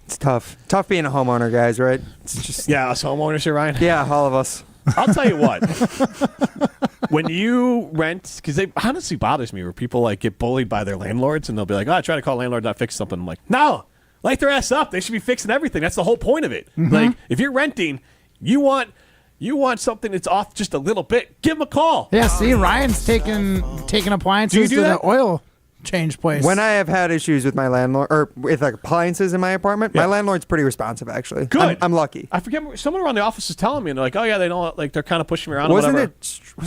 It's tough. Tough being a homeowner, guys, right? It's just us homeowners here, Ryan. Yeah, all of us. I'll tell you what. When you rent, because it honestly bothers me where people like get bullied by their landlords and they'll be like, "Oh, I try to call landlord not fix something." I'm like, no, light their ass up. They should be fixing everything. That's the whole point of it. Like, if you're renting, you want something that's off just a little bit, give them a call. Yeah, see, Ryan's taking appliances to the oil change place. When I have had issues with my landlord or with like appliances in my apartment, my landlord's pretty responsive actually. Good. I'm lucky. I forget, someone around the office is telling me, and they're like, "Oh yeah, they don't like they're kind of pushing me around." Was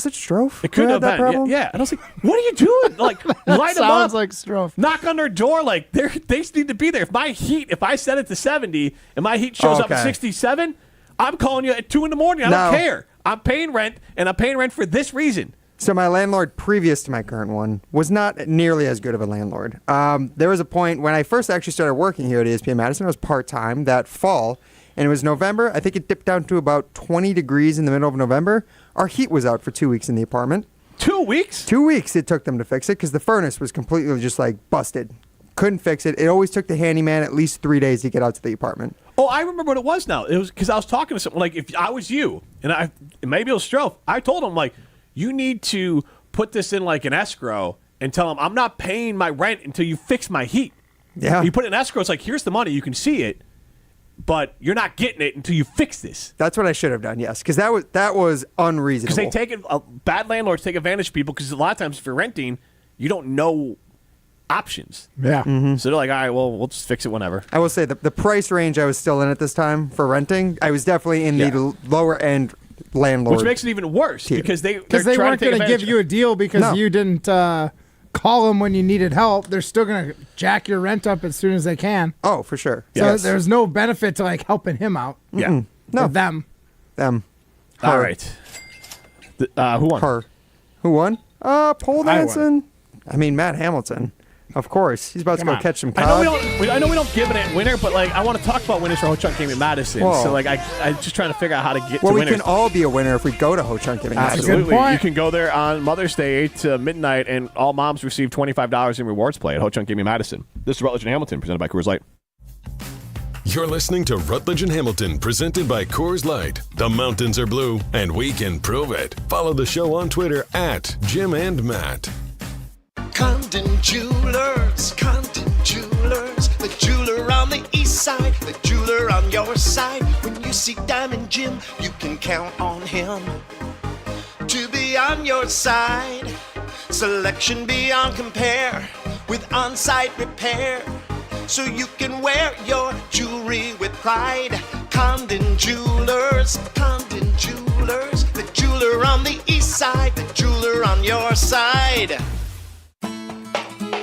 it Strofe? It Who could had have that been. problem? Yeah. And I was like, "What are you doing? Like, light them up." Sounds like Strofe. Knock on their door. Like, they just need to be there. If I set it to 70 and my heat shows up at 67, I'm calling you at 2 in the morning. I don't care. I'm paying rent, and I'm paying rent for this reason. So my landlord previous to my current one was not nearly as good of a landlord. There was a point when I first actually started working here at ESPN Madison. I was part-time that fall, and it was November. I think it dipped down to about 20 degrees in the middle of November. Our heat was out for 2 weeks in the apartment. 2 weeks? 2 weeks it took them to fix it because the furnace was completely just like busted. Couldn't fix it. It always took the handyman at least 3 days to get out to the apartment. Oh, I remember what it was now. It was because I was talking to someone, like, if I was you, and maybe it was Strofe, I told him, like, you need to put this in like an escrow and tell them I'm not paying my rent until you fix my heat. Yeah. You put it in escrow, it's like, here's the money, you can see it, but you're not getting it until you fix this. That's what I should have done, yes, because that was unreasonable. Because bad landlords take advantage of people because a lot of times if you're renting, you don't know options. Yeah. Mm-hmm. So they're like, all right, well, we'll just fix it whenever. I will say the price range I was still in at this time for renting, I was definitely in the lower end landlord. Which makes it even worse because they weren't going to give you a deal because you didn't call them when you needed help. They're still going to jack your rent up as soon as they can. Oh, for sure. So there's no benefit to like helping him out. Yeah. No. Or them. Them. All right. Who won? Her. Who won? Pole dancing. I mean, Matt Hamilton. Of course. He's about to go catch some college. I know we don't give it a winner, but like I want to talk about winners for Ho Chunk Game in Madison. Whoa. So like I'm just trying to figure out how to get to we winners. can all be a winner if we go to Ho Chunk Game in Madison. Absolutely. You can go there on Mother's Day 8 to midnight, and all moms receive $25 in rewards play at Ho Chunk Game in Madison. This is Rutledge and Hamilton, presented by Coors Light. You're listening to Rutledge and Hamilton, presented by Coors Light. The mountains are blue, and we can prove it. Follow the show on Twitter at Jim and Matt. Condon Jewelers, the jeweler on the east side, the jeweler on your side. When you see Diamond Jim, you can count on him to be on your side. Selection beyond compare with on-site repair, so you can wear your jewelry with pride. Condon Jewelers, the jeweler on the east side, the jeweler on your side.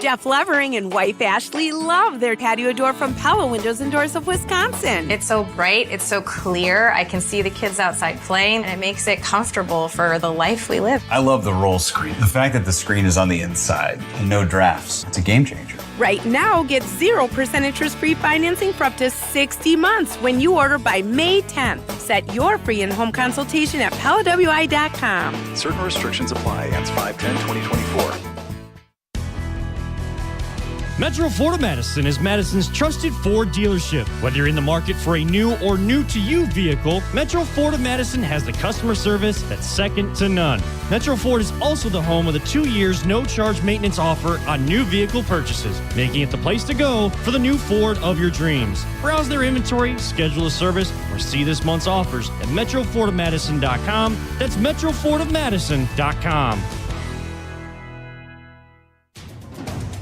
Jeff Levering and wife Ashley love their patio door from Pella Windows and Doors of Wisconsin. It's so bright, it's so clear. I can see the kids outside playing, and it makes it comfortable for the life we live. I love the roll screen. The fact that the screen is on the inside and no drafts, it's a game changer. Right now, get 0% interest-free financing for up to 60 months when you order by May 10th. Set your free in-home consultation at PellaWI.com. Certain restrictions apply. Ends 5/10/2024. Metro Ford of Madison is Madison's trusted Ford dealership. Whether you're in the market for a new or new-to-you vehicle, Metro Ford of Madison has the customer service that's second to none. Metro Ford is also the home of the 2 years no-charge maintenance offer on new vehicle purchases, making it the place to go for the new Ford of your dreams. Browse their inventory, schedule a service, or see this month's offers at MetroFordofMadison.com. That's MetroFordofMadison.com.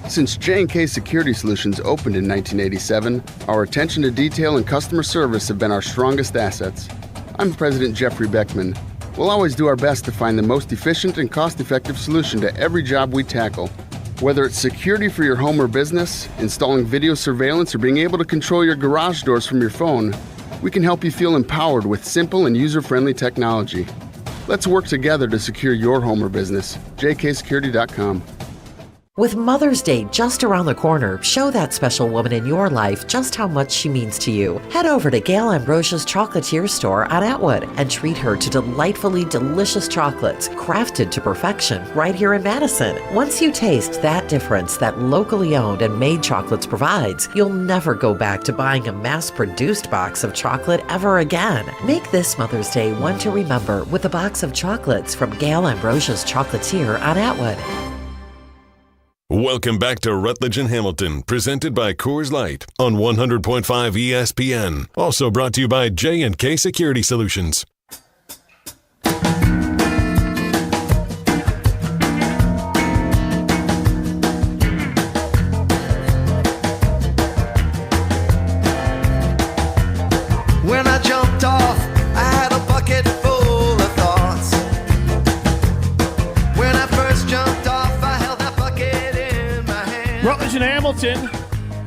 Since J&K Security Solutions opened in 1987, our attention to detail and customer service have been our strongest assets. I'm President Jeffrey Beckman. We'll always do our best to find the most efficient and cost-effective solution to every job we tackle. Whether it's security for your home or business, installing video surveillance, or being able to control your garage doors from your phone, we can help you feel empowered with simple and user-friendly technology. Let's work together to secure your home or business. jksecurity.com. With Mother's Day just around the corner, show that special woman in your life just how much she means to you. Head over to Gail Ambrosia's Chocolatier store on Atwood and treat her to delightfully delicious chocolates crafted to perfection right here in Madison. Once you taste that difference that locally owned and made chocolates provides, you'll never go back to buying a mass-produced box of chocolate ever again. Make this Mother's Day one to remember with a box of chocolates from Gail Ambrosia's Chocolatier on Atwood. Welcome back to Rutledge and Hamilton, presented by Coors Light on 100.5 ESPN. Also brought to you by J&K Security Solutions. When I jumped off, I had a bucket full of thoughts. When I first jumped off, I held that bucket in my hand. Rutledge and Hamilton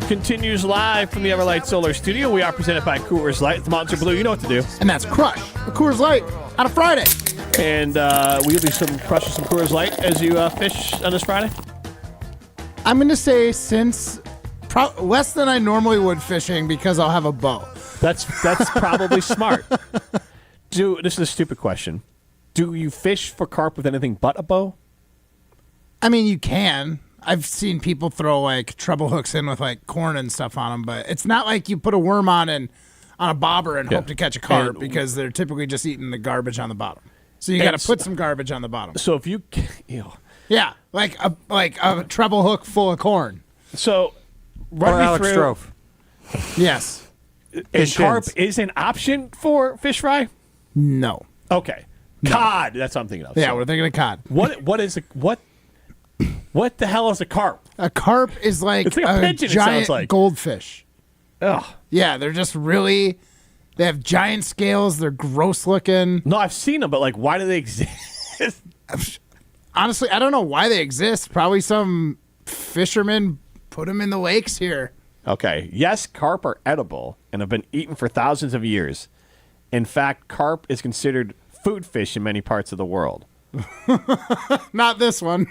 continues live from the Everlight Solar Studio. We are presented by Coors Light. The mountains are blue. You know what to do. And that's Crush, the Coors Light, on a Friday. And we'll be some Crush some Coors Light as you fish on this Friday. I'm going to say since less than I normally would fishing because I'll have a bow. That's probably smart. This is a stupid question. Do you fish for carp with anything but a bow? I mean, you can. I've seen people throw like treble hooks in with like corn and stuff on them, but it's not like you put a worm on a bobber and hope to catch a carp because they're typically just eating the garbage on the bottom. So you got to put some garbage on the bottom. So if you, yeah, like a treble hook full of corn. So run me Alex through. Strofe. Yes. And carp is an option for fish fry? No. Okay. No. Cod. That's what I'm thinking of. Yeah, So we're thinking of cod. What the hell is a carp? A carp is like It's like a pigeon, it giant sounds like. goldfish. Ugh. Yeah, they're just really. They have giant scales. They're gross looking. No, I've seen them, but like, why do they exist? Honestly, I don't know why they exist. Probably some fishermen put them in the lakes here. Okay. Yes, carp are edible and have been eaten for thousands of years. In fact, carp is considered food fish in many parts of the world. Not this one.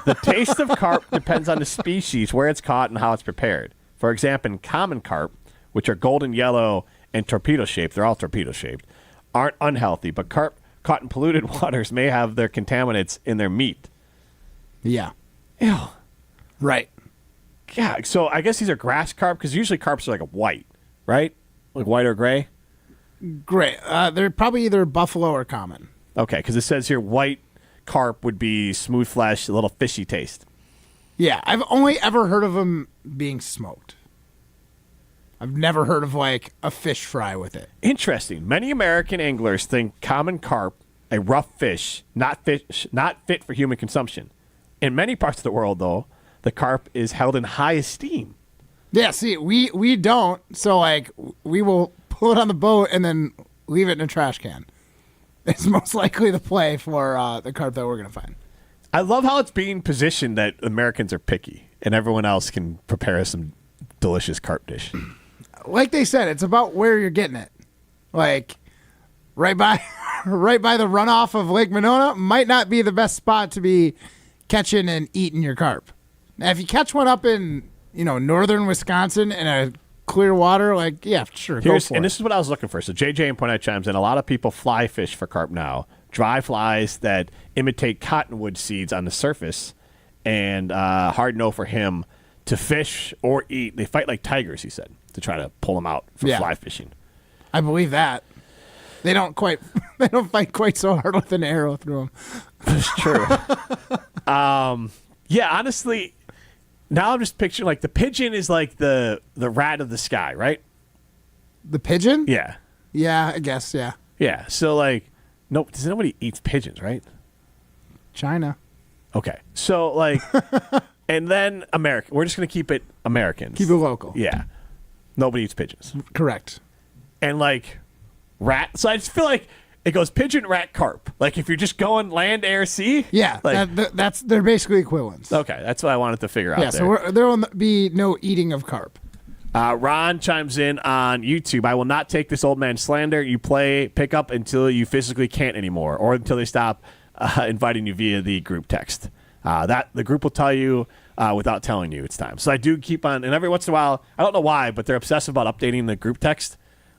The taste of carp depends on the species, where it's caught, and how it's prepared. For example, common carp, which are golden yellow and torpedo-shaped, they're all torpedo-shaped, aren't unhealthy, but carp caught in polluted waters may have their contaminants in their meat. Yeah. Ew. Right. Yeah, so I guess these are grass carp, because usually carps are like a white, right? Like white or gray? Great. They're probably either buffalo or common. Okay, because it says here white carp would be smooth flesh, a little fishy taste. Yeah, I've only ever heard of them being smoked. I've never heard of like a fish fry with it. Interesting. Many American anglers think common carp, a rough fish, not fit for human consumption. In many parts of the world, though, the carp is held in high esteem. Yeah, see, we don't. So like we will pull it on the boat and then leave it in a trash can. It's most likely the play for the carp that we're going to find. I love how it's being positioned that Americans are picky and everyone else can prepare some delicious carp dish. Like they said, it's about where you're getting it. Like right by the runoff of Lake Monona might not be the best spot to be catching and eating your carp. Now, if you catch one up in northern Wisconsin and a clear water, like, yeah, sure, go for it. And this is what I was looking for. So JJ and Poinette chimes in. A lot of people fly fish for carp now. Dry flies that imitate cottonwood seeds on the surface, and hard no for him to fish or eat. They fight like tigers, he said, to try to pull them out for fly fishing. I believe that. They don't fight quite so hard with an arrow through them. That's true. Yeah, honestly, now I'm just picturing like the pigeon is like the rat of the sky, right? The pigeon? Yeah. Yeah, I guess, yeah. Yeah, so like, nobody eats pigeons, right? China. Okay, so like, and then American. We're just going to keep it Americans. Keep it local. Yeah. Nobody eats pigeons. Correct. And like, rat. So I just feel like it goes pigeon, rat, carp. Like if you're just going land, air, sea. Yeah, like, they're basically equivalents. Okay, that's what I wanted to figure out. Yeah, so there will be no eating of carp. Ron chimes in on YouTube. I will not take this old man slander. You play pickup until you physically can't anymore, or until they stop inviting you via the group text. That the group will tell you without telling you it's time. So I do keep on, and every once in a while, I don't know why, but they're obsessive about updating the group text,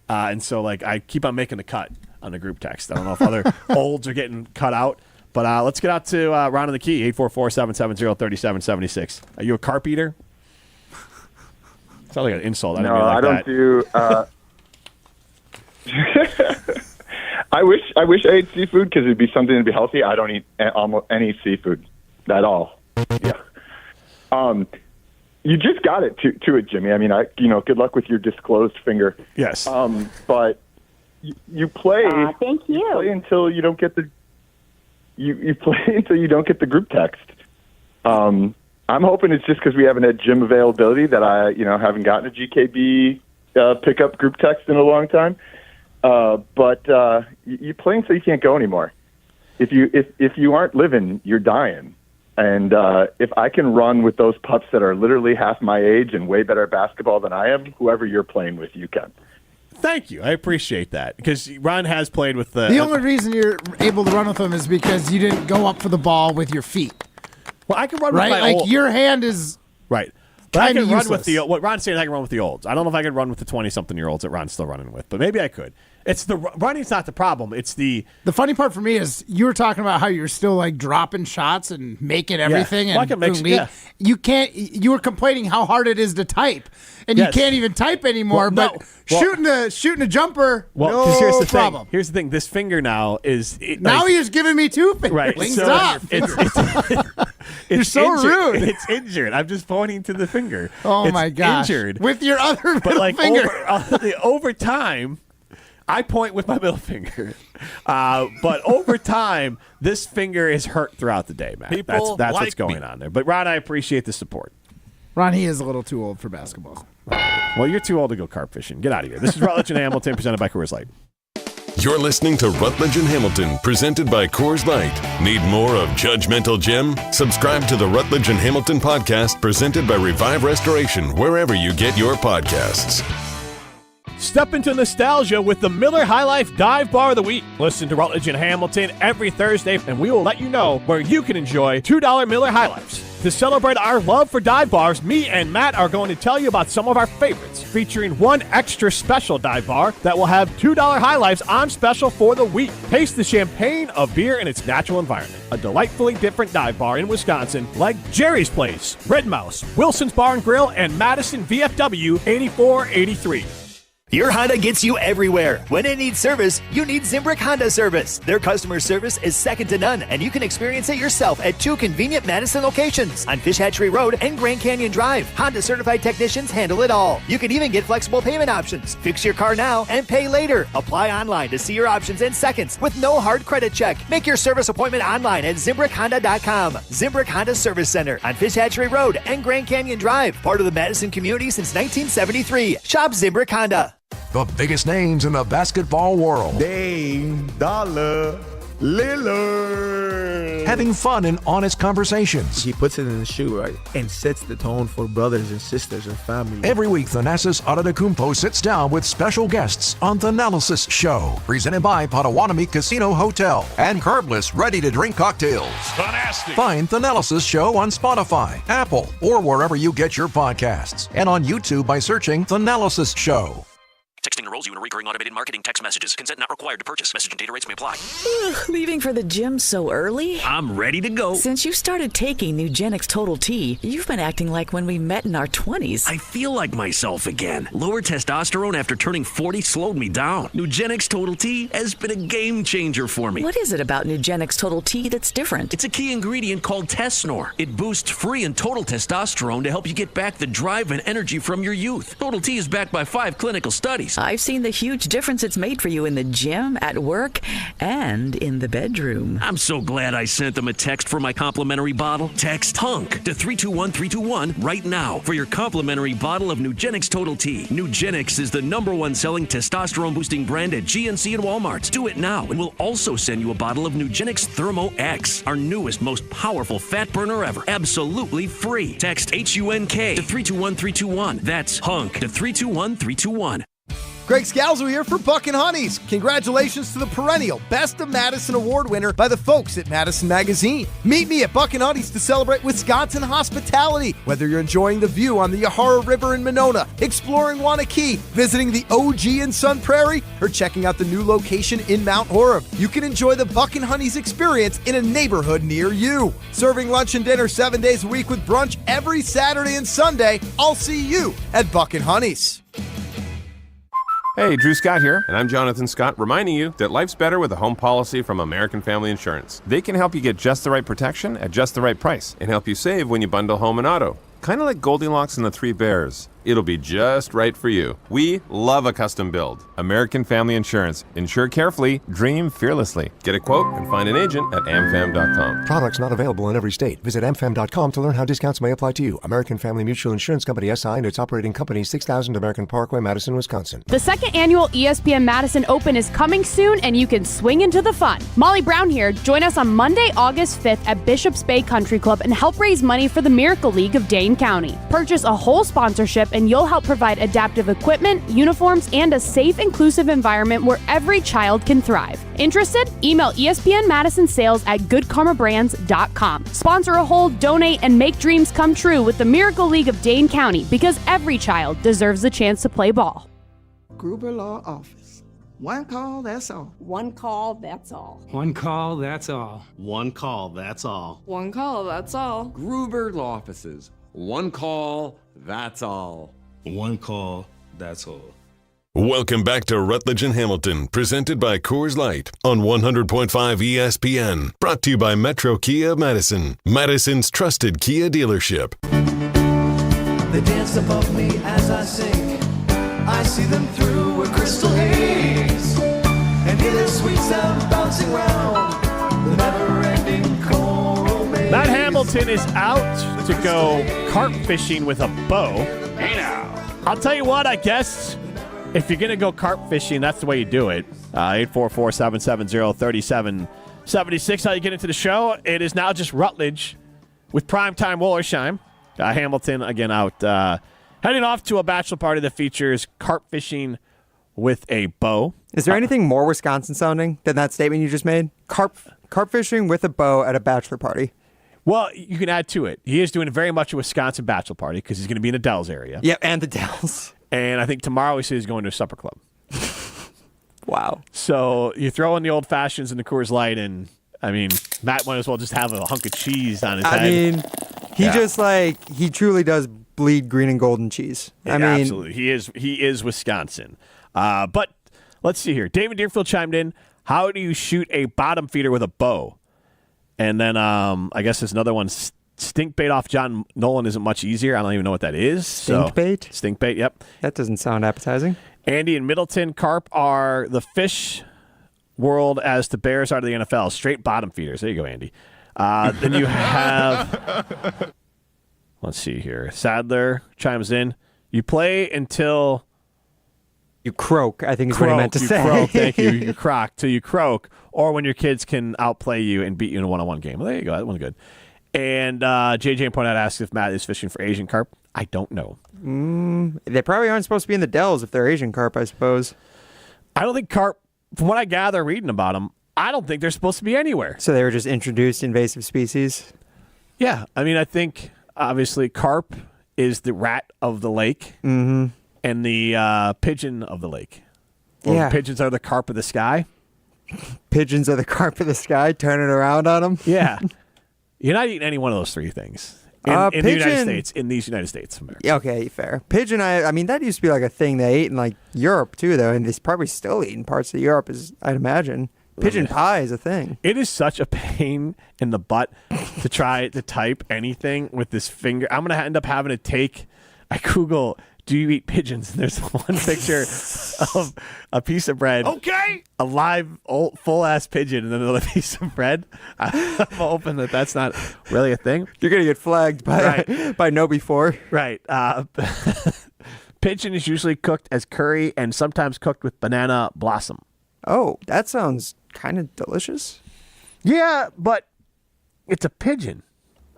and so like I keep on making the cut on the group text. I don't know if other olds are getting cut out, but let's get out to Ron on the key, 844-770-3776. Are you a carp eater? Sounds like an insult. I don't do. I wish I ate seafood because it'd be something to be healthy. I don't eat almost any seafood at all. Yeah. You just got it to it, Jimmy. I mean, good luck with your disclosed finger. Yes. But you play. Thank you. You play until you don't get the. You play until you don't get the group text. I'm hoping it's just because we haven't had gym availability that I, haven't gotten a GKB pickup group text in a long time. But you play until you can't go anymore. If you aren't living, you're dying. And if I can run with those pups that are literally half my age and way better at basketball than I am, whoever you're playing with, you can. Thank you. I appreciate that because Ron has played with the. The only reason you're able to run with them is because you didn't go up for the ball with your feet. Well, I can run with right? my like old. Your hand is right. But I can run with useless. what Ron's saying. I can run with the olds. I don't know if I could run with the 20-something-year-olds that Ron's still running with, but maybe I could. It's the running's not the problem. It's the funny part for me is you were talking about how you're still like dropping shots and making everything. Well, and I can make, yeah. You can't. You were complaining how hard it is to type, and you can't even type anymore. But shooting a jumper, no here's the problem. Thing. Here's the thing. This finger now is now he's giving me two fingers. Right. Stop. You're so injured. rude. It's injured. I'm just pointing to the finger. Oh it's my gosh! Injured. With your other finger. finger. Over time. I point with my middle finger, but over time, this finger is hurt throughout the day, man. That's what's going on there. But Ron, I appreciate the support. Ron, he is a little too old for basketball. Well, you're too old to go carp fishing. Get out of here. This is Rutledge and Hamilton, presented by Coors Light. You're listening to Rutledge and Hamilton, presented by Coors Light. Need more of Judgmental Jim? Subscribe to the Rutledge and Hamilton podcast, presented by Revive Restoration, wherever you get your podcasts. Step into nostalgia with the Miller High Life Dive Bar of the Week. Listen to Rutledge and Hamilton every Thursday, and we will let you know where you can enjoy $2 Miller High Lifes. To celebrate our love for dive bars, me and Matt are going to tell you about some of our favorites, featuring one extra special dive bar that will have $2 High Lifes on special for the week. Taste the champagne of beer in its natural environment. A delightfully different dive bar in Wisconsin, like Jerry's Place, Red Mouse, Wilson's Bar and Grill, and Madison VFW 8483. Your Honda gets you everywhere. When it needs service, you need Zimbrick Honda service. Their customer service is second to none, and you can experience it yourself at 2 convenient Madison locations on Fish Hatchery Road and Grand Canyon Drive. Honda certified technicians handle it all. You can even get flexible payment options. Fix your car now and pay later. Apply online to see your options in seconds with no hard credit check. Make your service appointment online at ZimbrickHonda.com. Zimbrick Honda Service Center on Fish Hatchery Road and Grand Canyon Drive. Part of the Madison community since 1973. Shop Zimbrick Honda. The biggest names in the basketball world. Dame Dollar. Lillard. Having fun and honest conversations. He puts it in the shoe, right? And sets the tone for brothers and sisters and family. Every week, Thanasis Adetokounmpo sits down with special guests on Thanalysis Show, presented by Potawatomi Casino Hotel and Curbless ready-to-drink cocktails. Fantastic. Find Thanalysis Show on Spotify, Apple, or wherever you get your podcasts, and on YouTube by searching Thanalysis Show. Texting enrolls you in recurring automated marketing text messages. Consent not required to purchase. Message and data rates may apply. Leaving for the gym so early? I'm ready to go. Since you started taking Nugenix Total T, you've been acting like when we met in our 20s. I feel like myself again. Lower testosterone after turning 40 slowed me down. Nugenix Total T has been a game changer for me. What is it about Nugenix Total T that's different? It's a key ingredient called Tesnor. It boosts free and total testosterone to help you get back the drive and energy from your youth. Total T is backed by 5 clinical studies. I've seen the huge difference it's made for you in the gym, at work, and in the bedroom. I'm so glad I sent them a text for my complimentary bottle. Text HUNK to 321321 right now for your complimentary bottle of Nugenix Total T. Nugenix is the #1 selling testosterone boosting brand at GNC and Walmart. Do it now, and we'll also send you a bottle of Nugenix Thermo X, our newest, most powerful fat burner ever. Absolutely free. Text HUNK to 321321. That's HUNK to 321321. Greg Scalzo here for Buck and Honeys. Congratulations to the perennial Best of Madison Award winner by the folks at Madison Magazine. Meet me at Buck and Honeys to celebrate Wisconsin hospitality. Whether you're enjoying the view on the Yahara River in Monona, exploring Wanakee, visiting the OG in Sun Prairie, or checking out the new location in Mount Horeb, you can enjoy the Buck and Honeys experience in a neighborhood near you. Serving lunch and dinner 7 days a week with brunch every Saturday and Sunday. I'll see you at Buck and Honeys. Hey, Drew Scott here, and I'm Jonathan Scott, reminding you that life's better with a home policy from American Family Insurance. They can help you get just the right protection at just the right price and help you save when you bundle home and auto. Kind of like Goldilocks and the Three Bears. It'll be just right for you. We love a custom build. American Family Insurance. Insure carefully, dream fearlessly. Get a quote and find an agent at amfam.com. Products not available in every state. Visit amfam.com to learn how discounts may apply to you. American Family Mutual Insurance Company SI and its operating company 6000 American Parkway, Madison, Wisconsin. The second annual ESPN Madison Open is coming soon, and you can swing into the fun. Molly Brown here. Join us on Monday, August 5th at Bishops Bay Country Club and help raise money for the Miracle League of Dane County. Purchase a whole sponsorship and you'll help provide adaptive equipment, uniforms, and a safe, inclusive environment where every child can thrive. Interested? Email ESPN Madison Sales at goodkarmabrands.com. Sponsor a hole, donate, and make dreams come true with the Miracle League of Dane County, because every child deserves the chance to play ball. Gruber Law Office. One call, that's all. One call, that's all. One call, that's all. One call, that's all. One call, that's all. Gruber Law Offices. One call, that's all. One call, that's all. Welcome back to Rutledge and Hamilton, presented by Coors Light on 100.5 ESPN. Brought to you by Metro Kia of Madison, Madison's trusted Kia dealership. They dance above me as I sing. I see them through a crystal haze and hear their sweet sound bouncing round the never-ending coral maze. Matt Hamilton is out to go carp fishing with a bow. Hey now. I'll tell you what, I guess if you're going to go carp fishing, that's the way you do it. 844-770-3776. How you get into the show? It is now just Rutledge with Primetime Wollersheim. Hamilton, again, out heading off to a bachelor party that features carp fishing with a bow. Is there anything more Wisconsin-sounding than that statement you just made? Carp fishing with a bow at a bachelor party. Well, you can add to it. He is doing very much a Wisconsin bachelor party because he's going to be in the Dells area. Yeah, and the Dells. And I think tomorrow he says he's going to a supper club. Wow. So you throw in the old fashions and the Coors Light, and I mean, Matt might as well just have a hunk of cheese on his head. I mean, he truly does bleed green and golden cheese. Yeah, absolutely. He is Wisconsin. But let's see here. David Deerfield chimed in. How do you shoot a bottom feeder with a bow? And then I guess there's another one. Stink bait off John Nolan isn't much easier. I don't even know what that is. Stink bait? Stink bait, yep. That doesn't sound appetizing. Andy in Middleton, carp are the fish world as the Bears are to the NFL. Straight bottom feeders. There you go, Andy. Then you have, let's see here. Sadler chimes in. You play until You croak, I think is what he meant to say. Croak, thank you. You croak till you croak, or when your kids can outplay you and beat you in a one-on-one game. Well, there you go. That one's good. And JJ Pointout asks if Matt is fishing for Asian carp. I don't know. They probably aren't supposed to be in the Dells if they're Asian carp, I suppose. I don't think carp, from what I gather reading about them, I don't think they're supposed to be anywhere. So they were just introduced invasive species? Yeah. I mean, I think, obviously, carp is the rat of the lake. Mm-hmm. And the pigeon of the lake. Or pigeons are the carp of the sky. Pigeons are the carp of the sky, turning around on them? Yeah. You're not eating any one of those three things in the United States, in these United States of America. Okay, fair. Pigeon, I mean, that used to be like a thing they ate in like Europe too, though, and it's probably still eaten parts of Europe, I'd imagine. Pigeon pie is a thing. It is such a pain in the butt to try to type anything with this finger. I'm going to end up having to take, I Google, do you eat pigeons? And there's one picture of a piece of bread. Okay. A live, full-ass pigeon and then another piece of bread. I'm hoping that that's not really a thing. You're going to get flagged by No Before. Right. Pigeon is usually cooked as curry and sometimes cooked with banana blossom. Oh, that sounds kind of delicious. Yeah, but it's a pigeon.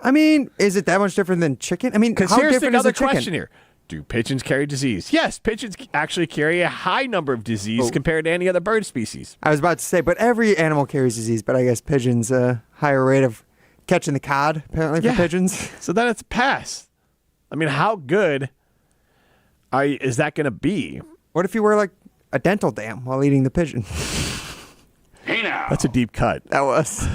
I mean, is it that much different than chicken? I mean, how here's different is another a chicken? question here. Do pigeons carry disease? Yes, pigeons actually carry a high number of disease compared to any other bird species. I was about to say, but every animal carries disease, but I guess pigeons a higher rate of catching the cod, apparently, for pigeons. So then it's a pass. I mean, how good is that going to be? What if you wear, like, a dental dam while eating the pigeon? Hey now. That's a deep cut. That was.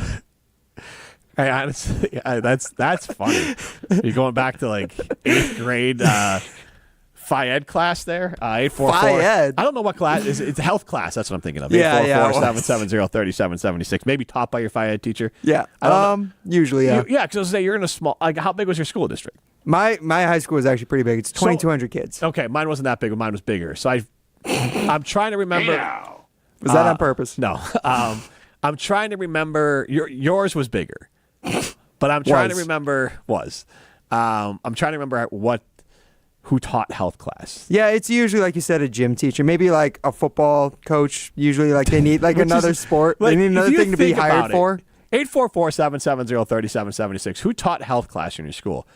Hey, honestly, that's funny. You're going back to, like, 8th grade Phi Ed class there. 844. Phi Ed? I don't know what class. It's a health class. That's what I'm thinking of. Yeah, 844-770-3776. Maybe taught by your Phi Ed teacher. Yeah. Usually, yeah. Yeah, because I was say you're in a small. Like, how big was your school district? My high school was actually pretty big. It's 2,200 kids. Okay, mine wasn't that big, but mine was bigger. So I'm trying to remember. Was that on purpose? No. I'm trying to remember. Yours was bigger, but I'm trying to remember. I'm trying to remember who taught health class. Yeah, it's usually, like you said, a gym teacher. Maybe like a football coach. Usually, like they need like another sport. Like, they need another thing to be hired for. 844-770-3776. Who taught health class in your school?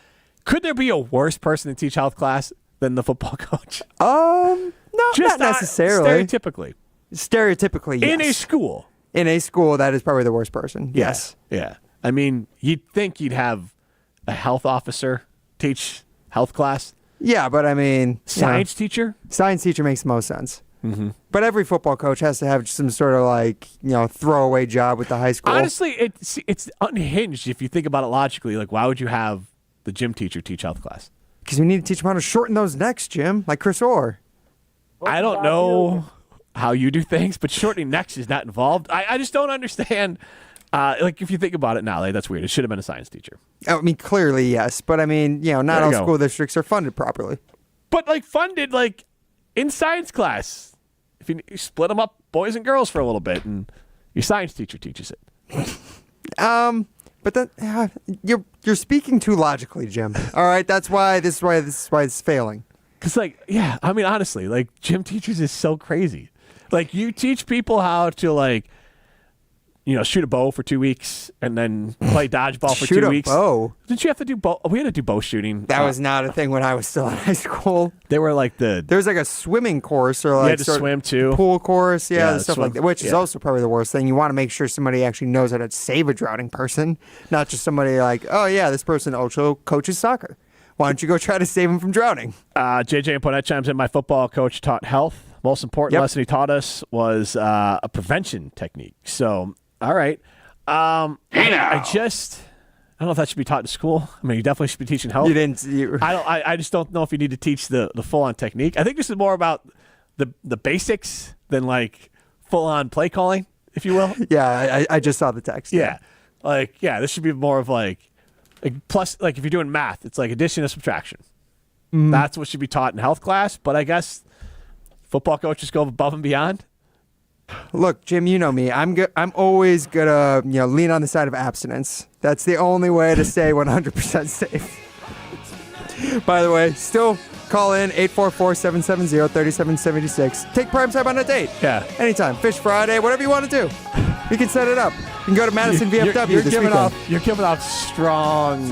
Could there be a worse person to teach health class than the football coach? No, just not necessarily. Stereotypically, yes. In a school. In a school, that is probably the worst person. Yes. Yeah. I mean, you'd think you'd have a health officer teach health class. Yeah, but I mean... Science teacher? Science teacher makes the most sense. Mm-hmm. But every football coach has to have some sort of like, throwaway job with the high school. Honestly, it's unhinged if you think about it logically. Like, why would you have the gym teacher teach health class? Because we need to teach them how to shorten those necks, Jim, like Chris Orr. I don't know how you do things, but shortening necks is not involved. I just don't understand. Like, if you think about it now, like, that's weird. It should have been a science teacher. I mean, clearly, yes. But, I mean, not all school districts are funded properly. But, like, funded, like, in science class. If you split them up, boys and girls, for a little bit, and your science teacher teaches it. But that you're speaking too logically, Jim. All right, that's why this is why it's failing. Because, like, yeah, I mean, honestly, like, gym teachers is so crazy. Like, you teach people how to, like, shoot a bow for 2 weeks and then play dodgeball for 2 weeks. Shoot a bow? Didn't you have to do bow? We had to do bow shooting. That was not a thing when I was still in high school. They were like there was like a swimming course or like you had to swim too. Pool course, stuff swim. like that, which is also probably the worst thing. You want to make sure somebody actually knows how to save a drowning person, not just somebody like, oh yeah, this person also coaches soccer. Why don't you go try to save him from drowning? JJ Imponette chimes in. My football coach taught health. Most important lesson he taught us was a prevention technique. So, all right. I don't know if that should be taught in school. I mean, you definitely should be teaching health. I just don't know if you need to teach the full-on technique. I think this is more about the basics than like full-on play calling, if you will. Yeah, I just saw the text. Yeah. This should be more of like plus, like if you're doing math, it's like addition and subtraction. Mm. That's what should be taught in health class. But I guess football coaches go above and beyond. Look, Jim, you know me. I'm always gonna lean on the side of abstinence. That's the only way to stay 100% safe. By the way, still call in 844-770-3776. Take prime time on a date. Yeah. Anytime. Fish Friday, whatever you want to do. We can set it up. You can go to Madison VFW you're this giving weekend. You're giving off strong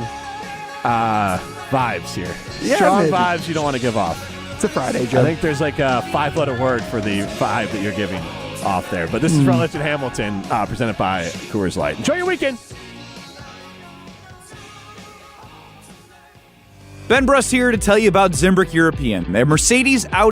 vibes here. Yeah, strong maybe. vibes you don't want to give off. It's a Friday, Joe. I think there's like a 5-letter word for the vibe that you're giving off there. But this is Rutledge and Hamilton, presented by Coors Light. Enjoy your weekend. Ben Brust here to tell you about Zimbrick European, a Mercedes Audi